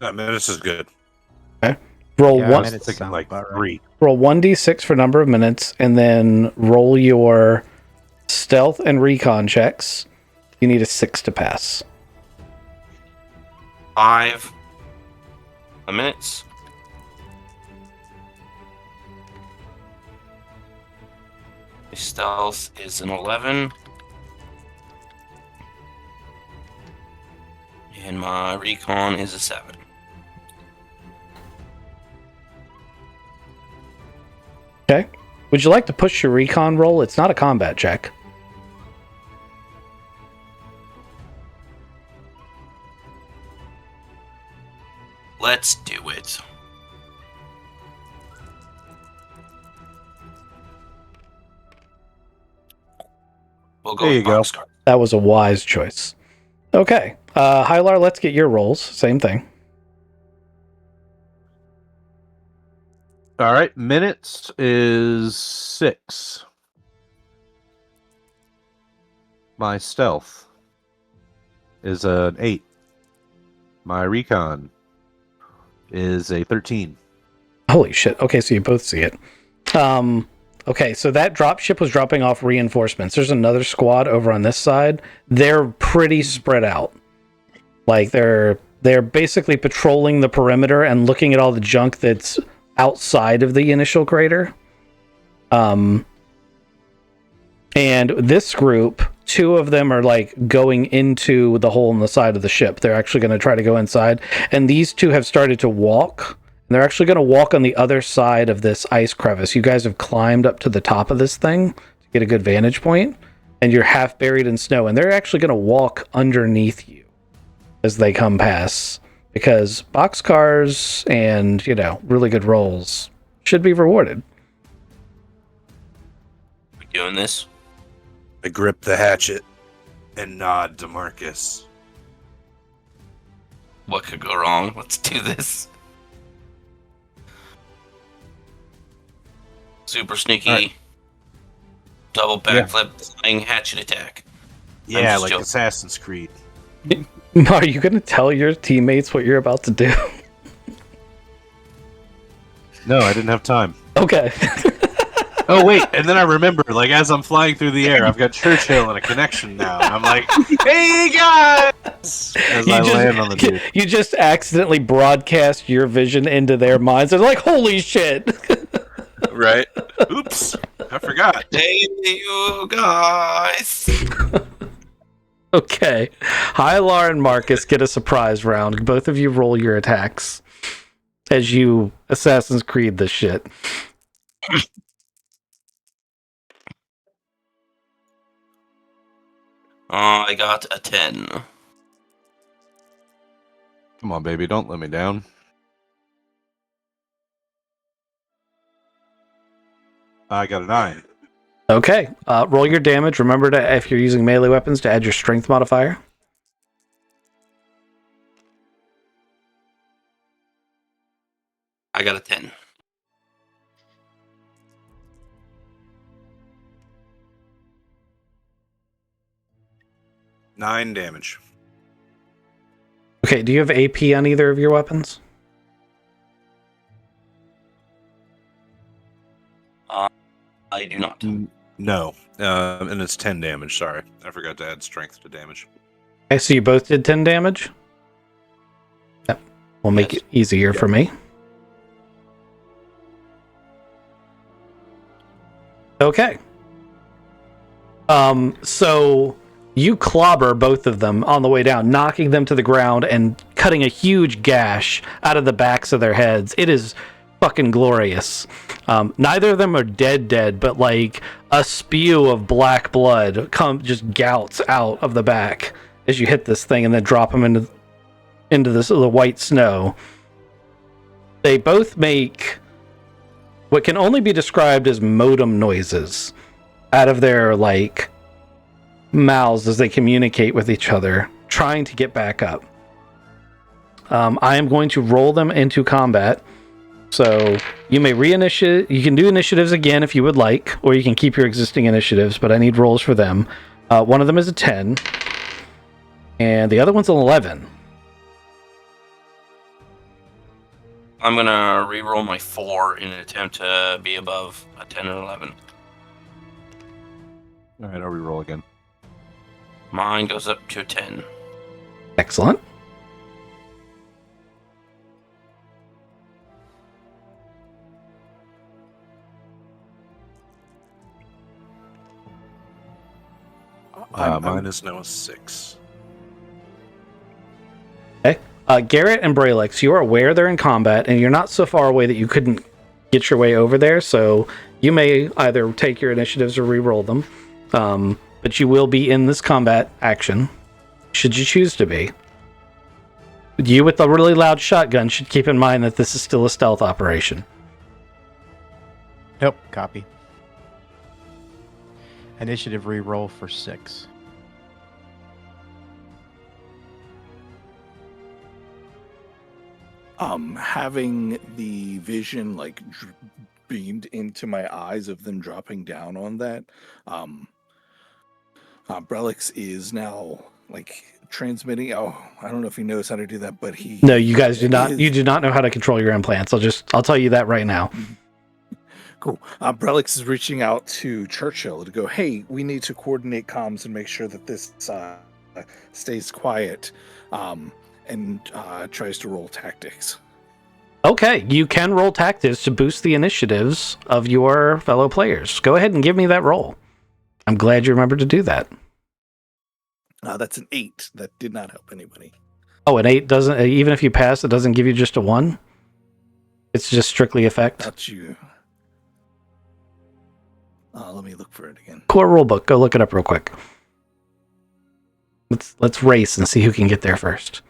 Minutes is good. Roll Yeah, one. minutes Thinking sound like about right. 3. Roll 1d6 for number of minutes, and then roll your stealth and recon checks. You need a 6 to pass. 5 minutes. My stealth is an 11. And my recon is a 7. Okay. Would you like to push your recon roll? It's not a combat check. Let's do it. We'll go There with you go. boxcar. That was a wise choice. Okay. Hylar, let's get your rolls. Same thing. All right, minutes is 6. My stealth is an 8. My recon is a 13. Holy shit. Okay, so you both see it. Okay, so that dropship was dropping off reinforcements. There's another squad over on this side. They're pretty spread out. Like they're basically patrolling the perimeter and looking at all the junk that's outside of the initial crater. And this group, 2 of them are like going into the hole in the side of the ship. They're actually going to try to go inside. And these 2 have started to walk. And they're actually going to walk on the other side of this ice crevice. You guys have climbed up to the top of this thing to get a good vantage point, and you're half buried in snow. And they're actually going to walk underneath you as they come past, because boxcars and, really good rolls should be rewarded. We doing this? I grip the hatchet and nod to Marcus. What could go wrong? Let's do this. Super sneaky, All right. double backflip, flying hatchet attack. Yeah, just like joking. Assassin's Creed. Are you going to tell your teammates what you're about to do? No, I didn't have time. Okay. Oh, wait, and then I remember, like, as I'm flying through the air, I've got Churchill and a connection now. And I'm like, hey, guys! As I land on the dude. You just accidentally broadcast your vision into their minds. They're like, holy shit. Right? Oops. I forgot. Hey, you guys! Okay. Hylar and Marcus get a surprise round. Both of you roll your attacks as you Assassin's Creed this shit. I got a 10. Come on, baby, don't let me down. I got a 9. Okay. Roll your damage. Remember to, if you're using melee weapons, to add your strength modifier. I got a 10. Nine damage. Okay. Do you have AP on either of your weapons? I do not. No. And it's 10 damage. Sorry. I forgot to add strength to damage. Okay, so you both did 10 damage? Yep. We'll make it easier for me. Okay. So you clobber both of them on the way down, knocking them to the ground and cutting a huge gash out of the backs of their heads. It is fucking glorious. Neither of them are dead, but like a spew of black blood just gouts out of the back as you hit this thing and then drop them into the white snow. They both make what can only be described as modem noises out of their like mouths as they communicate with each other, trying to get back up. I am going to roll them into combat. So you may reinitiate. You can do initiatives again if you would like, or you can keep your existing initiatives, but I need rolls for them. One of them is a 10, and the other one's an 11. I'm gonna re-roll my 4 in an attempt to be above a 10 and 11. All right, I'll re-roll again. Mine goes up to 10. Excellent. Mine is now a 6. Okay. Garrett and Bralex, you are aware they're in combat, and you're not so far away that you couldn't get your way over there, so you may either take your initiatives or re-roll them. But you will be in this combat action, should you choose to be. You with the really loud shotgun should keep in mind that this is still a stealth operation. Nope, copy. Initiative re-roll for 6. Having the vision like beamed into my eyes of them dropping down on that, Brelix is now like transmitting. Oh, I don't know if he knows how to do that, but he. No, you guys do not. You do not know how to control your implants. I'll tell you that right now. Cool. Brelix is reaching out to Churchill to go, hey, we need to coordinate comms and make sure that this stays quiet, and tries to roll tactics. Okay, you can roll tactics to boost the initiatives of your fellow players. Go ahead and give me that roll. I'm glad you remembered to do that. That's an 8. That did not help anybody. Oh, an 8 doesn't, even if you pass, it doesn't give you just a 1? It's just strictly effect? Not you. Let me look for it again. Core rulebook. Go look it up real quick. Let's race and see who can get there first.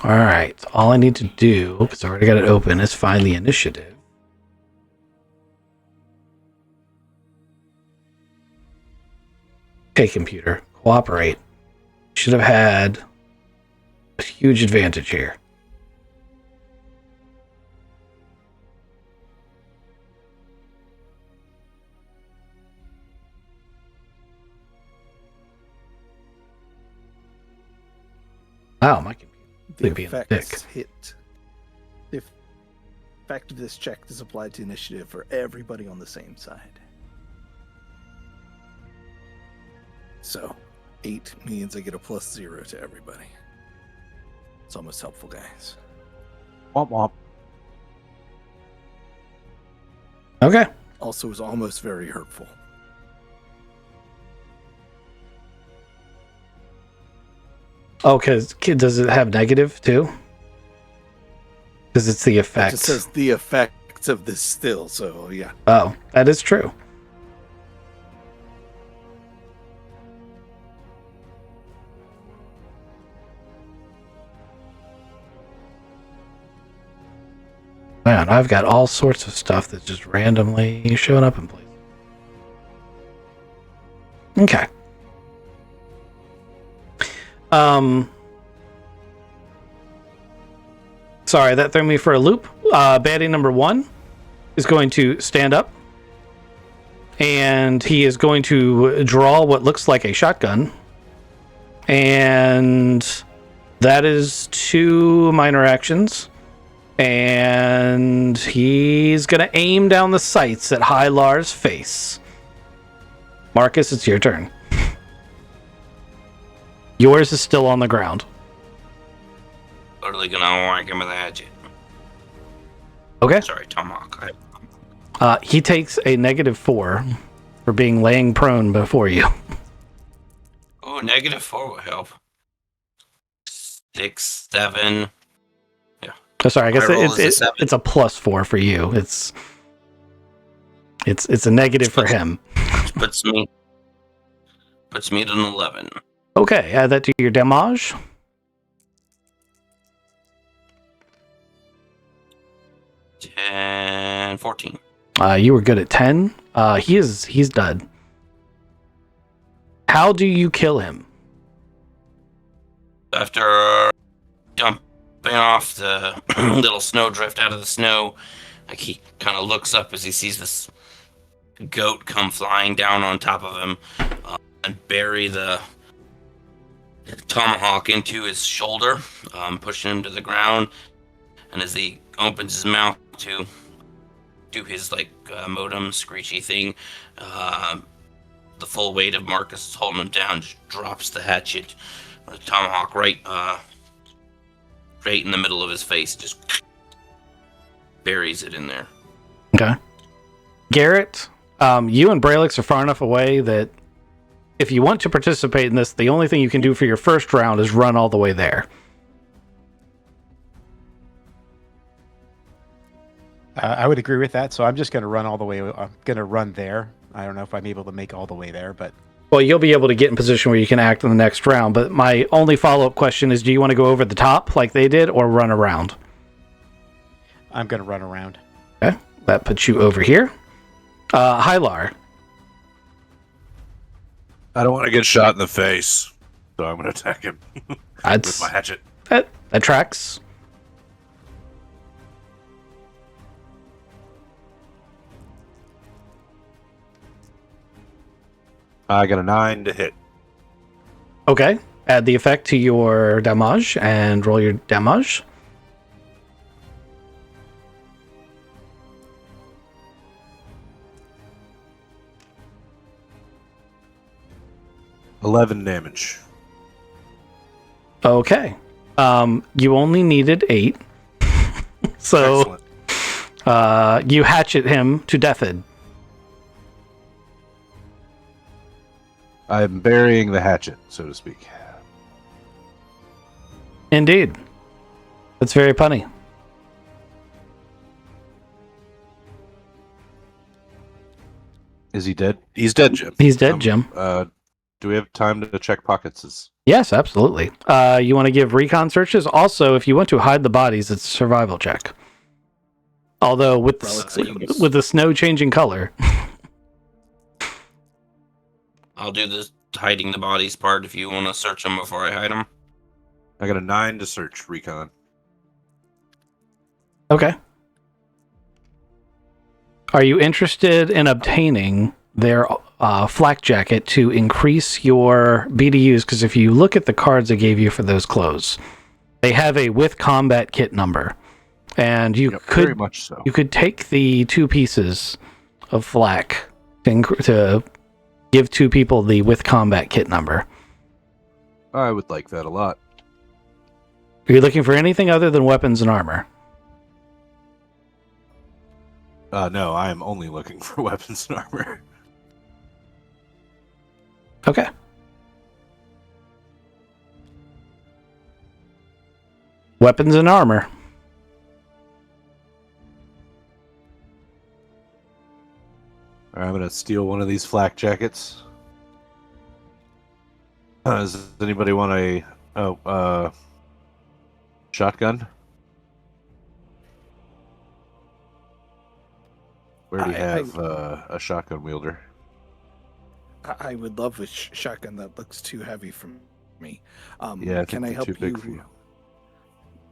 All right. All I need to do, because I already got it open, is find the initiative. Okay, computer, cooperate. Should have had a huge advantage here. Wow, my computer. The Being a effects dick. hit. The effect of this check is applied to initiative for everybody on the same side. So, 8 means I get a +0 to everybody. It's almost helpful, guys. Womp womp. Okay. Also, is almost very hurtful. Oh, because does it have negative too? Because it's the It effect. just says the effects of this still, so yeah. Oh, that is true. Man, I've got all sorts of stuff that's just randomly showing up in place. Okay. Sorry, that threw me for a loop. Baddie number 1 is going to stand up, and he is going to draw what looks like a shotgun, and that is 2 minor actions. And he's going to aim down the sights at Hylar's face. Marcus, it's your turn. Yours is still on the ground. Totally gonna whack him with a hatchet. Okay. Sorry, Tomahawk. He takes a -4 for being laying prone before you. Oh, -4 will help. 6, 7. Oh, sorry, I guess My roll is a 7. it's a +4 for you. It's a negative for him. Puts me at an 11. Okay, add that to your damage. 10, 14. You were good at 10. He's dead. How do you kill him? After dumping off the little snowdrift out of the snow, like he kind of looks up as he sees this goat come flying down on top of him and bury the tomahawk into his shoulder, pushing him to the ground. And as he opens his mouth to do his modem screechy thing, the full weight of Marcus is holding him down, just drops the hatchet, the tomahawk right in the middle of his face, just buries it in there. Okay. Garrett, you and Braylix are far enough away that if you want to participate in this, the only thing you can do for your first round is run all the way there. I would agree with that, so I'm just going to run all the way. I'm going to run there. I don't know if I'm able to make all the way there, but... Well, you'll be able to get in position where you can act in the next round, but my only follow-up question is, do you want to go over the top like they did, or run around? I'm going to run around. Okay, that puts you over here. Hylar. I don't want to get shot in the face, so I'm going to attack him with my hatchet. That tracks. I got a 9 to hit. Okay, add the effect to your damage and roll your damage. $11 damage. Okay. You only needed 8. So you hatchet him to deathed. I'm burying the hatchet, so to speak. Indeed. That's very punny. Is he dead? He's dead, Jim. He's dead, Jim. Do we have time to check pockets? Yes, absolutely. You want to give recon searches? Also, if you want to hide the bodies, it's a survival check. Although with the snow changing color. I'll do the hiding the bodies part if you want to search them before I hide them. I got a 9 to search recon. Okay. Are you interested in obtaining their flak jacket to increase your BDUs? Because if you look at the cards I gave you for those clothes, they have a with combat kit number, and you could very much so. You could take the 2 pieces of flak to give 2 people the with combat kit number. I would like that a lot. Are you looking for anything other than weapons and armor? No, I am only looking for weapons and armor. Okay. Weapons and armor. Alright, I'm gonna steal one of these flak jackets. Does anybody want a shotgun? We already have a shotgun wielder. I would love a shotgun. That looks too heavy for me. Yeah, can I help too big for you?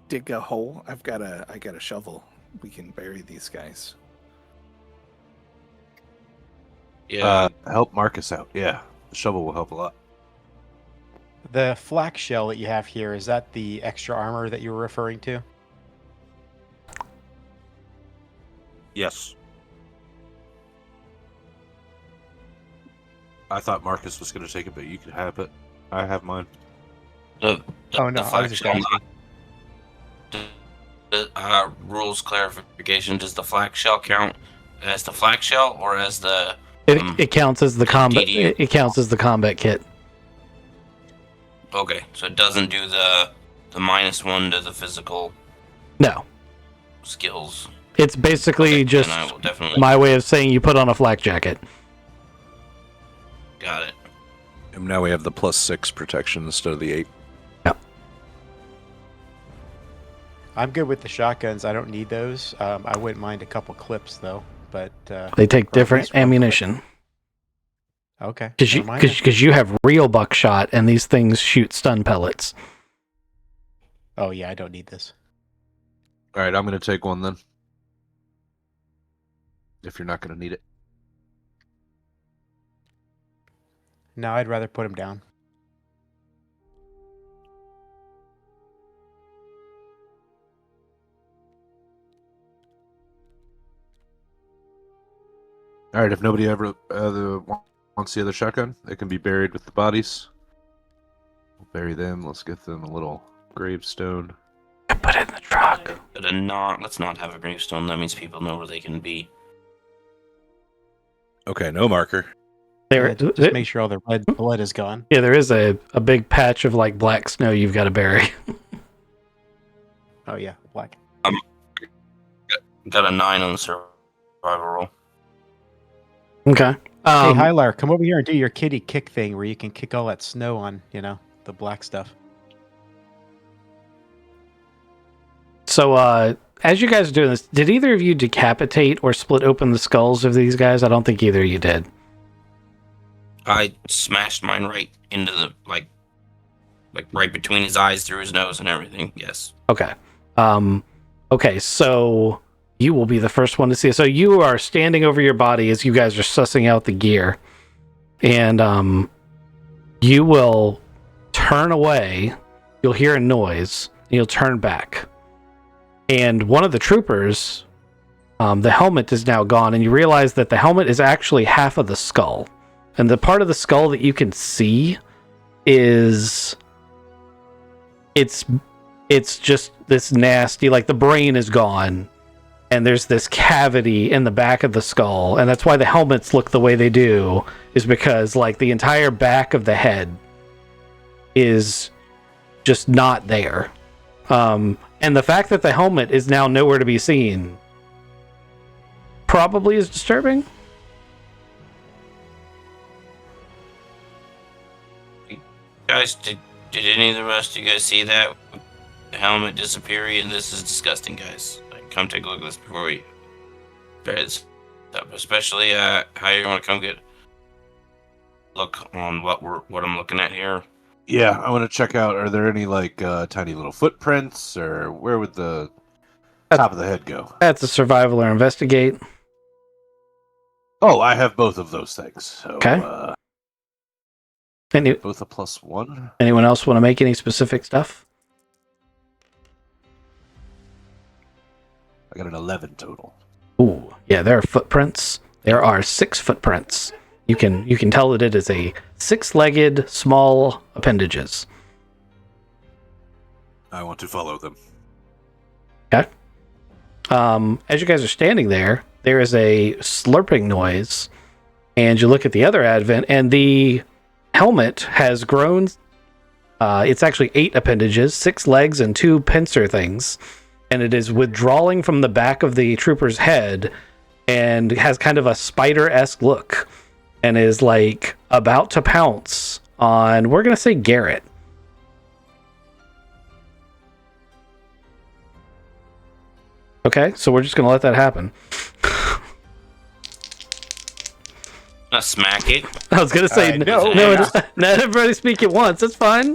Dig a hole? I got a shovel. We can bury these guys. Yeah. Help Marcus out. Yeah, the shovel will help a lot. The flak shell that you have here, is that the extra armor that you were referring to? Yes. I thought Marcus was going to take it, but you can have it. I have mine. Oh, no, I was just asking. Rules clarification: does the flak shell count as the flak shell or as the? It counts as the combat. DDU. It counts as the combat kit. Okay, so it doesn't do the -1 to the physical No, skills. it's basically Okay, just then I will definitely my way of saying you put on a flak jacket. got it. And now we have the +6 protection instead of the 8. I'm good with the shotguns. I don't need those. I wouldn't mind a couple clips though, but They take or at different least one clip. ammunition Okay. because never mind then. you have real buckshot and these things shoot stun pellets. Oh yeah, I don't need this. All right, I'm going to take one then. If you're not going to need it. No, I'd rather put them down. All right, if nobody ever wants the other shotgun, it can be buried with the bodies. We'll bury them. Let's get them a little gravestone. Put it in the truck. Let's not have a gravestone. That means people know where they can be. Okay, no marker. Yeah, just make sure all the red blood is gone. Yeah, there is a big patch of like black snow you've got to bury. Oh yeah, black. Got a 9 on the survival roll. Okay. Hey, Hylar, come over here and do your kitty kick thing where you can kick all that snow on, the black stuff. So, as you guys are doing this, did either of you decapitate or split open the skulls of these guys? I don't think either of you did. I smashed mine right into the like right between his eyes, through his nose, and everything. Yes. Okay. Okay, so you will be the first one to see it. So you are standing over your body as you guys are sussing out the gear. And you will turn away. You'll hear a noise. And you'll turn back. And one of the troopers, the helmet is now gone. And you realize that the helmet is actually half of the skull. And the part of the skull that you can see is... It's just this nasty, like the brain is gone and there's this cavity in the back of the skull, and that's why the helmets look the way they do, is because like the entire back of the head is just not there. And the fact that the helmet is now nowhere to be seen probably is disturbing. Guys, did any of the rest of you guys see that? The helmet disappearing? This is disgusting, guys. Come take a look at this before we bury this up. Especially how you want to come get look on what I'm looking at here. Yeah, I want to check out. Are there any like tiny little footprints, or where would the top of the head go? That's a survival or investigate. Oh, I have both of those things. So, Okay. Both a +1. Anyone else want to make any specific stuff? I got an 11 total. Ooh, yeah, there are footprints. There are 6 footprints. You can tell that it is a 6-legged small appendages. I want to follow them. Okay. As you guys are standing there, there is a slurping noise, and you look at the other advent, and the helmet has grown. It's actually 8 appendages, 6 legs, and 2 pincer things. And it is withdrawing from the back of the trooper's head and has kind of a spider-esque look and is like about to pounce on, we're going to say, Garrett. Okay, so we're just going to let that happen. Smack it. I was going to say, no, not everybody speak at once. That's fine.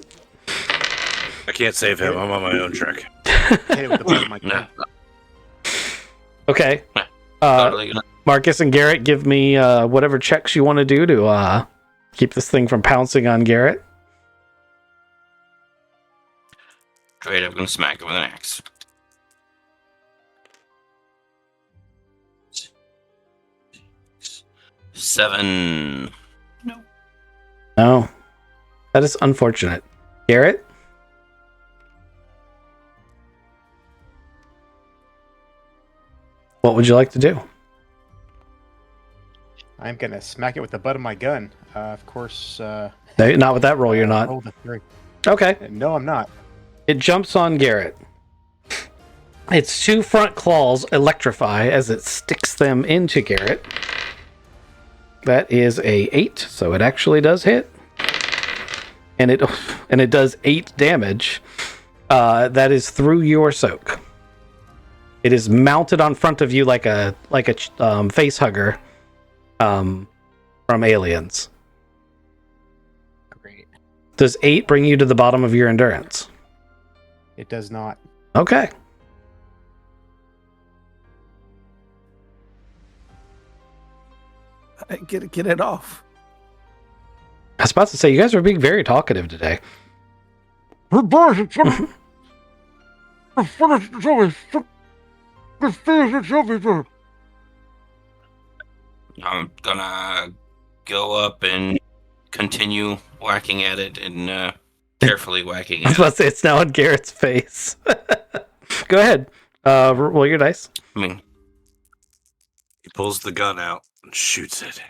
I can't save him. I'm on my own track. Hit it with the butt of my No. gun. Okay. Totally gonna- Marcus and Garrett, give me whatever checks you want to do to keep this thing from pouncing on Garrett. Great, I'm gonna smack it with an axe. 7. No. That is unfortunate. Garrett? What would you like to do? I'm gonna smack it with the butt of my gun. Of course. No, not with that roll, you're not. Roll the 3. Okay. No, I'm not. It jumps on Garrett. Its 2 front claws electrify as it sticks them into Garrett. That is a 8, so it actually does hit. And it does 8 damage. That is through your soak. It is mounted on front of you like a face hugger from Aliens. Great. Does 8 bring you to the bottom of your endurance? It does not. Okay. Get it off. I was about to say, you guys are being very talkative today. I'm gonna go up and continue whacking at it and carefully whacking I was at about it. to say, it's now on Garrett's face. Go ahead. Roll your dice. I mean, He pulls the gun out and shoots it.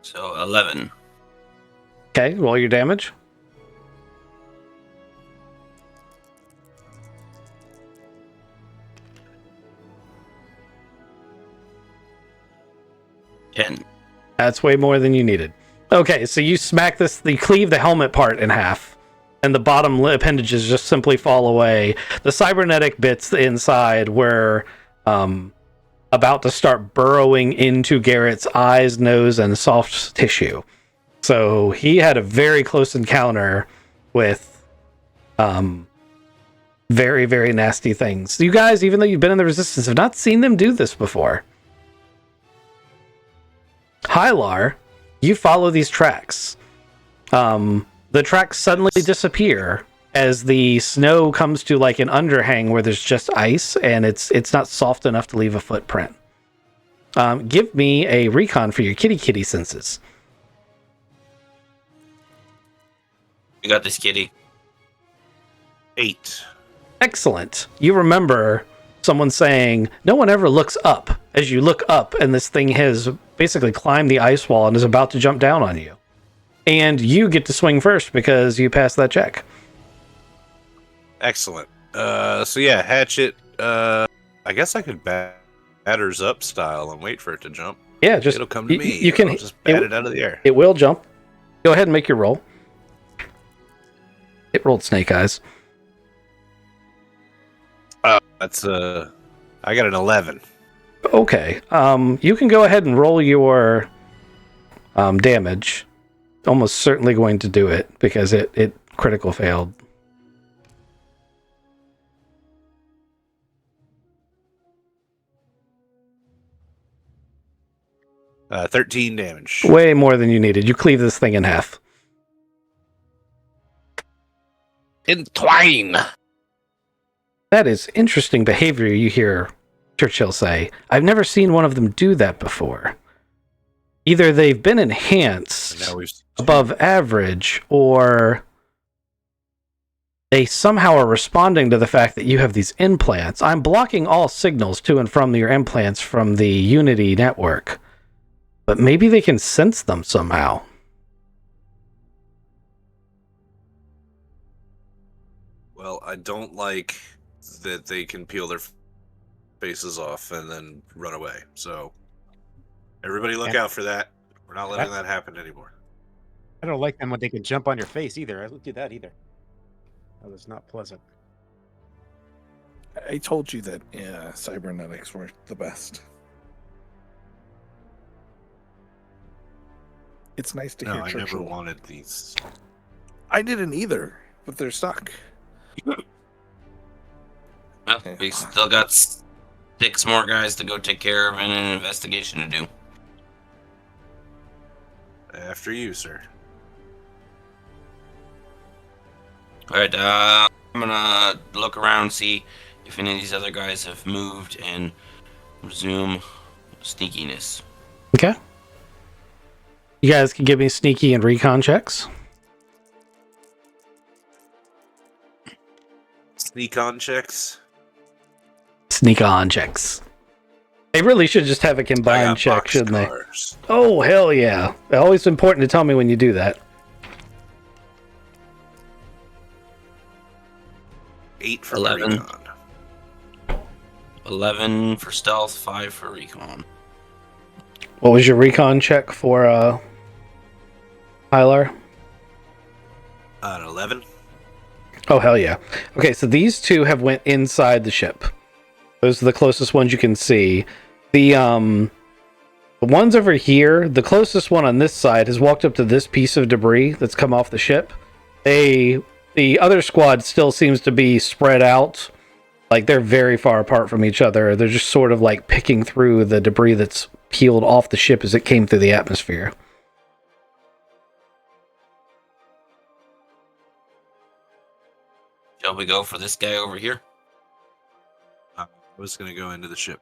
so 11. Okay, roll your damage. That's way more than you needed. Okay, so you smack this, you cleave the helmet part in half, and the bottom appendages just simply fall away. The cybernetic bits inside were about to start burrowing into Garrett's eyes, nose, and soft tissue. So he had a very close encounter with very, very nasty things. You guys, even though you've been in the Resistance, have not seen them do this before. Hylar, you follow these tracks. The tracks suddenly disappear as the snow comes to like an underhang where there's just ice and it's not soft enough to leave a footprint. Give me a recon for your kitty senses. You got this, kitty. 8. Excellent. You remember someone saying, no one ever looks up. As you look up, and this thing has basically climbed the ice wall and is about to jump down on you. And you get to swing first because you passed that check. Excellent. So yeah, hatchet. I guess I could batters up style and wait for it to jump. Yeah, just It'll come to me. You can I'll just bat it out of the air. It will jump. Go ahead and make your roll. It rolled snake eyes. That's I got an 11. Okay. You can go ahead and roll your damage. Almost certainly going to do it because it critical failed. Uh, 13 damage. Way more than you needed. You cleave this thing in half. Entwine. That is interesting behavior, you hear Churchill say. I've never seen one of them do that before. Either they've been enhanced above average, or they somehow are responding to the fact that you have these implants. I'm blocking all signals to and from your implants from the Unity network, but maybe they can sense them somehow. Well, I don't like that they can peel their faces off and then run away. So everybody look out for that. We're not letting that happen anymore. I don't like them when they can jump on your face either. I don't do that either. That was not pleasant. I told you that cybernetics were the best. It's nice to No, hear I Churchill. never wanted these. I didn't either, but they're stuck. Well, we still got 6 more guys to go take care of and an investigation to do. After you, sir. Alright, I'm gonna look around and see if any of these other guys have moved and resume sneakiness. Okay. You guys can give me sneaky and recon checks. Sneak on checks. Sneak on checks. They really should just have a I combined got check, shouldn't they? boxcars. Oh, hell yeah. Always important to tell me when you do that. 8 for 11. recon. 11 for stealth, 5 for recon. What was your recon check for Hylar? An 11. Oh, hell yeah. Okay, so these two have went inside the ship. Those are the closest ones you can see. The ones over here, the closest one on this side has walked up to this piece of debris that's come off the ship. The other squad still seems to be spread out. Like, they're very far apart from each other. They're just sort of like picking through the debris that's peeled off the ship as it came through the atmosphere. Shall we go for this guy over here? I was going to go into the ship.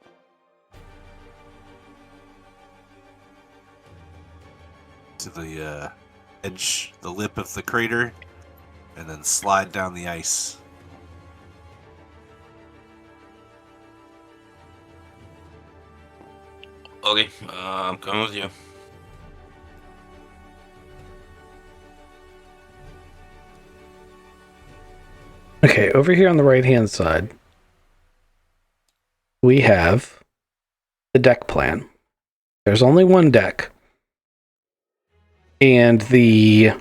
To the edge, the lip of the crater, and then slide down the ice. Okay, I'm coming with you. Okay, over here on the right-hand side, we have the deck plan. There's only one deck. And the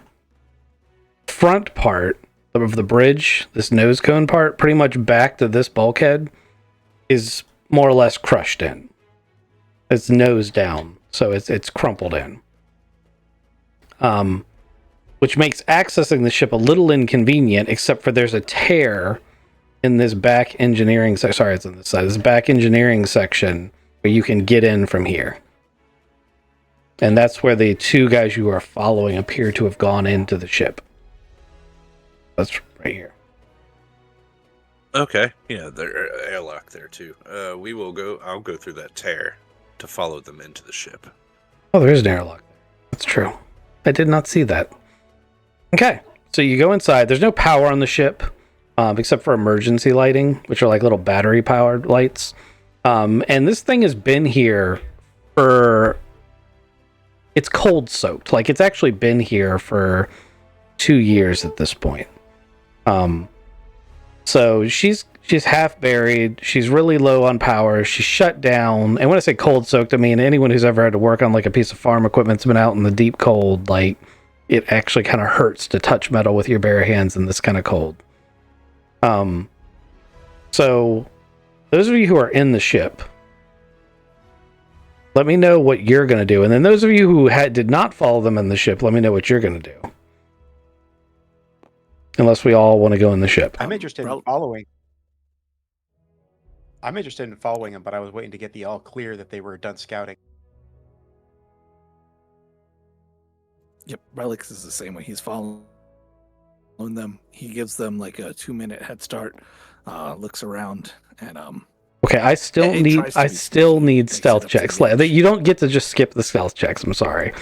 front part of the bridge, this nose cone part, pretty much back to this bulkhead, is more or less crushed in. It's nose down, so it's crumpled in. Which makes accessing the ship a little inconvenient, except for there's a tear in this back engineering section. Sorry, it's on this side. This back engineering section where you can get in from here. And that's where the two guys you are following appear to have gone into the ship. That's right here. Okay. Yeah, there's airlock there too. We will go. I'll go through that tear to follow them into the ship. Oh, there is an airlock. That's true. I did not see that. Okay, so you go inside. There's no power on the ship, except for emergency lighting, which are like little battery-powered lights. And this thing has been here for... It's cold-soaked. Like, it's actually been here for 2 years at this point. So she's half buried. She's really low on power. She's shut down. And when I say cold-soaked, I mean anyone who's ever had to work on like a piece of farm equipment's been out in the deep cold. Like, it actually kind of hurts to touch metal with your bare hands in this kind of cold. So those of you who are in the ship, let me know what you're going to do. And then those of you who did not follow them in the ship, let me know what you're going to do. Unless we all want to go in the ship. I'm interested in following. I'm interested in following them, but I was waiting to get the all clear that they were done scouting. Yep, Relics is the same way. He's following them. He gives them like a 2-minute head start, looks around, and Okay, I still It need tries to be sneaky, need makes it stealth up to checks. the edge. You don't get to just skip the stealth checks. I'm sorry,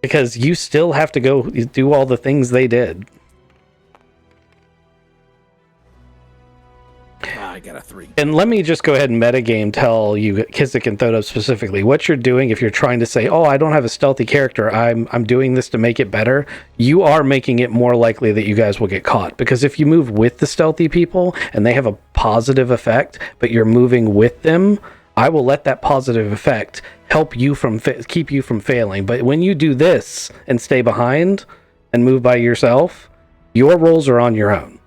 because you still have to go do all the things they did. I got a 3. And let me just go ahead and metagame tell you, Kizik and Thodo specifically, what you're doing if you're trying to say, oh, I don't have a stealthy character, I'm doing this to make it better, you are making it more likely that you guys will get caught. Because if you move with the stealthy people, and they have a positive effect, but you're moving with them, I will let that positive effect help you from keep you from failing. But when you do this, and stay behind, and move by yourself, your rolls are on your own.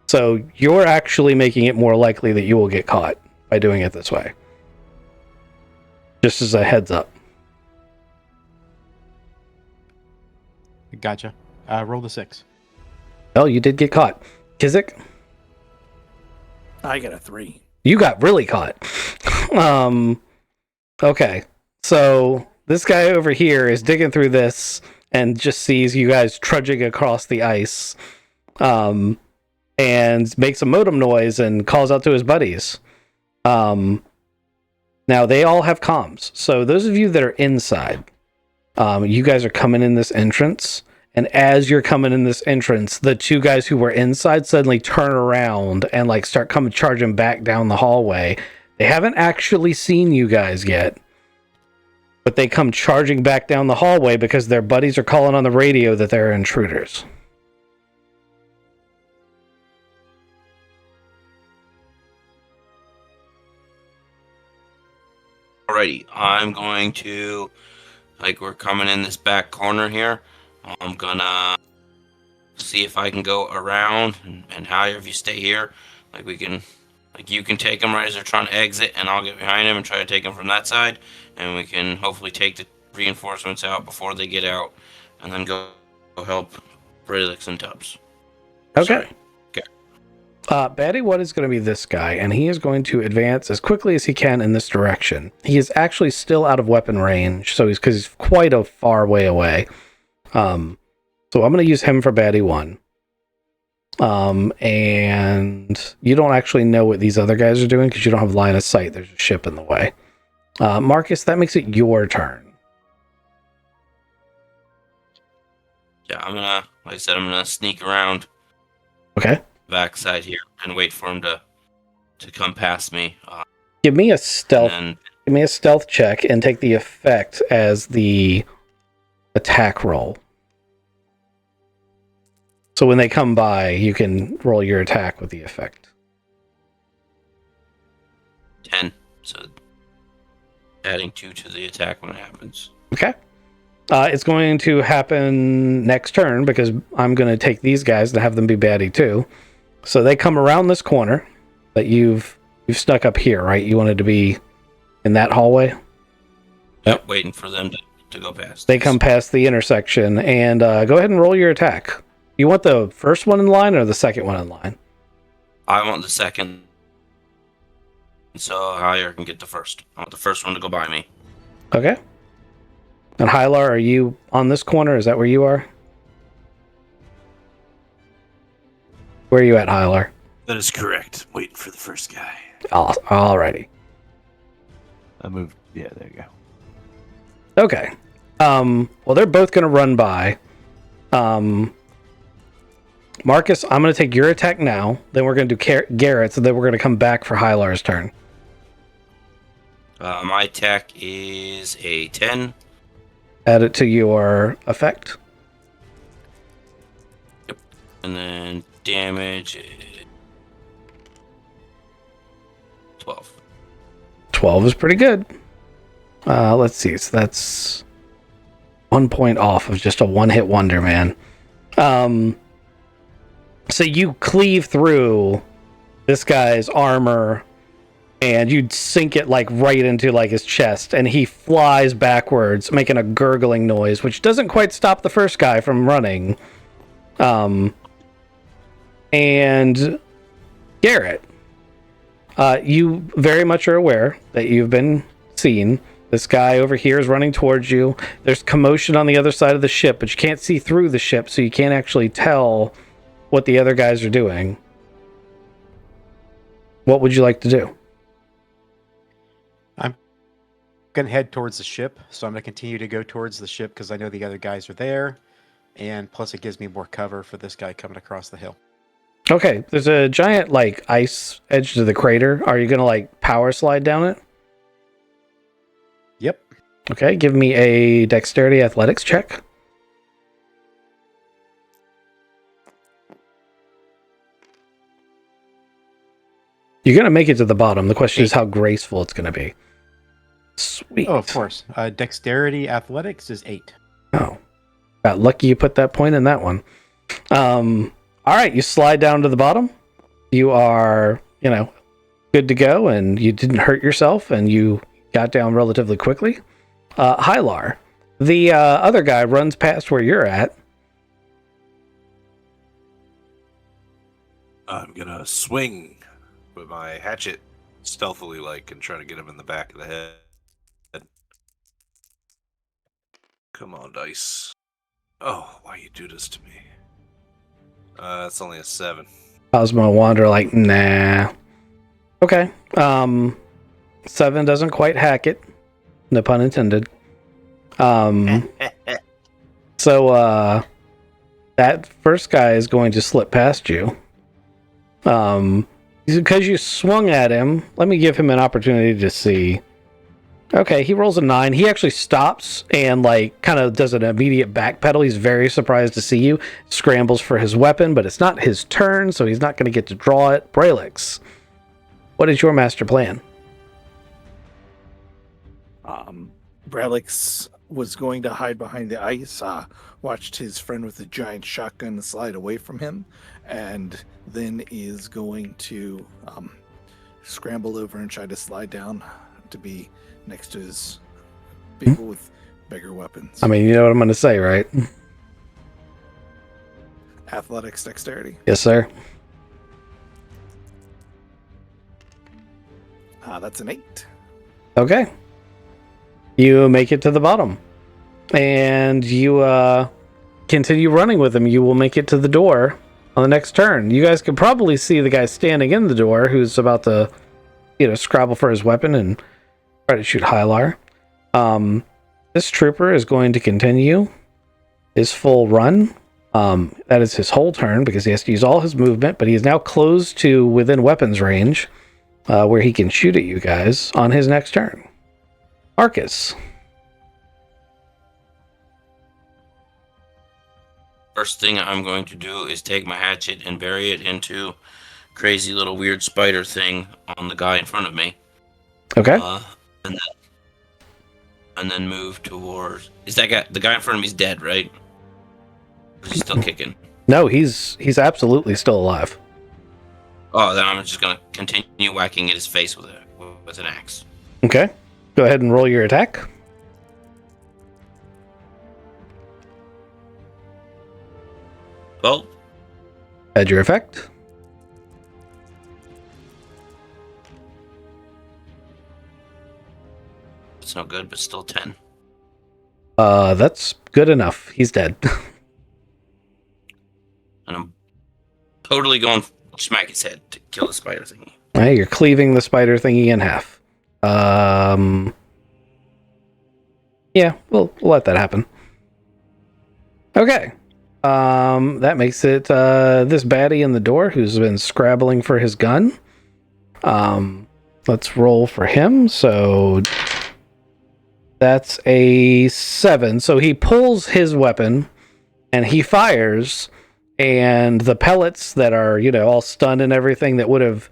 So you're actually making it more likely that you will get caught by doing it this way. Just as a heads up. Gotcha. Roll the 6. Well, you did get caught. Kizik, I got a 3. you got really caught. Okay. So this guy over here is digging through this and just sees you guys trudging across the ice. And makes a modem noise and calls out to his buddies. Now, they all have comms. So those of you that are inside, you guys are coming in this entrance. And as you're coming in this entrance, the two guys who were inside suddenly turn around and like start coming charging back down the hallway. They haven't actually seen you guys yet, but they come charging back down the hallway because their buddies are calling on the radio that they're intruders. Alrighty, I'm going to, like, we're coming in this back corner here. I'm gonna see if I can go around, and higher if you stay here. Like, we can, like, you can take them right as they're trying to exit, and I'll get behind them and try to take them from that side, and we can hopefully take the reinforcements out before they get out, and then go help Relics and Tubbs. Okay. Sorry. Batty One is going to be this guy, and he is going to advance as quickly as he can in this direction. He is actually still out of weapon range, so because he's quite a far way away. So I'm going to use him for Batty One. And you don't actually know what these other guys are doing because you don't have line of sight. There's a ship in the way. Marcus, that makes it your turn. Yeah, like I said, I'm gonna sneak around. Okay. Backside here and wait for him to come past me. Give me a stealth. And Give me a stealth check and take the effect as the attack roll. So when they come by, you can roll your attack with the effect. 10. So adding 2 to the attack when it happens. Okay. It's going to happen next turn because I'm going to take these guys and have them be baddie too. So they come around this corner that you've stuck up here, right? You wanted to be in that hallway? Yep. Waiting for them to go past. They come past the intersection and go ahead and roll your attack. You want the first one in line or the second one in line? I want the second. So higher can get the first. I want the first one to go by me. Okay. And Hylar, are you on this corner? Is that where you are? Where are you at, Hylar? That is correct. Waiting for the first guy. Alrighty. I moved. Yeah, there you go. Okay. Well, they're both going to run by. Marcus, I'm going to take your attack now. Then we're going to do Garrett's, and then we're going to come back for Hylar's turn. My attack is a 10. Add it to your effect. Yep. And then damage is 12. 12 is pretty good. Let's see. So that's 1 point off of just a one-hit wonder, man. So you cleave through this guy's armor and you'd sink it like right into like his chest, and he flies backwards, making a gurgling noise, which doesn't quite stop the first guy from running. And Garrett, you very much are aware that you've been seen. This guy over here is running towards you. There's commotion on the other side of the ship, but you can't see through the ship, so you can't actually tell what the other guys are doing. What would you like to do? I'm going to head towards the ship, so I'm going to continue to go towards the ship because I know the other guys are there, and plus it gives me more cover for this guy coming across the hill. Okay, there's a giant like ice edge to the crater. Are you going to like power slide down it? Yep. Okay, give me a dexterity athletics check. You're going to make it to the bottom. The question is how graceful it's going to be. Sweet. Oh, of course. Dexterity athletics is 8. Oh. Got lucky you put that point in that one. All right, you slide down to the bottom. You are, good to go, and you didn't hurt yourself, and you got down relatively quickly. Hylar, the other guy runs past where you're at. I'm gonna swing with my hatchet stealthily, and try to get him in the back of the head. Come on, dice. Oh, why you do this to me? It's only a 7. Cosmo Wander, nah. Okay. 7 doesn't quite hack it. No pun intended. So that first guy is going to slip past you. Because you swung at him, let me give him an opportunity to see. Okay, he rolls a 9. He actually stops and like kind of does an immediate backpedal. He's very surprised to see you. Scrambles for his weapon, but it's not his turn, so he's not going to get to draw it. Braylix, what is your master plan? Brelix was going to hide behind the ice, watched his friend with the giant shotgun slide away from him, and then is going to scramble over and try to slide down to be next to his people with bigger weapons. I mean, you know what I'm going to say, right? Athletics, dexterity. Yes, sir. That's an 8. Okay. You make it to the bottom. And you continue running with him. You will make it to the door on the next turn. You guys can probably see the guy standing in the door who's about to, scrabble for his weapon and try to shoot Hylar. This trooper is going to continue his full run. That is his whole turn because he has to use all his movement, but he is now close to within weapons range where he can shoot at you guys on his next turn. Marcus. First thing I'm going to do is take my hatchet and bury it into crazy little weird spider thing on the guy in front of me. Okay. And then move towards. Is that guy? The guy in front of me is dead, right? Or is he still kicking? No, he's absolutely still alive. Oh, then I'm just gonna continue whacking at his face with an axe. Okay. Go ahead and roll your attack. Well, Add your effect. it's no good, but still 10. That's good enough. He's dead. And I'm totally going smack his head to kill the spider thingy. Right, you're cleaving the spider thingy in half. Yeah, we'll let that happen. Okay. That makes it this baddie in the door who's been scrabbling for his gun. Let's roll for him. So that's a 7. So he pulls his weapon and he fires, and the pellets that are, all stunned and everything that would have,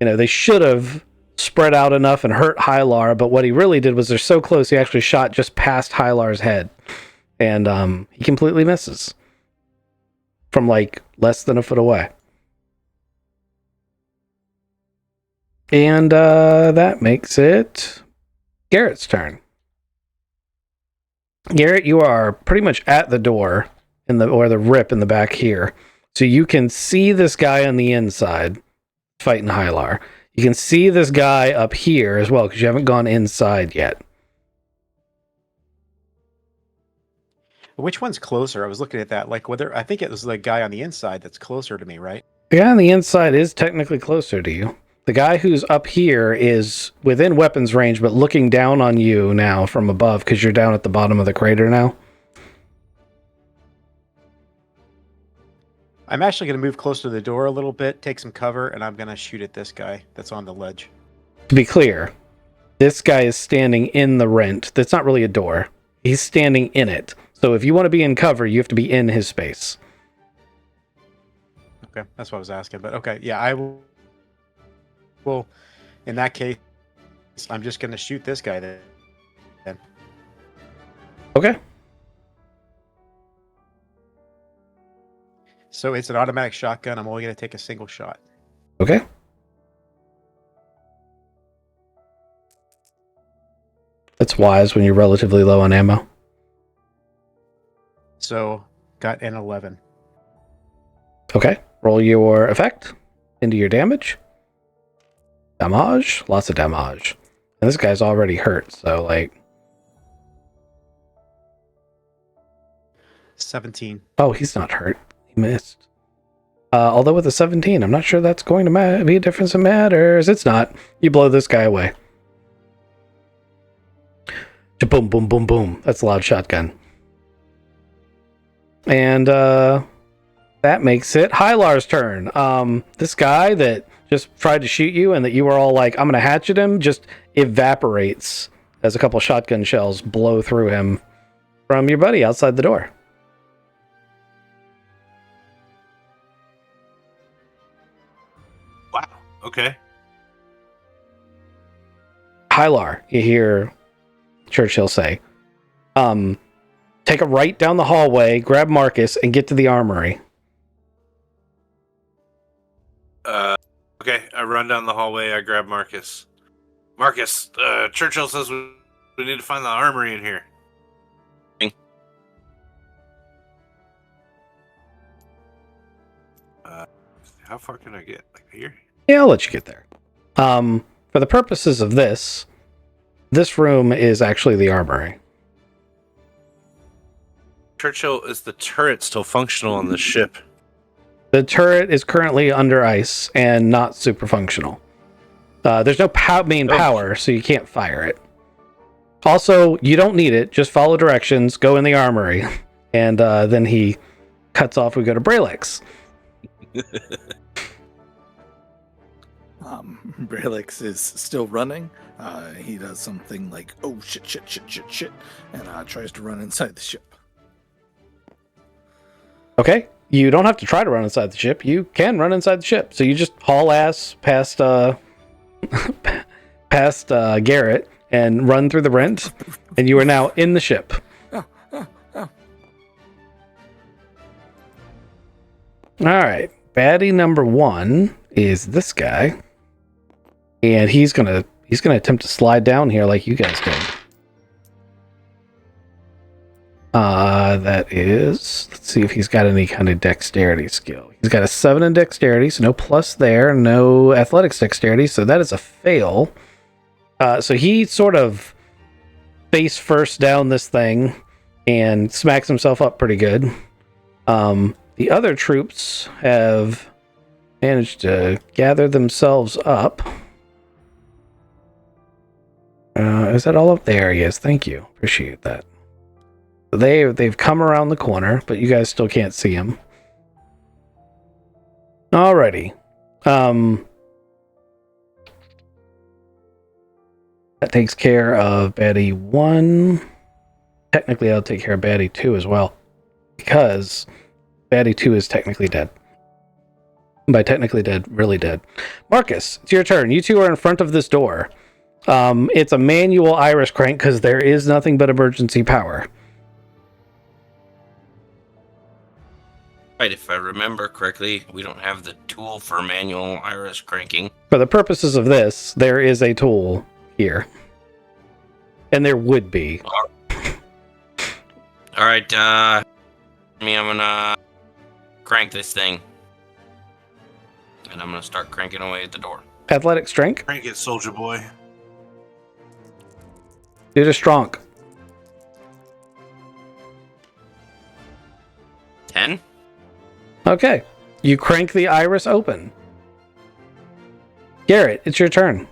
they should have spread out enough and hurt Hylar, but what he really did was they're so close he actually shot just past Hylar's head. And he completely misses. From like less than a foot away. And that makes it Garrett's turn. Garrett, you are pretty much at the door or the rip in the back here. So you can see this guy on the inside fighting Hylar. You can see this guy up here as well because you haven't gone inside yet. Which one's closer? I was looking at that. Like whether I think it was the guy on the inside that's closer to me, right? The guy on the inside is technically closer to you. The guy who's up here is within weapons range, but looking down on you now from above because you're down at the bottom of the crater now. I'm actually going to move closer to the door a little bit, take some cover, and I'm going to shoot at this guy that's on the ledge. To be clear, this guy is standing in the rent. That's not really a door. He's standing in it. So if you want to be in cover, you have to be in his space. Okay, that's what I was asking. But okay, yeah, I will. Well, in that case, I'm just going to shoot this guy then. Okay. So it's an automatic shotgun. I'm only going to take a single shot. Okay. That's wise when you're relatively low on ammo. So got an 11. Okay. Roll your effect into your damage. Damage. Lots of damage. And this guy's already hurt, so like... 17. Oh, he's not hurt. He missed. Although with a 17, I'm not sure that's going to be a difference in matters. It's not. You blow this guy away. Boom, boom, boom, boom. That's a loud shotgun. And that makes it Hylar's turn. This guy that just tried to shoot you and that you were all like, I'm going to hatchet him, just evaporates as a couple shotgun shells blow through him from your buddy outside the door. Wow. Okay. Hylar, you hear Churchill say, take a right down the hallway, grab Marcus, and get to the armory. Okay, I run down the hallway, I grab Marcus. Marcus, Churchill says we need to find the armory in here. How far can I get? Like here? Yeah, I'll let you get there. For the purposes of this room is actually the armory. Churchill, is the turret still functional on the ship? The turret is currently under ice and not super functional. There's no main power, so you can't fire it. Also, you don't need it. Just follow directions, go in the armory. And then he cuts off. We go to Bralix. Bralix is still running. He does something like, oh, shit, and tries to run inside the ship. Okay. You don't have to try to run inside the ship. You can run inside the ship. So you just haul ass past Garrett and run through the rent, and you are now in the ship. Oh. All right. Baddie number 1 is this guy, and he's gonna attempt to slide down here like you guys did. That is, let's see if he's got any kind of dexterity skill. He's got a 7 in dexterity, so no plus there, no athletics dexterity, so that is a fail. So he sort of face first down this thing and smacks himself up pretty good. The other troops have managed to gather themselves up. Is that all up there? Yes, thank you. Appreciate that. They've come around the corner, but you guys still can't see him. Alrighty. That takes care of Baddie 1. Technically, I'll take care of Baddie 2 as well, because Baddie 2 is technically dead. By technically dead, really dead. Marcus, it's your turn. You two are in front of this door. It's a manual iris crank because there is nothing but emergency power. Right, if I remember correctly, we don't have the tool for manual iris cranking. For the purposes of this, there is a tool here. And there would be. Alright, I'm gonna crank this thing. And I'm gonna start cranking away at the door. Athletic strength. Crank it, soldier boy. Do the strong. 10? Okay. You crank the iris open. Garrett, it's your turn.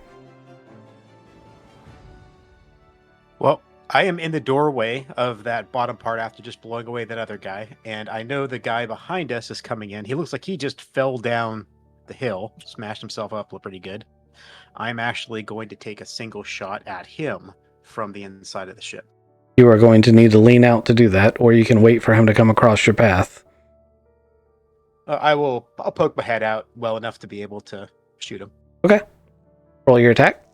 Well, I am in the doorway of that bottom part after just blowing away that other guy, and I know the guy behind us is coming in. He looks like he just fell down the hill, smashed himself up pretty good. I'm actually going to take a single shot at him from the inside of the ship. You are going to need to lean out to do that, or you can wait for him to come across your path. I'll poke my head out well enough to be able to shoot him. Okay. Roll your attack.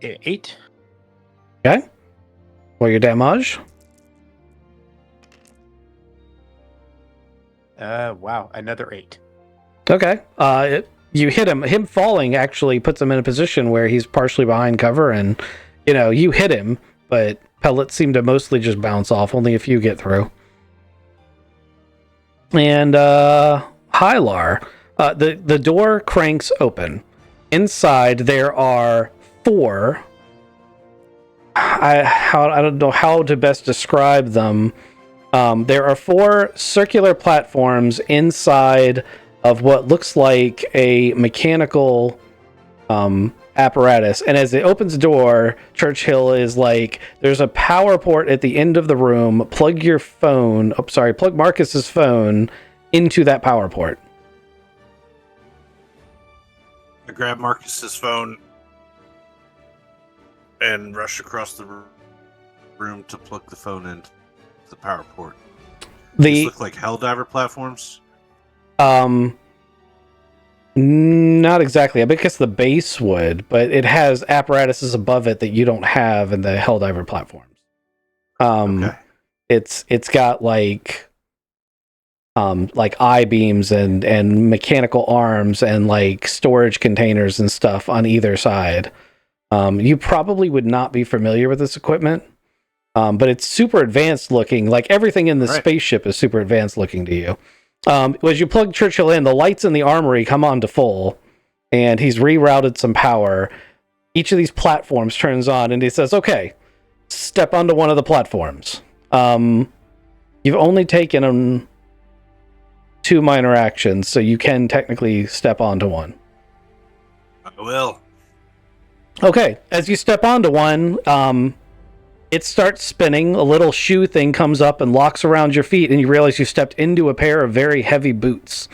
Eight. Okay. Roll your damage. Wow, another 8. Okay. You hit him. Him falling actually puts him in a position where he's partially behind cover, and you hit him, but pellets seem to mostly just bounce off. Only a few get through. And Hylar, the door cranks open. Inside there are 4. I don't know how to best describe them. There are 4 circular platforms inside of what looks like a mechanical apparatus. And as it opens the door, Churchill is like, there's a power port at the end of the room. Plug Marcus's phone into that power port. I grab Marcus's phone and rush across the room to plug the phone into the power port. These look like Helldiver platforms? Not exactly. I guess the base would, but it has apparatuses above it that you don't have in the Helldiver platforms. Okay. It's got like I-beams and mechanical arms and like storage containers and stuff on either side. You probably would not be familiar with this equipment, but it's super advanced looking. Like everything in the spaceship is super advanced looking to you. As you plug Churchill in, the lights in the armory come on to full, and he's rerouted some power. Each of these platforms turns on, and he says, okay, step onto one of the platforms. You've only taken 2 minor actions, so you can technically step onto one. I will. Okay, as you step onto one, it starts spinning. A little shoe thing comes up and locks around your feet, and you realize you stepped into a pair of very heavy boots.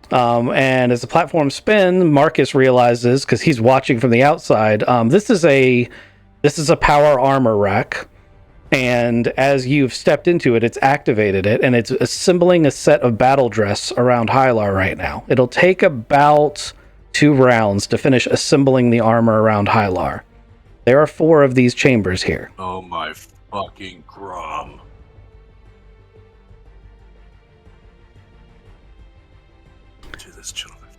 And as the platform spins, Marcus realizes, because he's watching from the outside, this is a power armor rack. And as you've stepped into it, it's activated it, and it's assembling a set of battle dress around Hylar right now. It'll take about 2 rounds to finish assembling the armor around Hylar. There are 4 of these chambers here. Oh my fucking Grom. Do this, children.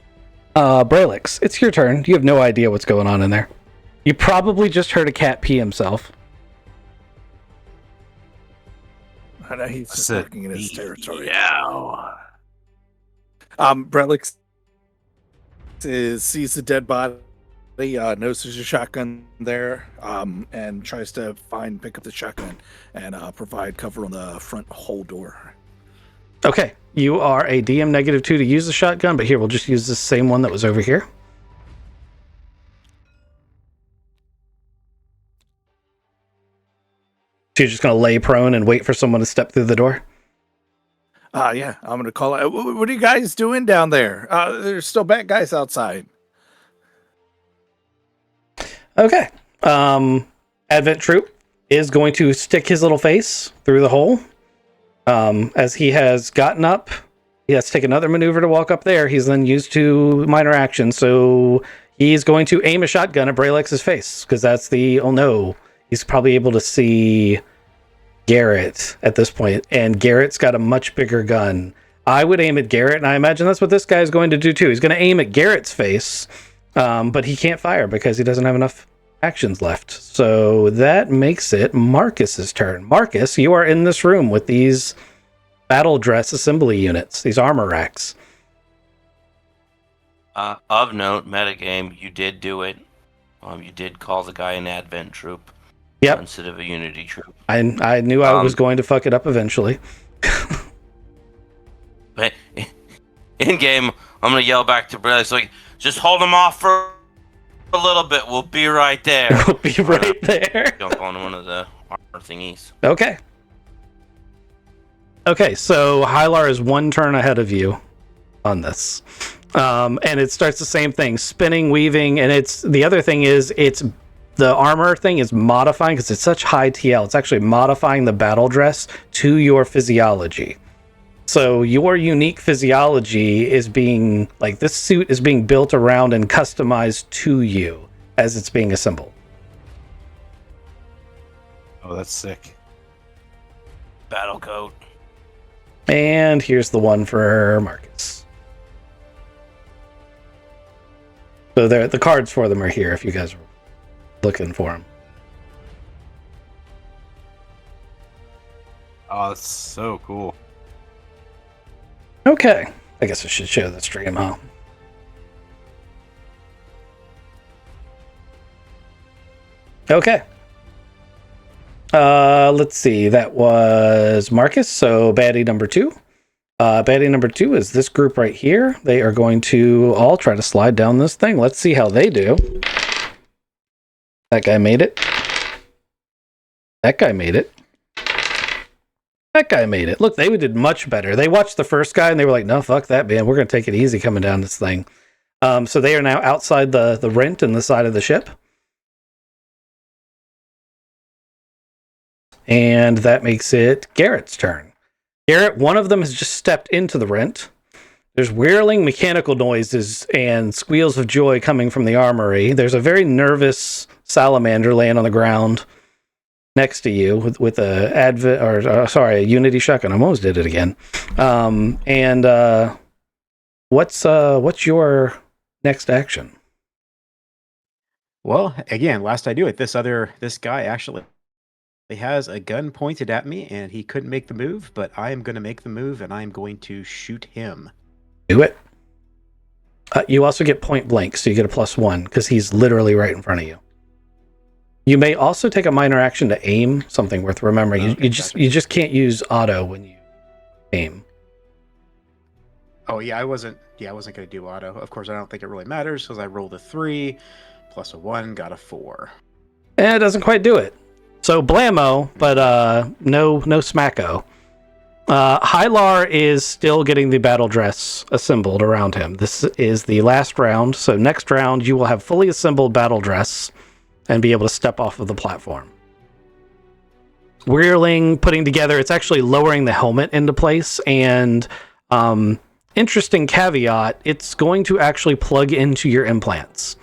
Braylix, it's your turn. You have no idea what's going on in there. You probably just heard a cat pee himself. I know he's just working in his territory. Yeah. Brelix sees the dead body, knows there's a shotgun there, and tries to pick up the shotgun and provide cover on the front hole door. Okay, you are a DM -2 to use the shotgun, but here, we'll just use the same one that was over here. So you're just going to lay prone and wait for someone to step through the door? Yeah, I'm going to call it. What are you guys doing down there? There's still bad guys outside. Okay. Advent Troop is going to stick his little face through the hole. As he has gotten up, he has to take another maneuver to walk up there. He's then used 2 minor actions, so he's going to aim a shotgun at Braylex's face, because that's oh no, he's probably able to see Garrett at this point, and Garrett's got a much bigger gun. I would aim at Garrett, and I imagine that's what this guy is going to do too. He's going to aim at Garrett's face, but he can't fire because he doesn't have enough actions left. So that makes it Marcus's turn. Marcus, you are in this room with these battle dress assembly units, these armor racks. Of note, metagame, you did do it. You did call the guy an Advent Troop. Yep. Instead of a Unity Troop. I knew I was going to fuck it up eventually. But in game, I'm gonna yell back to Brad. It's like, just hold him off for a little bit. We'll be right there. We'll be right there. Jump on one of the armor thingies. Okay. Okay, so Hylar is 1 turn ahead of you on this. And it starts the same thing, spinning, weaving, and the other thing is the armor thing is modifying, because it's such high TL, it's actually modifying the battle dress to your physiology. So your unique physiology is being, like, this suit is being built around and customized to you as it's being assembled. Oh, that's sick. Battle coat. And here's the one for Marcus. So the cards for them are here if you guys are looking for them. Oh, that's so cool. Okay. I guess I should show the stream, huh? Okay. Let's see. That was Marcus, so baddie number 2. Baddie number 2 is this group right here. They are going to all try to slide down this thing. Let's see how they do. That guy made it. That guy made it. That guy made it. Look, they did much better. They watched the first guy and they were like, no, fuck that, man. We're going to take it easy coming down this thing. So they are now outside the rent in the side of the ship. And that makes it Garrett's turn. Garrett, one of them has just stepped into the rent. There's whirling mechanical noises and squeals of joy coming from the armory. There's a very nervous salamander laying on the ground next to you with a Unity shotgun. I almost did it again. What's your next action? Well, again, last I do it, this guy actually has a gun pointed at me, and he couldn't make the move, but I am going to make the move, and I am going to shoot him. Do it. You also get point blank, so you get a +1 because he's literally right in front of you. You may also take a minor action to aim, something worth remembering. You just can't use auto when you aim. Oh yeah, I wasn't going to do auto. Of course, I don't think it really matters because I rolled a 3 plus a 1, got a 4. It doesn't quite do it. So blammo, but no smacko. Hylar is still getting the battle dress assembled around him. This is the last round. So next round, you will have fully assembled battle dress and be able to step off of the platform. Whirling, putting together, it's actually lowering the helmet into place. And interesting caveat, it's going to actually plug into your implants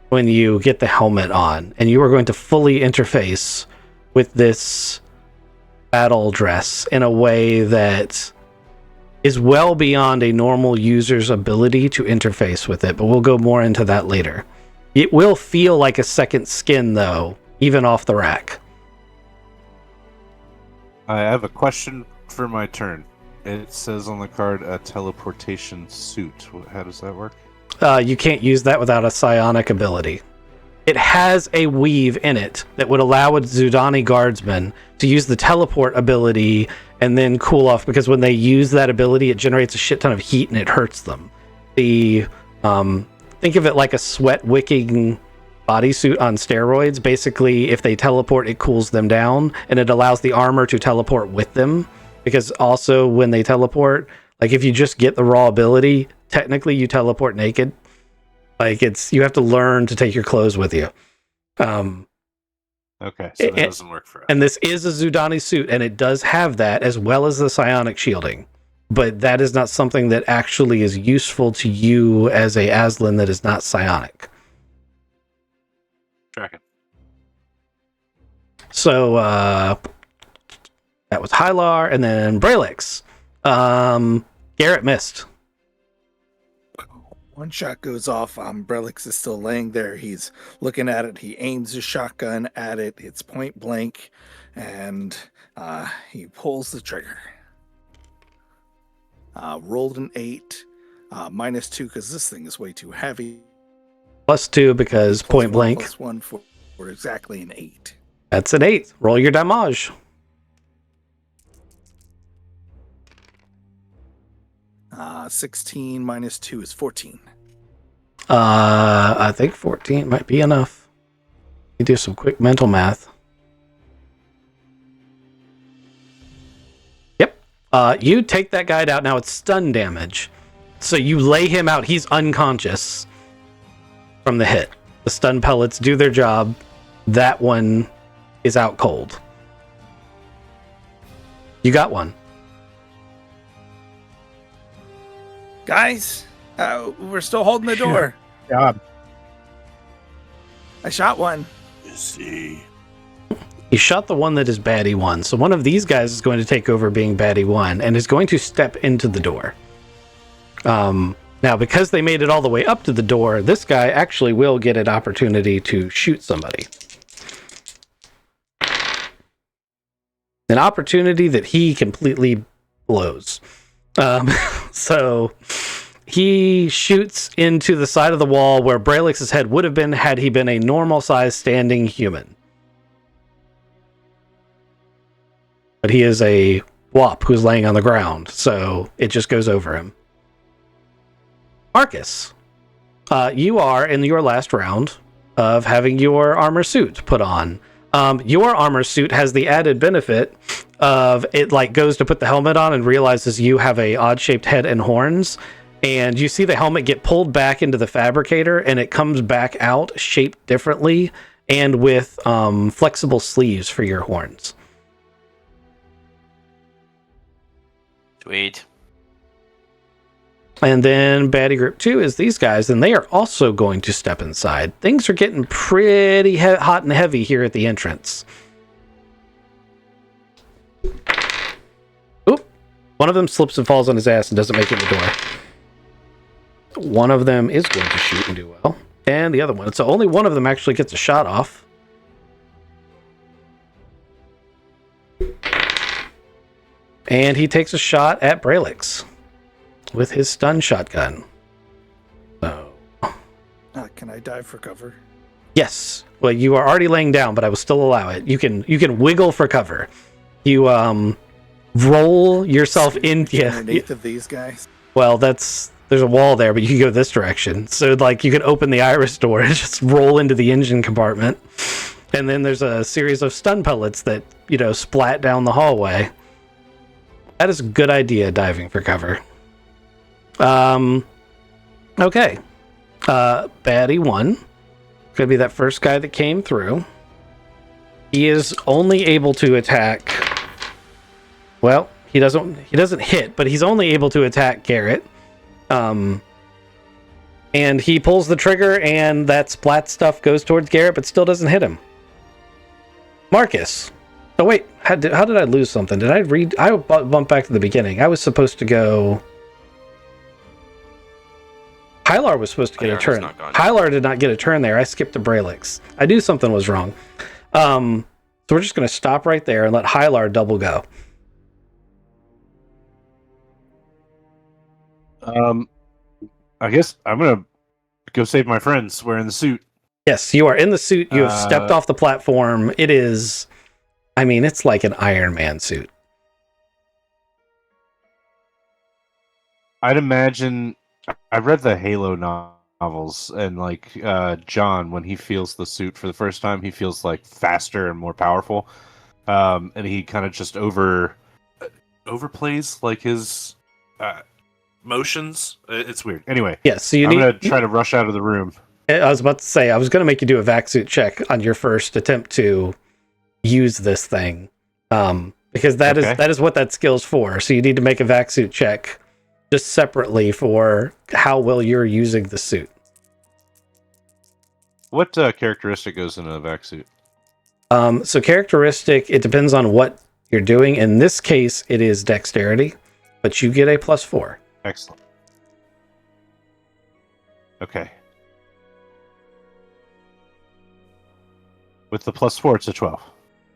when you get the helmet on. And you are going to fully interface with this battle dress in a way that is well beyond a normal user's ability to interface with it, but we'll go more into that later. It will feel like a second skin, though, even off the rack. I have a question for my turn. It says on the card a teleportation suit. How does that work? You can't use that without a psionic ability. It has a weave in it that would allow a Zudani guardsman to use the teleport ability and then cool off, because when they use that ability, it generates a shit ton of heat and it hurts them. Think of it like a sweat wicking bodysuit on steroids. Basically, if they teleport, it cools them down, and it allows the armor to teleport with them, because also when they teleport, like if you just get the raw ability, technically you teleport naked. Like you have to learn to take your clothes with you. Okay, so that doesn't work for us. And this is a Zudani suit, and it does have that as well as the psionic shielding. But that is not something that actually is useful to you as a Aslan that is not psionic. Tracking. So that was Hylar, and then Braylix. Garrett missed. One shot goes off. Brelix is still laying there. He's looking at it. He aims his shotgun at it. It's point blank, and he pulls the trigger. Rolled an 8, -2 because this thing is way too heavy. +2 because point blank. +1 for exactly an 8. That's an 8. Roll your damage. 16 -2 is 14. I think 14 might be enough. You do some quick mental math. Yep. You take that guy out. Now it's stun damage. So you lay him out. He's unconscious from the hit. The stun pellets do their job. That one is out cold. You got one. Guys, we're still holding the door. Job. I shot one. See. You shot the one that is baddie 1. So one of these guys is going to take over being baddie 1 and is going to step into the door. Now, because they made it all the way up to the door, this guy actually will get an opportunity to shoot somebody. An opportunity that he completely blows. So he shoots into the side of the wall where Braylix's head would have been had he been a normal-sized standing human. But he is a Wop, who's laying on the ground, so it just goes over him. Marcus, you are in your last round of having your armor suit put on. Your armor suit has the added benefit of it like goes to put the helmet on and realizes you have a odd-shaped head and horns, and you see the helmet get pulled back into the fabricator, and it comes back out shaped differently and with flexible sleeves for your horns. Sweet. And then baddie group 2 is these guys, and they are also going to step inside. Things are getting pretty hot and heavy here at the entrance. Oop. One of them slips and falls on his ass and doesn't make it in the door. One of them is going to shoot and do well. And the other one. So only one of them actually gets a shot off. And he takes a shot at Braylix with his stun shotgun. So, Can I dive for cover? yes. Well, you are already laying down, but I will still allow it. You can wiggle for cover. You roll yourself in. Yeah. Underneath of these guys. Well, there's a wall there, but you can go this direction. So like you can open the iris door and just roll into the engine compartment. And then there's a series of stun pellets that, splat down the hallway. That is a good idea, diving for cover. Okay. Baddie 1. Could be that first guy that came through. He is only able to attack. Well, he doesn't hit, but he's only able to attack Garrett. And he pulls the trigger, and that splat stuff goes towards Garrett, but still doesn't hit him. Marcus. Oh wait, how did I lose something? Did I read? I bumped back to the beginning. I was supposed to go. Hylar was supposed to get a turn. Hylar did not get a turn there. I skipped to Braylix. I knew something was wrong. So we're just going to stop right there and let Hylar double go. I guess I'm gonna go save my friends wearing the suit. Yes, you are in the suit. You have stepped off the platform. It is, it's like an Iron Man suit. I'd imagine. I read the Halo novels, and John, when he feels the suit for the first time, he feels like faster and more powerful, and he kind of just overplays like his motions. It's weird. Anyway, yes. So I'm gonna try to rush out of the room. I was about to say I was going to make you do a vac suit check on your first attempt to use this thing, because that is what that skill's for. So you need to make a vac suit check just separately for how well you're using the suit. What characteristic goes in a vac suit? So characteristic, it depends on what you're doing. In this case, it is dexterity, but you get a +4. Excellent. Okay. With the +4, it's a 12.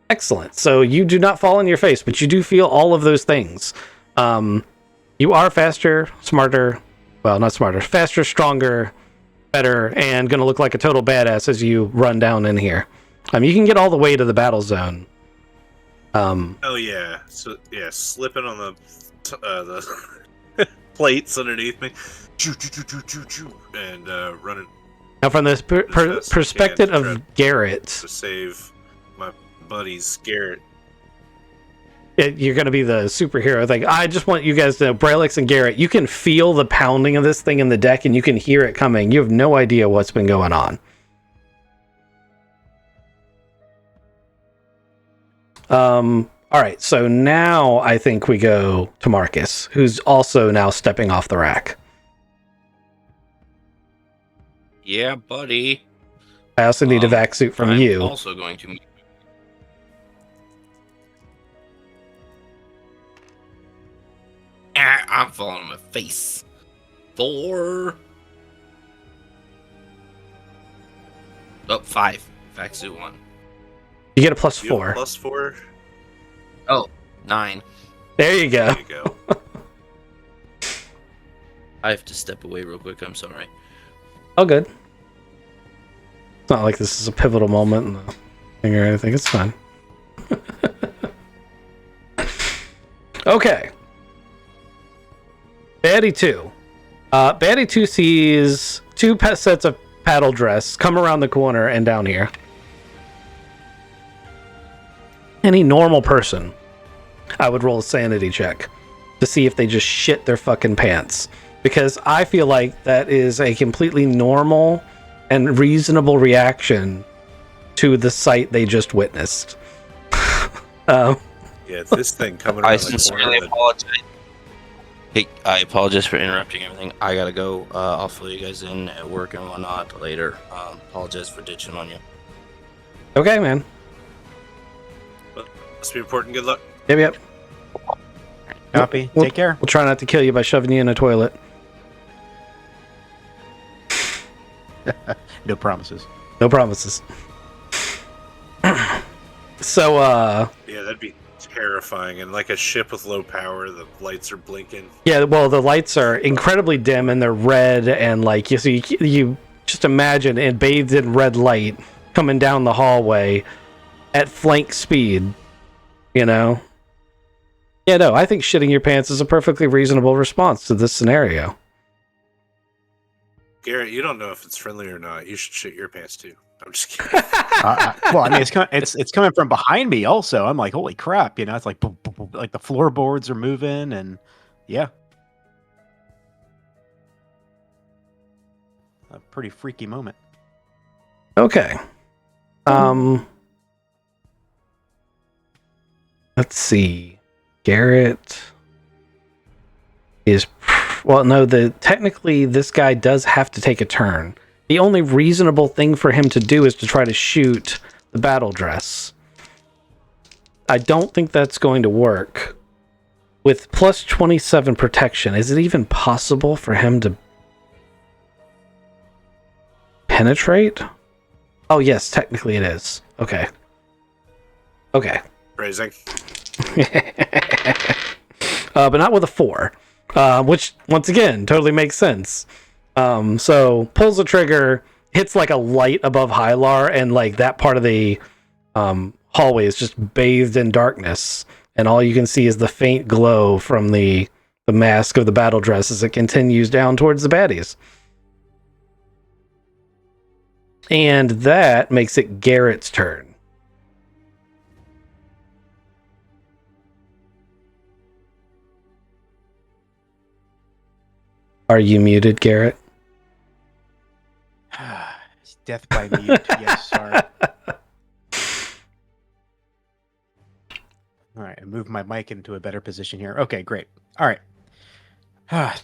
Excellent. So you do not fall on your face, but you do feel all of those things. You are faster, smarter. Well, not smarter. Faster, stronger, better, and going to look like a total badass as you run down in here. You can get all the way to the battle zone. Oh yeah. So yeah, slipping on the plates underneath me, and running. Now, from the perspective of Garrett, to save my buddies, Garrett. You're going to be the superhero thing. I just want you guys to know, Braylix and Garrett, you can feel the pounding of this thing in the deck, and you can hear it coming. You have no idea what's been going on. All right, so now I think we go to Marcus, who's also now stepping off the rack. Yeah, buddy. I also need a vac suit from I'm you. Also going to. I'm falling on my face. 4. Oh, 5. Vac suit 1. You get a +4. +4. Oh, 9. There you go. There you go. I have to step away real quick. I'm sorry. Oh, good. It's not like this is a pivotal moment in the thing or anything. It's fine. Okay. Baddie 2. Baddie 2 sees two sets of paddle dress come around the corner and down here. Any normal person, I would roll a sanity check to see if they just shit their fucking pants. Because I feel like that is a completely normal and reasonable reaction to the sight they just witnessed. Yeah, this thing coming I around the sincerely corner. apologize. Hey, I apologize for interrupting everything. I gotta go. I'll fill you guys in at work and whatnot later. Apologize for ditching on you. Okay, man. Must be important. Good luck. Yep. Copy. We'll- Take care. We'll try not to kill you by shoving you in a toilet. No promises. No promises. So, Yeah, that'd be terrifying. And like a ship with low power, the lights are blinking. yeah, well, the lights are incredibly dim and they're red, and like you just imagine it bathed in red light coming down the hallway at flank speed. You know? Yeah, no, I think shitting your pants is a perfectly reasonable response to this scenario. Garrett, you don't know if it's friendly or not. You should shit your pants too. I'm just kidding. Well, I mean, it's coming from behind me. Also, I'm like, holy crap! You know, it's like boom, boom, boom, like the floorboards are moving, and yeah, a pretty freaky moment. Okay. Let's see. Garrett is well, no, technically this guy does have to take a turn. The only reasonable thing for him to do is to try to shoot the battle dress. I don't think that's going to work. With plus 27 protection, is it even possible for him to penetrate? Oh, yes, technically it is. Okay. Phrasing. But not with a 4. Which, once again, totally makes sense. So, pulls the trigger, hits like a light above Hylar, and like that part of the hallway is just bathed in darkness. And all you can see is the faint glow from the mask of the battle dress as it continues down towards the baddies. And that makes it Garrett's turn. Are you muted, Garrett? It's death by mute. Yes, sorry. All right, I moved my mic into a better position here. Okay, great. All right.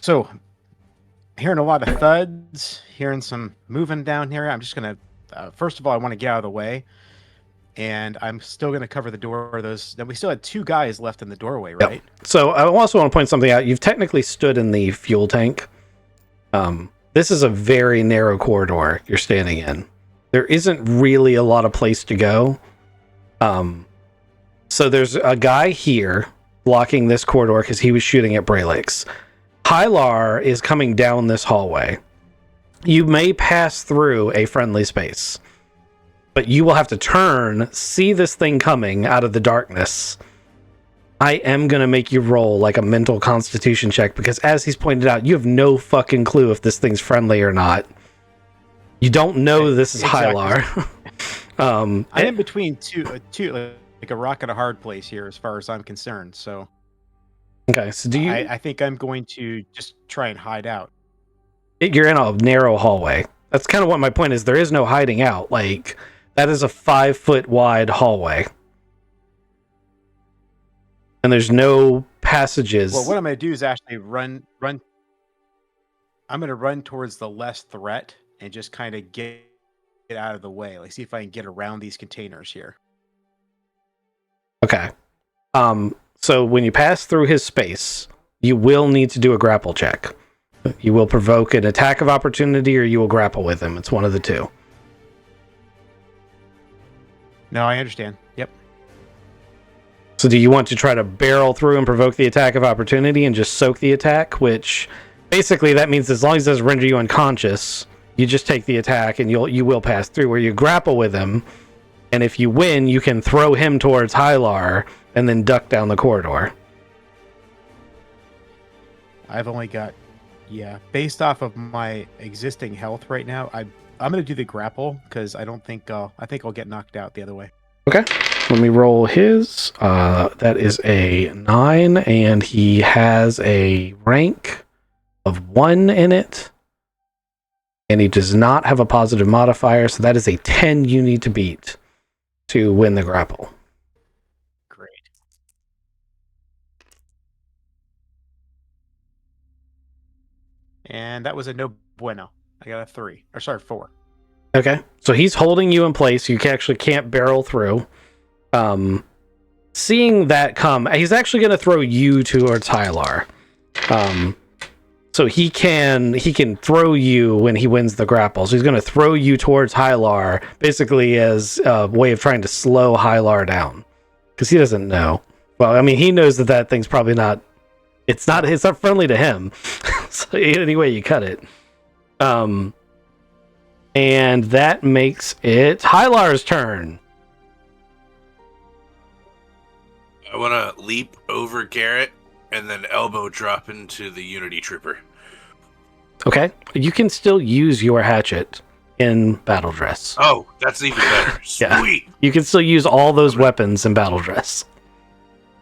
So, hearing a lot of thuds, hearing some moving down here. I'm just gonna. First of all, I want to get out of the way, and I'm still gonna cover the door. Then we still had 2 guys left in the doorway, right? Yep. So I also want to point something out. You've technically stood in the fuel tank. This is a very narrow corridor you're standing in. There isn't really a lot of place to go. So there's a guy here blocking this corridor because he was shooting at Braylix. Hylar is coming down this hallway. You may pass through a friendly space, but you will have to turn, see this thing coming out of the darkness. I am going to make you roll like a mental constitution check because, as he's pointed out, you have no fucking clue if this thing's friendly or not. You don't know this is Exactly. Hylar. I'm in between two, like a rock and a hard place here, as far as I'm concerned. So, Okay, so do you? I think I'm going to just try and hide out. You're in a narrow hallway. That's kind of what my point is. There is no hiding out. Like, that is a 5-foot wide hallway. And there's no passages. Well, what I'm going to do is actually run. I'm going to run towards the less threat and just kind of get out of the way. Like, see if I can get around these containers here. Okay. So when you pass through his space, you will need to do a grapple check. You will provoke an attack of opportunity or you will grapple with him. It's one of the two. No, I understand. Yep. So do you want to try to barrel through and provoke the attack of opportunity and just soak the attack? Which basically that means as long as it doesn't render you unconscious, you just take the attack and you will pass through. Where you grapple with him, and if you win, you can throw him towards Hylar and then duck down the corridor. I've only got, based off of my existing health right now, I'm gonna do the grapple because I think I'll get knocked out the other way. Okay. Let me roll his. That is a 9, and he has a rank of 1 in it. And he does not have a positive modifier, so that is a 10 you need to beat to win the grapple. Great. And that was a no bueno. I got a 4. Okay, so he's holding you in place. You actually can't barrel through. Seeing that come, he's actually going to throw you towards Hylar. So he can throw you when he wins the grapple. So he's going to throw you towards Hylar, basically as a way of trying to slow Hylar down, because he doesn't know. Well, I mean, he knows that thing's probably not. It's not friendly to him. So any way you cut it, and that makes it Hylar's turn. I want to leap over Garrett and then elbow drop into the Unity Trooper. Okay, you can still use your hatchet in battle dress. Oh, that's even better. Yeah. Sweet. You can still use all those weapons in battle dress.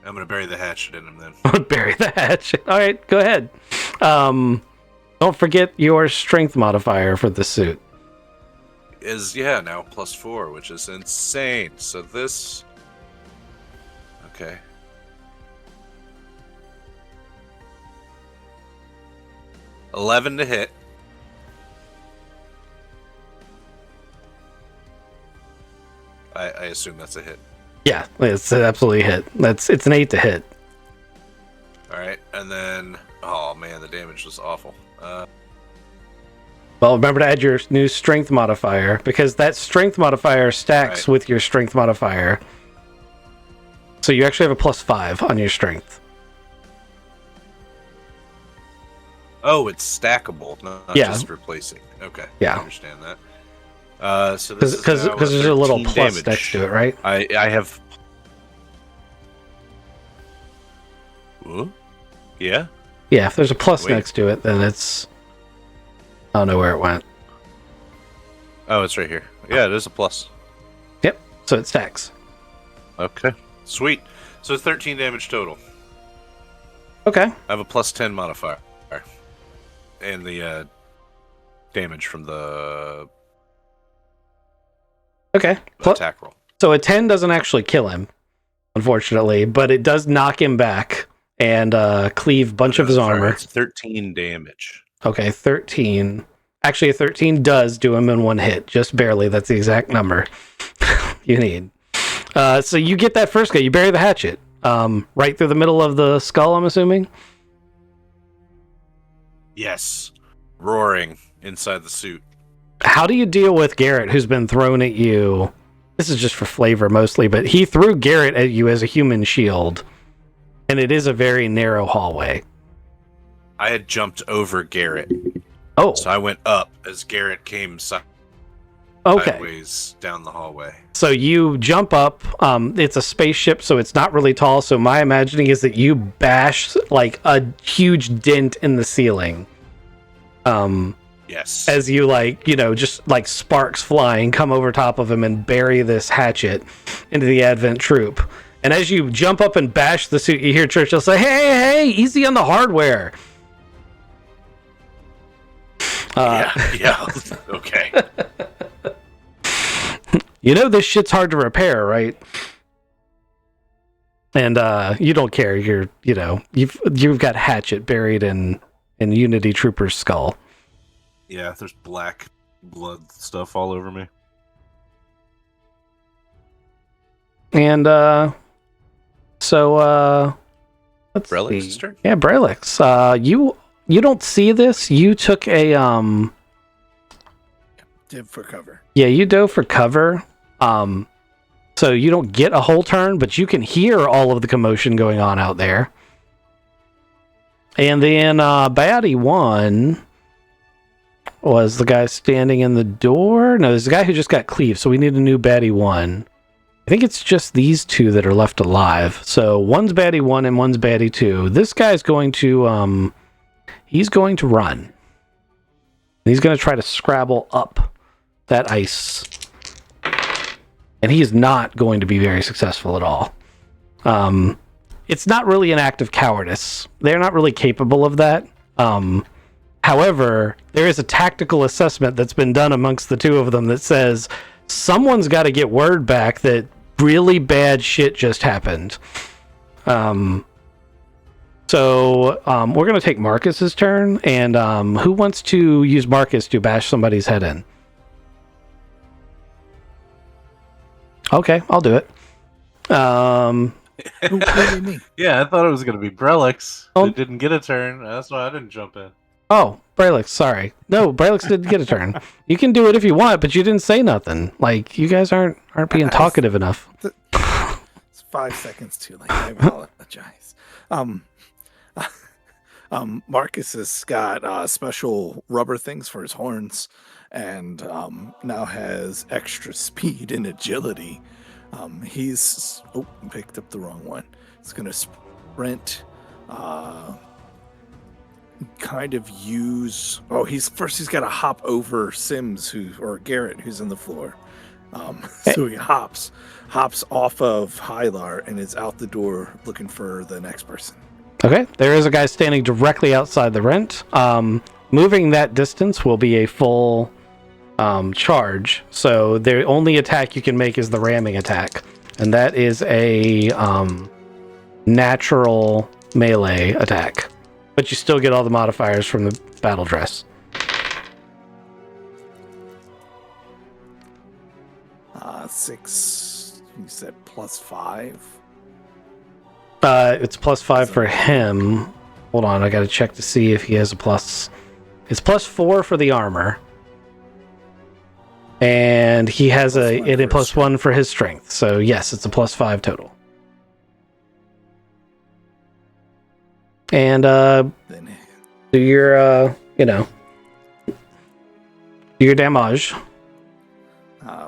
I'm going to bury the hatchet in him then. Bury the hatchet. All right, go ahead. Don't forget your strength modifier for the suit. Is, now +4, which is insane. So this... Okay. $11 to hit. I assume that's a hit. Yeah, it's absolutely a hit. It's an 8 to hit. All right, and then oh man, the damage was awful. Well, remember to add your new strength modifier, because that strength modifier stacks with your strength modifier. So you actually have a +5 on your strength. Oh, it's stackable, not just replacing. Okay, Yeah. I understand that. So this Because there's a little plus damage next to it, right? I have. Ooh? Yeah. Yeah, if there's a plus Wait. next to it, then it's... I don't know where it went. Oh, it's right here. Yeah, it is a plus. Yep, so it stacks. Okay, sweet. So 13 damage total. Okay. I have a +10 modifier, and the damage from the Okay. attack roll. So a 10 doesn't actually kill him, unfortunately, but it does knock him back and cleave a bunch of his armor. It's 13 damage. Okay, 13. Actually, a 13 does do him in one hit, just barely. That's the exact number you need. So you get that first guy. You bury the hatchet right through the middle of the skull, I'm assuming? Yes, roaring inside the suit. How do you deal with Garrett, who's been thrown at you? This is just for flavor mostly, but he threw Garrett at you as a human shield, and it is a very narrow hallway. I had jumped over Garrett, Oh, so I went up as Garrett came okay. sideways down the hallway. So you jump up. It's a spaceship, so it's not really tall. So my imagining is that you bash like a huge dent in the ceiling. Yes. As you just like sparks flying, come over top of him and bury this hatchet into the Advent troop. And as you jump up and bash the suit, you hear Churchill say, "Hey, easy on the hardware." Yeah. Okay. You know this shit's hard to repair, right? And you don't care. You've got hatchet buried in Unity Trooper's skull. Yeah, there's black blood stuff all over me. And so let's Brelix's see. turn? Yeah, Brelix. You don't see this. You took a Div for cover. Yeah, you dove for cover. So you don't get a whole turn, but you can hear all of the commotion going on out there. And then Baddie 1 was the guy standing in the door. No, there's a guy who just got cleaved, so we need a new Baddie 1. I think it's just these two that are left alive. So one's Baddie 1 and one's Baddie 2. This guy's going to he's going to run. And he's going to try to scrabble up that ice. And he is not going to be very successful at all. It's not really an act of cowardice. They're not really capable of that. However, there is a tactical assessment that's been done amongst the two of them that says someone's got to get word back that really bad shit just happened. So we're going to take Marcus's turn, and who wants to use Marcus to bash somebody's head in? Okay, I'll do it. Me. Yeah, I thought it was going to be Brelix. Oh. Who didn't get a turn. That's why I didn't jump in. Oh, Brelix, sorry. No, Brelix didn't get a turn. You can do it if you want, but you didn't say nothing. Like, you guys aren't being talkative enough. It's 5 seconds too late. I apologize. Marcus has got special rubber things for his horns, and now has extra speed and agility. He's picked up the wrong one. He's gonna sprint. Kind of use. He's got to hop over Sims or Garrett who's on the floor. So he hops off of Hylar and is out the door looking for the next person. Okay, there is a guy standing directly outside the rent. Moving that distance will be a full charge. So the only attack you can make is the ramming attack, and that is a natural melee attack. But you still get all the modifiers from the battle dress. Six. You said +5. It's +5 for him. Hold on, I gotta check to see if he has a plus. It's +4 for the armor. And he has a +1 for his strength. So yes, it's a +5 total. And do your do your damage.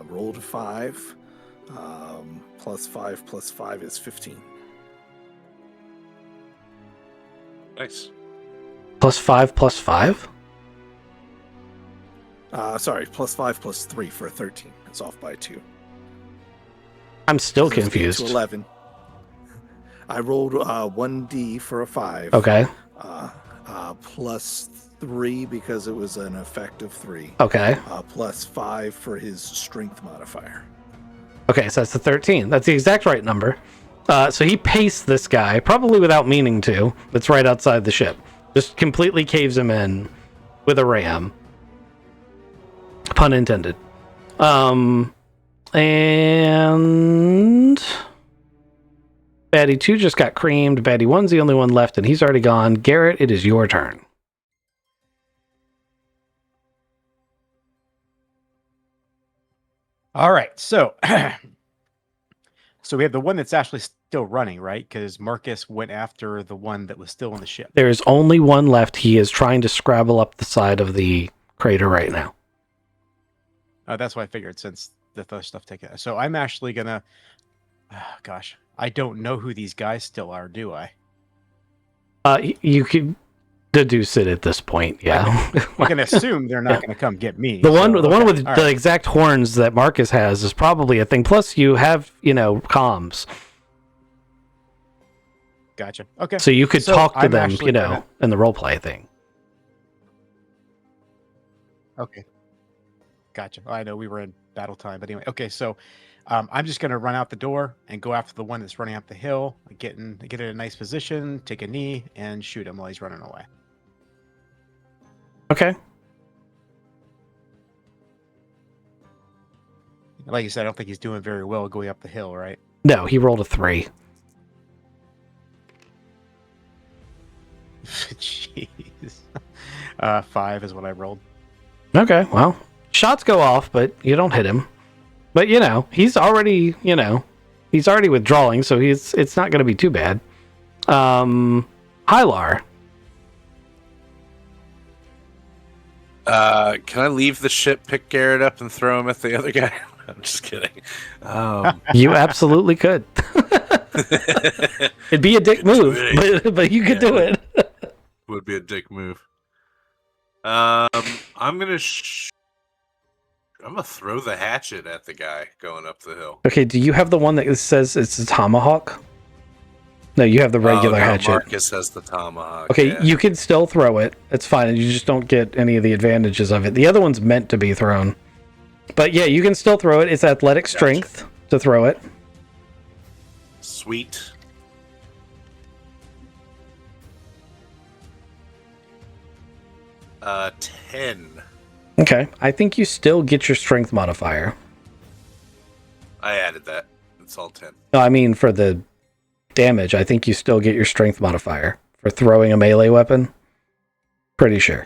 Rolled a 5. +5 +5 is 15. Nice. +5 +5? Sorry, +5 +3 for a 13. It's off by 2. I'm still So it's confused. To 11. I rolled 1d for a 5. Okay. +3 because it was an effect of 3. Okay. +5 for his strength modifier. Okay, so that's the 13. That's the exact right number. So he pastes this guy, probably without meaning to. That's right outside the ship. Just completely caves him in with a ram. Pun intended. And Baddie 2 just got creamed. Baddie 1's the only one left, and he's already gone. Garrett, it is your turn. All right, so we have the one that's actually still running, right? Because Marcus went after the one that was still on the ship. There is only one left. He is trying to scrabble up the side of the crater right now. That's what I figured, since the other stuff taken. So I'm actually gonna. Gosh, I don't know who these guys still are, do I? You could deduce it at this point, yeah. I can assume they're not going to come get me. The one okay, with all the right. exact horns that Marcus has is probably a thing. Plus, you have comms, Gotcha. Okay. so you could So talk to I'm them, actually gonna- in the roleplay thing. Okay. Gotcha. I know we were in battle time, but anyway. Okay, so I'm just going to run out the door and go after the one that's running up the hill, get in a nice position, take a knee, and shoot him while he's running away. Okay. Like you said, I don't think he's doing very well going up the hill, right? No, he rolled a 3. Jeez. 5 is what I rolled. Okay, well, shots go off, but you don't hit him. But he's already withdrawing, so it's not going to be too bad. Hylar. Can I leave the ship, pick Garrett up, and throw him at the other guy? I'm just kidding. You absolutely could. It'd be a dick move, but you could do it. Would be a dick move. I'm gonna throw the hatchet at the guy going up the hill. Okay, do you have the one that says it's a tomahawk? No, you have the regular hatchet. Marcus has the tomahawk. Okay, yeah. you can still throw it. It's fine. You just don't get any of the advantages of it. The other one's meant to be thrown. But yeah, you can still throw it. It's athletic strength to throw it. Sweet. Uh, 10. Okay, I think you still get your strength modifier. I added that. It's all 10. No, I mean for the damage, I think you still get your strength modifier for throwing a melee weapon. Pretty sure.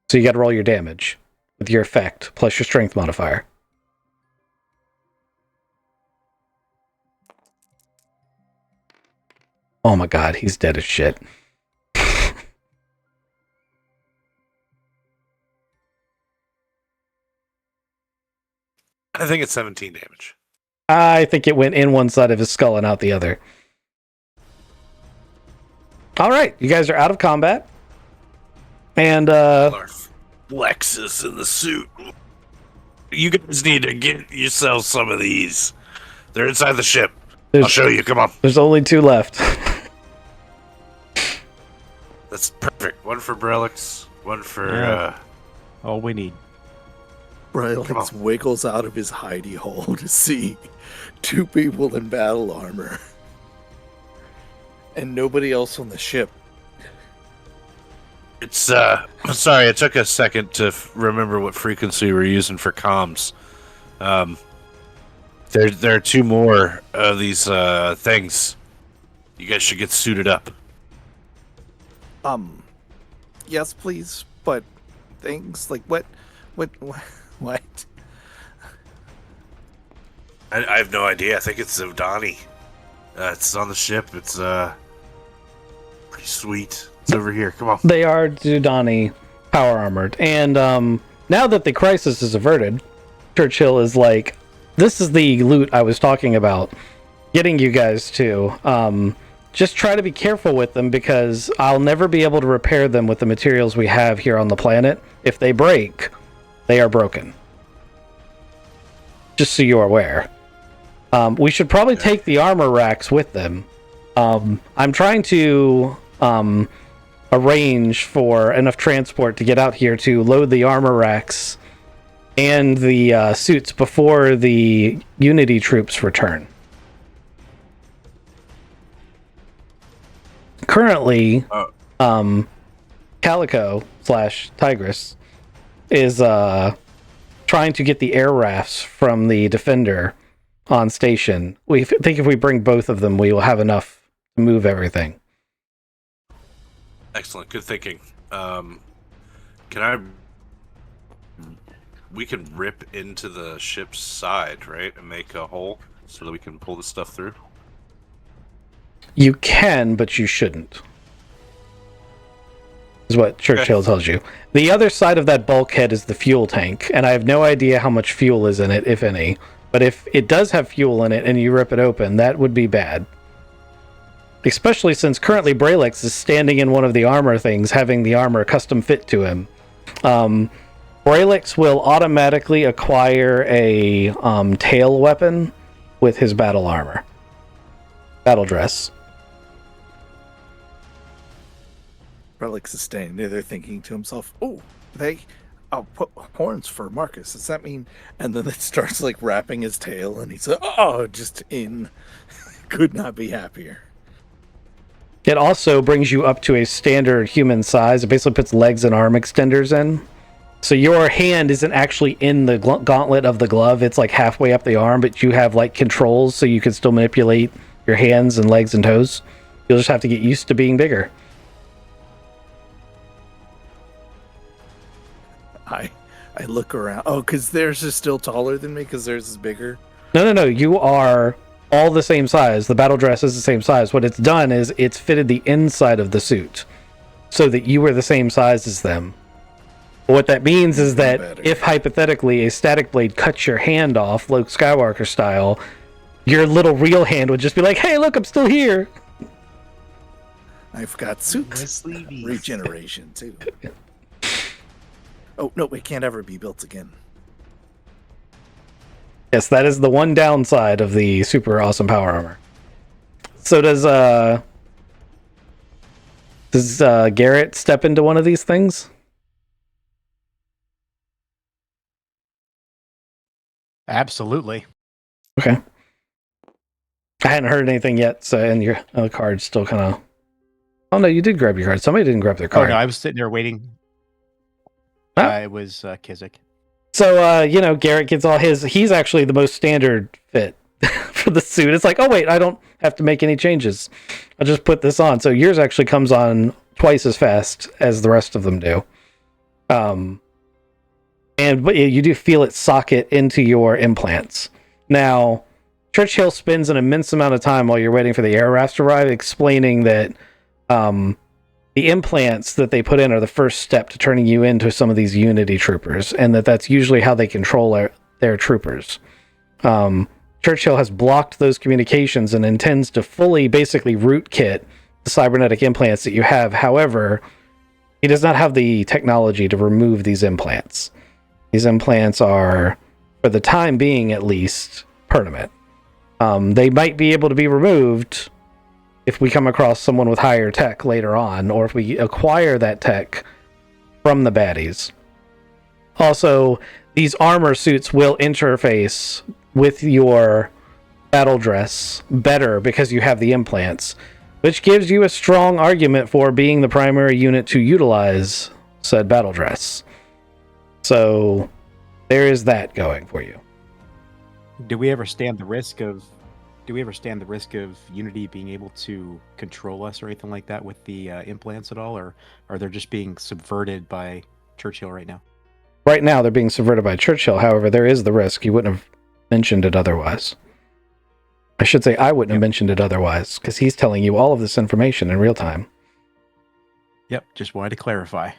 So you got to roll your damage with your effect plus your strength modifier. Oh my god, he's dead as shit. I think it's 17 damage. I think it went in one side of his skull and out the other. All right, you guys are out of combat. And Lexus in the suit. You guys need to get yourselves some of these. They're inside the ship. I'll show you. Come on. There's only 2 left. That's perfect. One for Brelix, one for All we need. Brylix wiggles out of his hidey hole to see 2 people in battle armor. And nobody else on the ship. It's I'm sorry, it took a second to remember what frequency we're using for comms. There are 2 more of these things. You guys should get suited up. Yes, please, but things like what? I have no idea. I think it's Zodani. It's on the ship. It's pretty sweet. It's over here. Come on. They are Zudani power armored. And now that the crisis is averted, Churchill is like, this is the loot I was talking about getting you guys to. Just try to be careful with them because I'll never be able to repair them with the materials we have here on the planet. If they break, they are broken. Just so you're aware. We should probably take the armor racks with them. I'm trying to arrange for enough transport to get out here to load the armor racks and the suits before the Unity troops return. Currently, Calico / Tigress is trying to get the air rafts from the Defender on station. We think if we bring both of them, we will have enough to move everything. Excellent. Good thinking. We can rip into the ship's side, right? And make a hole so that we can pull the stuff through? You can, but you shouldn't. Is what Churchill tells you. The other side of that bulkhead is the fuel tank, and I have no idea how much fuel is in it, if any. But if it does have fuel in it and you rip it open, that would be bad. Especially since currently Bralix is standing in one of the armor things, having the armor custom fit to him. Bralix will automatically acquire a tail weapon with his battle armor. Battle dress. Brylix is standing there thinking to himself, I'll put horns for Marcus. Does that mean? And then it starts like wrapping his tail, and he's like, just in. Could not be happier. It also brings you up to a standard human size. It basically puts legs and arm extenders in. So your hand isn't actually in the gauntlet of the glove. It's like halfway up the arm, but you have like controls so you can still manipulate your hands and legs and toes. You'll just have to get used to being bigger. I look around. Oh, because theirs is still taller than me because theirs is bigger? No. You are all the same size. The battle dress is the same size. What it's done is it's fitted the inside of the suit so that you are the same size as them. What that means is that if hypothetically a static blade cuts your hand off, Luke Skywalker style, your little real hand would just be like, "Hey, look, I'm still here." I've got suit regeneration too. Oh no, it can't ever be built again. Yes, that is the one downside of the super awesome power armor. So does Garrett step into one of these things? Absolutely. Okay. I hadn't heard anything yet, so and your card's still kind of. Oh no, you did grab your card. Somebody didn't grab their Oh card. no, I was sitting there waiting. Oh. It was Kizik. So Garrett gets all his. He's actually the most standard fit for the suit. It's like, oh wait, I don't have to make any changes. I'll just put this on. So yours actually comes on twice as fast as the rest of them do. But you do feel it socket into your implants. Now, Churchill spends an immense amount of time while you're waiting for the air rafts to arrive explaining that the implants that they put in are the first step to turning you into some of these Unity troopers, and that's usually how they control their troopers. Churchill has blocked those communications and intends to fully, basically, rootkit the cybernetic implants that you have. However, he does not have the technology to remove these implants. These implants are, for the time being at least, permanent. They might be able to be removed if we come across someone with higher tech later on, or if we acquire that tech from the baddies. Also, these armor suits will interface with your battle dress better because you have the implants, which gives you a strong argument for being the primary unit to utilize said battle dress. So there is that going for you. Do we ever stand the risk of Unity being able to control us or anything like that with the implants at all, or are they just being subverted by Churchill right now? Right now, they're being subverted by Churchill. However, there is the risk. You wouldn't have mentioned it otherwise. I should say I wouldn't have mentioned it otherwise, because he's telling you all of this information in real time. Yep, just wanted to clarify.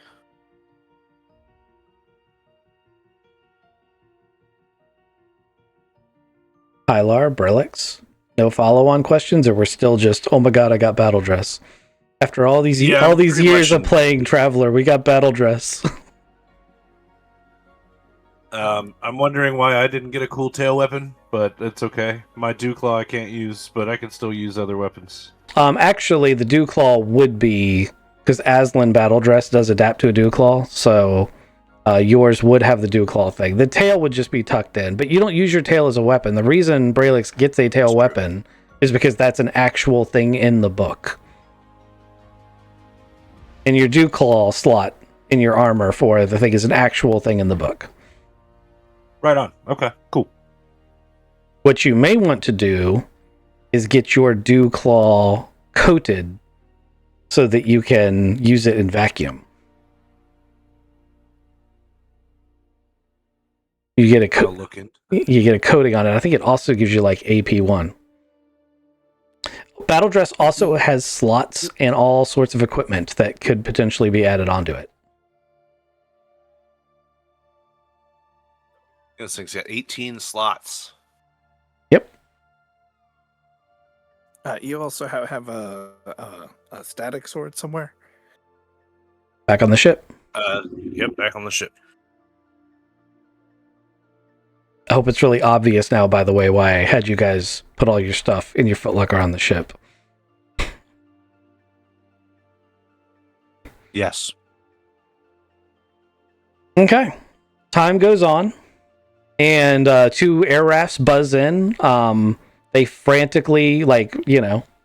Hylar, Brillix, no follow-on questions, or we're still just, oh my god, I got battle dress. After all these years of playing Traveler, we got battle dress. I'm wondering why I didn't get a cool tail weapon, but it's okay. My Dewclaw I can't use, but I can still use other weapons. Actually, the Dewclaw would be, because Aslan battle dress does adapt to a Dewclaw, so yours would have the Dewclaw thing. The tail would just be tucked in, but you don't use your tail as a weapon. The reason Braylix gets a tail weapon is because that's an actual thing in the book. And your Dewclaw slot in your armor for the thing is an actual thing in the book. Right on. Okay, cool. What you may want to do is get your Dewclaw coated so that you can use it in vacuum. You get a coating on it. I think it also gives you like AP1. Battle Dress also has slots and all sorts of equipment that could potentially be added onto it. This thing's got 18 slots. Yep. You also have a static sword somewhere? Back on the ship. Yep, back on the ship. I hope it's really obvious now, by the way, why I had you guys put all your stuff in your footlocker on the ship. Yes. Okay. Time goes on, and two air rafts buzz in. They frantically,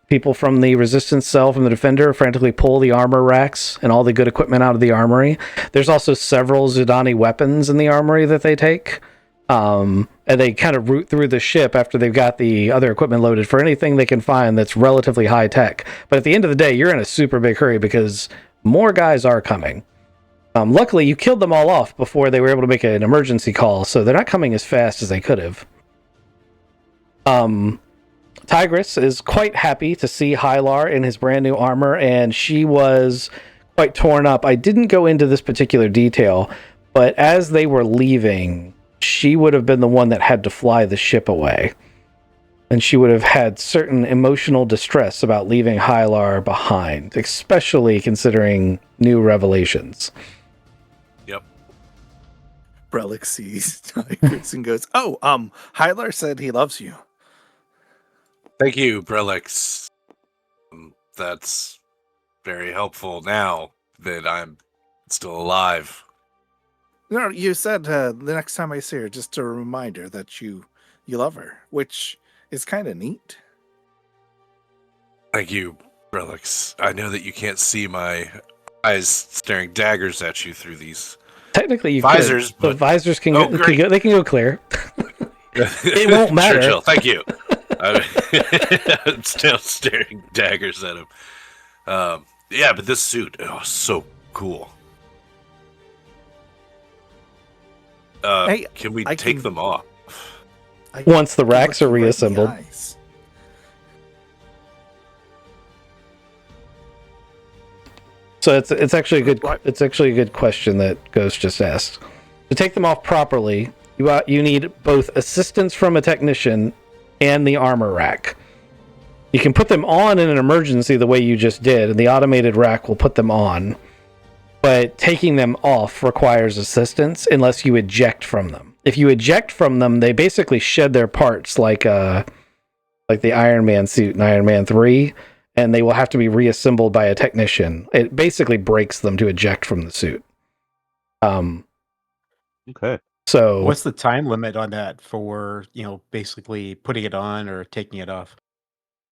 people from the resistance cell, from the defender, frantically pull the armor racks and all the good equipment out of the armory. There's also several Zidani weapons in the armory that they take. And they kind of root through the ship after they've got the other equipment loaded for anything they can find that's relatively high tech. But at the end of the day, you're in a super big hurry because more guys are coming. Luckily, you killed them all off before they were able to make an emergency call, so they're not coming as fast as they could have. Tigress is quite happy to see Hylar in his brand new armor, and she was quite torn up. I didn't go into this particular detail, but as they were leaving, she would have been the one that had to fly the ship away. And she would have had certain emotional distress about leaving Hylar behind, especially considering new revelations. Yep. Relic sees Tigris and goes, "Oh, Hylar said he loves you." Thank you, Brelix. That's very helpful now that I'm still alive. No, you said the next time I see her, just a reminder that you love her, which is kind of neat. Thank you, Brelix. I know that you can't see my eyes staring daggers at you through these Technically, you visors, could. The but visors can, Oh, go, great. they can go clear. It won't matter. Churchill, thank you. I'm still staring daggers at him. Yeah, but this suit, so cool. Hey, can we I take can- them off? Once the Look racks you are right in the reassembled. eyes. So it's actually a good What? it's actually a good question that Ghost just asked. To take them off properly, you need both assistance from a technician and the armor rack. You can put them on in an emergency the way you just did, and the automated rack will put them on. But taking them off requires assistance unless you eject from them. If you eject from them, they basically shed their parts like the Iron Man suit in Iron Man 3, and they will have to be reassembled by a technician. It basically breaks them to eject from the suit. Okay. So What's the time limit on that for, basically putting it on or taking it off?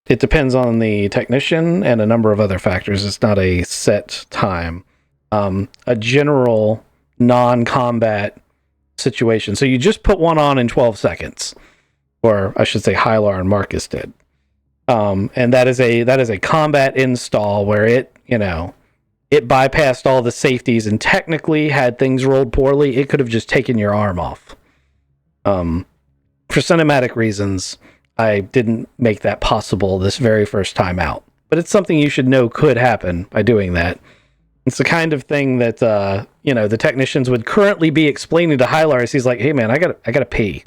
it depends on the technician and a number of other factors. It's not a set time. A general non-combat situation. So you just put one on in 12 seconds, or I should say Hylar and Marcus did. And that is a combat install where it bypassed all the safeties, and technically, had things rolled poorly, it could have just taken your arm off. For cinematic reasons, I didn't make that possible this very first time out. But it's something you should know could happen by doing that. It's the kind of thing that the technicians would currently be explaining to Hylar as he's like, "Hey man, I gotta pee."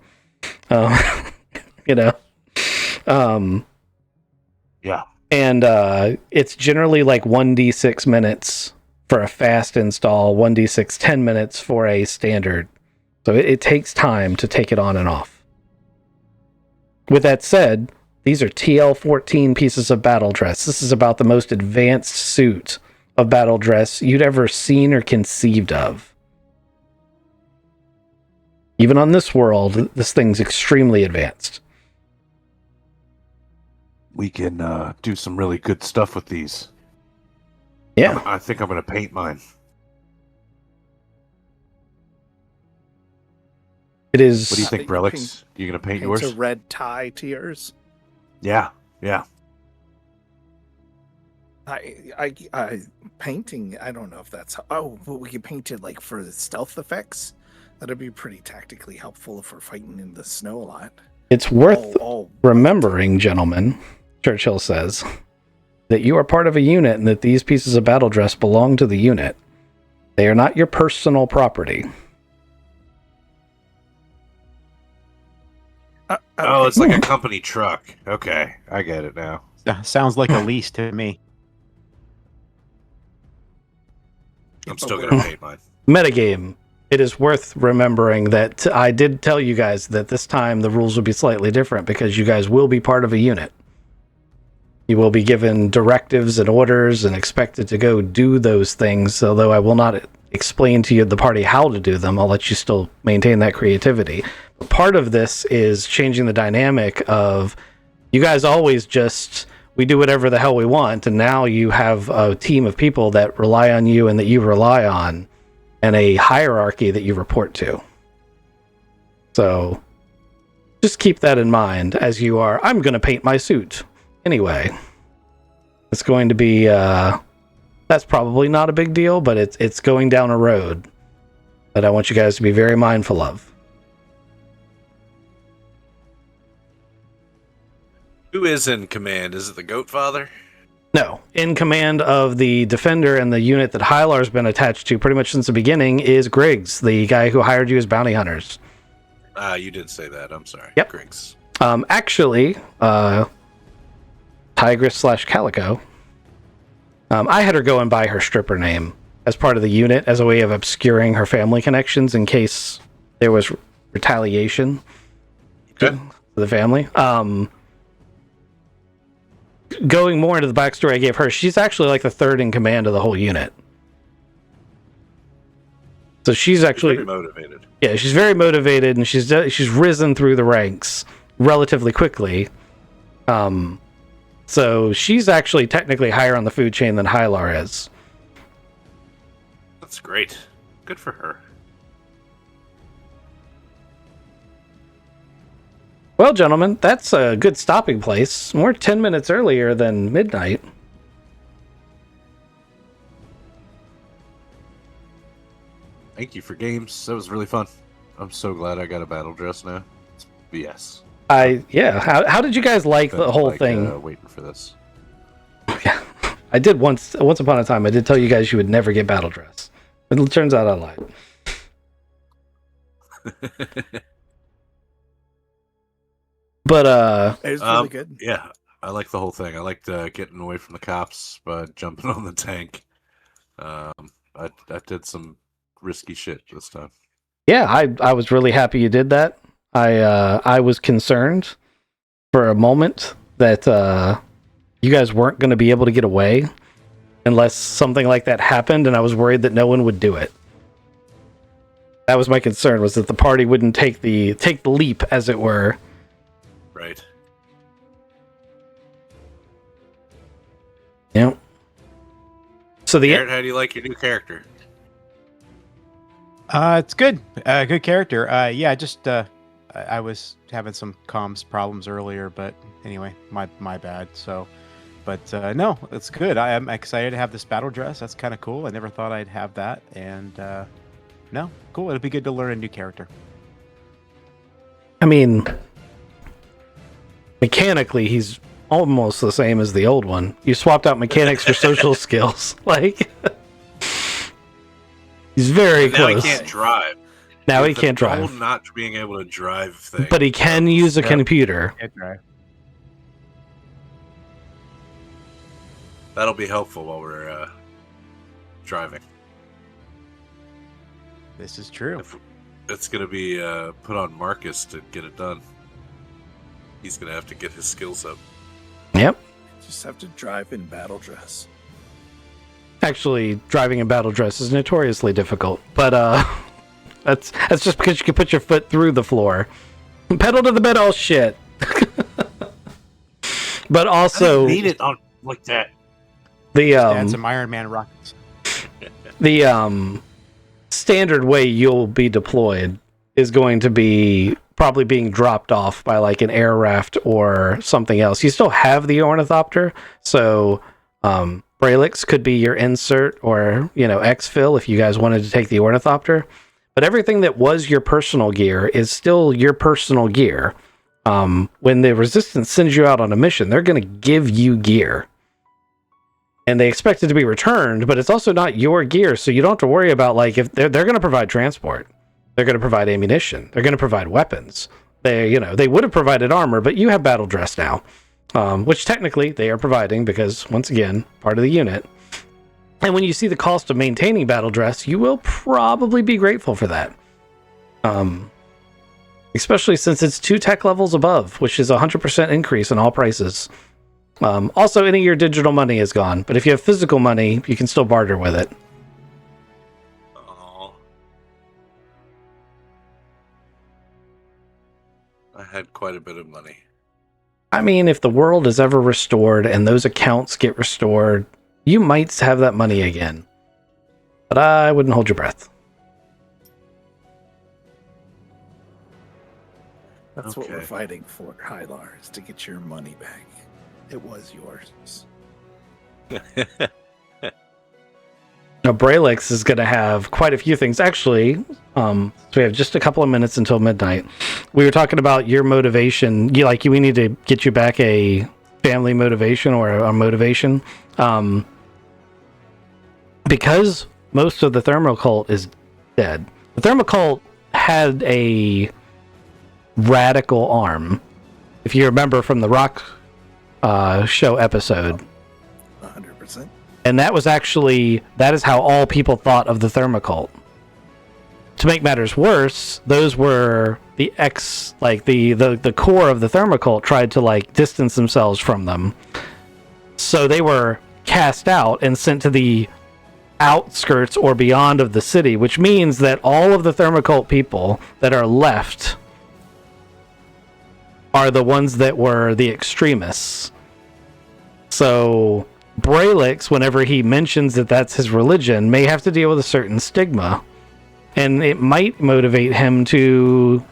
Yeah. And it's generally like 1d6 minutes for a fast install, 1d6 10 minutes for a standard. So it takes time to take it on and off. With that said, these are TL-14 pieces of battle dress. This is about the most advanced suit of battle dress you'd ever seen or conceived of. Even on this world, this thing's extremely advanced. We can do some really good stuff with these. Yeah. I think I'm going to paint mine. It is. What do you think, You Brelix? You going to paint Paint yours? a red tie to yours. Yeah. I painting. I don't know if that's. Oh, but we could paint it like for the stealth effects. That'd be pretty tactically helpful if we're fighting in the snow a lot. It's worth All remembering, gentlemen, Churchill says, that you are part of a unit and that these pieces of battle dress belong to the unit. They are not your personal property. Oh, it's like a company truck. Okay, I get it now. Sounds like a lease to me. I'm still going to paint mine. Metagame. It is worth remembering that I did tell you guys that this time the rules will be slightly different because you guys will be part of a unit. You will be given directives and orders and expected to go do those things, although I will not explain to you the party how to do them. I'll let you still maintain that creativity. But part of this is changing the dynamic of you guys always we do whatever the hell we want, and now you have a team of people that rely on you and that you rely on, and a hierarchy that you report to. So just keep that in mind as you are. I'm going to paint my suit anyway. It's going to be that's probably not a big deal, but it's going down a road that I want you guys to be very mindful of. Who is in command? Is it the Goat Father? No, in command of the Defender and the unit that Hylar's been attached to pretty much since the beginning is Griggs, the guy who hired you as bounty hunters. You did say that. I'm sorry. Yep. Griggs. Actually, Tigress/Calico. I had her go and buy her stripper name as part of the unit as a way of obscuring her family connections in case there was retaliation to the family. Going more into the backstory I gave her, she's actually like the third in command of the whole unit. So she's actually very motivated. Yeah, she's very motivated, and she's risen through the ranks relatively quickly. So she's actually technically higher on the food chain than Hylar is. That's great. Good for her. Well, gentlemen, that's a good stopping place. We're 10 minutes earlier than midnight. Thank you for games. That was really fun. I'm so glad I got a battle dress now. It's BS. How did you guys like the whole thing? Waiting for this. Yeah, I did once upon a time. I did tell you guys you would never get battle dress. But it turns out I lied. But It was really good. Yeah, I like the whole thing. I liked getting away from the cops, but jumping on the tank. I did some risky shit this time. yeah, I was really happy you did that. I was concerned for a moment that you guys weren't going to be able to get away unless something like that happened, and I was worried that no one would do it. That was my concern, was that the party wouldn't take the leap, as it were. Right. Yeah. So Garrett, how do you like your new character? It's good. Good character. Yeah, just I was having some comms problems earlier, but anyway, my bad. So, but no, it's good. I am excited to have this battle dress. That's kind of cool. I never thought I'd have that, and no, cool. It'll be good to learn a new character. I mean, mechanically, he's almost the same as the old one. You swapped out mechanics for social skills. Like, he's very Now close. he can't drive. Now he The can't whole drive. not being able to drive thing. But he can use a computer. That'll be helpful while we're driving. This is true. It's going to be put on Marcus to get it done. He's going to have to get his skills up. Yep. Just have to drive in battle dress. Actually, driving in battle dress is notoriously difficult. But that's just because you can put your foot through the floor. Pedal to the metal, shit. But also, I need it on like that. Add some Iron Man rockets. The standard way you'll be deployed is going to be probably being dropped off by like an air raft or something else. You still have the ornithopter, so Bralix could be your insert, or exfil if you guys wanted to take the ornithopter. But everything that was your personal gear is still your personal gear. When the Resistance sends you out on a mission, they're going to give you gear. And they expect it to be returned, but it's also not your gear, so you don't have to worry about, like, if they're going to provide transport. They're going to provide ammunition. They're going to provide weapons. They would have provided armor, but you have battle dress now, which technically they are providing because, once again, part of the unit. And when you see the cost of maintaining battle dress, you will probably be grateful for that. Especially since it's 2 tech levels above, which is a 100% increase in all prices. Also, any of your digital money is gone, but if you have physical money, you can still barter with it. Oh. I had quite a bit of money. I mean, if the world is ever restored and those accounts get restored, you might have that money again. But I wouldn't hold your breath. That's what Okay. we're fighting for, Hylar, is to get your money back. It was yours. Now, Bralix is going to have quite a few things. Actually, so we have just a couple of minutes until midnight. We were talking about your motivation. We need to get you back a family motivation or a motivation. Because most of the Thermal Cult is dead. The Thermal Cult had a radical arm if you remember from the Rock show episode. 100%. And that is how all people thought of the Thermocult. To make matters worse, those were the the core of the Thermocult tried to like distance themselves from them. So they were cast out and sent to the outskirts or beyond of the city, which means that all of the Thermocult people that are left are the ones that were the extremists. So Braylix, whenever he mentions that that's his religion, may have to deal with a certain stigma. And it might motivate him to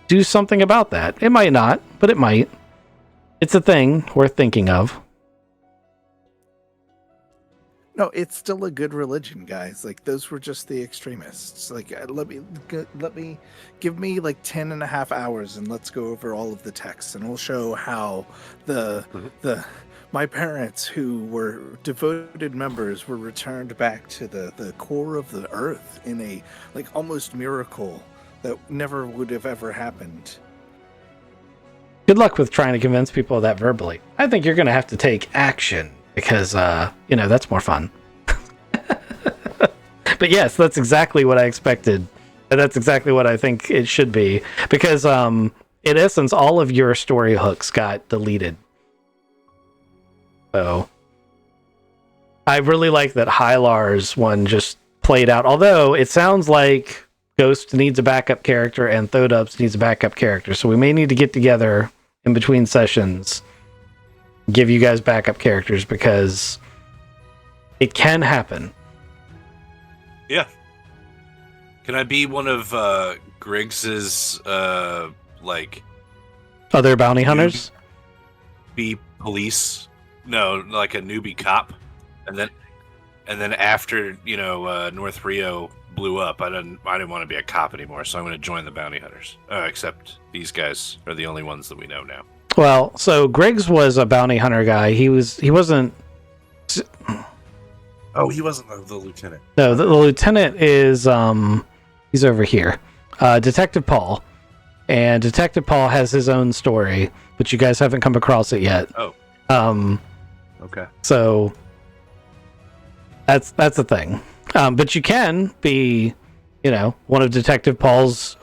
do something about that. It might not, but it might. It's a thing worth thinking of. No, it's still a good religion, guys. Like, those were just the extremists. Like, give me like 10 and a half hours and let's go over all of the texts and we'll show how my parents, who were devoted members, were returned back to the core of the earth in a like almost miracle that never would have ever happened. Good luck with trying to convince people of that verbally. I think you're going to have to take action because, that's more fun. But yes, that's exactly what I expected. And that's exactly what I think it should be. Because, in essence, all of your story hooks got deleted. So I really like that Hylar's one just played out. Although it sounds like Ghost needs a backup character and Thodubs needs a backup character. So we may need to get together in between sessions, give you guys backup characters because it can happen. Yeah. Can I be one of Griggs's other bounty hunters? Be police? No, like a newbie cop, and then after North Rio blew up, I didn't want to be a cop anymore, so I'm going to join the bounty hunters. Except these guys are the only ones that we know now. Well, so Griggs was a bounty hunter guy. He wasn't. Oh, he wasn't the lieutenant. No, the lieutenant is he's over here, Detective Paul, and Detective Paul has his own story, but you guys haven't come across it yet. Oh. Okay. So that's the thing. But you can be, one of Detective Paul's,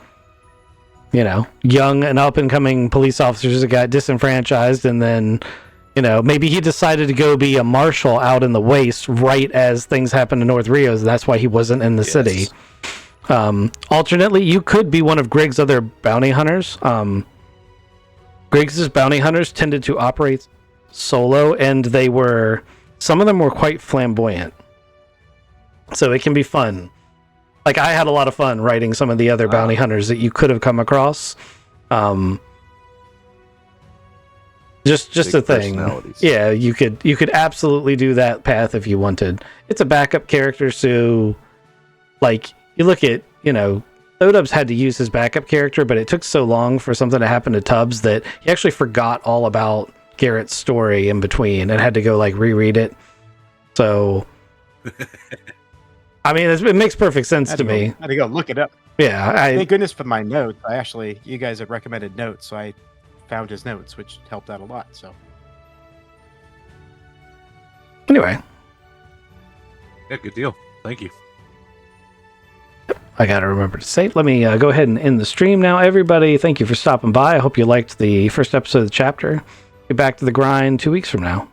young and up and coming police officers that got disenfranchised, and then, maybe he decided to go be a marshal out in the waste right as things happened in North Rio. So that's why he wasn't in the city. Alternately, you could be one of Griggs' other bounty hunters. Griggs' bounty hunters tended to operate solo, and some of them were quite flamboyant. So it can be fun. Like, I had a lot of fun writing some of the other bounty hunters that you could have come across. Just a thing. Yeah, you could absolutely do that path if you wanted. It's a backup character, so like you look at, Thodubs had to use his backup character, but it took so long for something to happen to Tubbs that he actually forgot all about Garrett's story in between and had to go like reread it. So I mean, it makes perfect sense to me. I had to go look it up. Yeah, thank goodness for my notes. You guys had recommended notes, so I found his notes, which helped out a lot. So anyway, yeah, good deal. Thank you. I gotta remember to say, let me go ahead and end the stream now, everybody. Thank you for stopping by. I hope you liked the first episode of the chapter. Get back to the grind 2 weeks from now.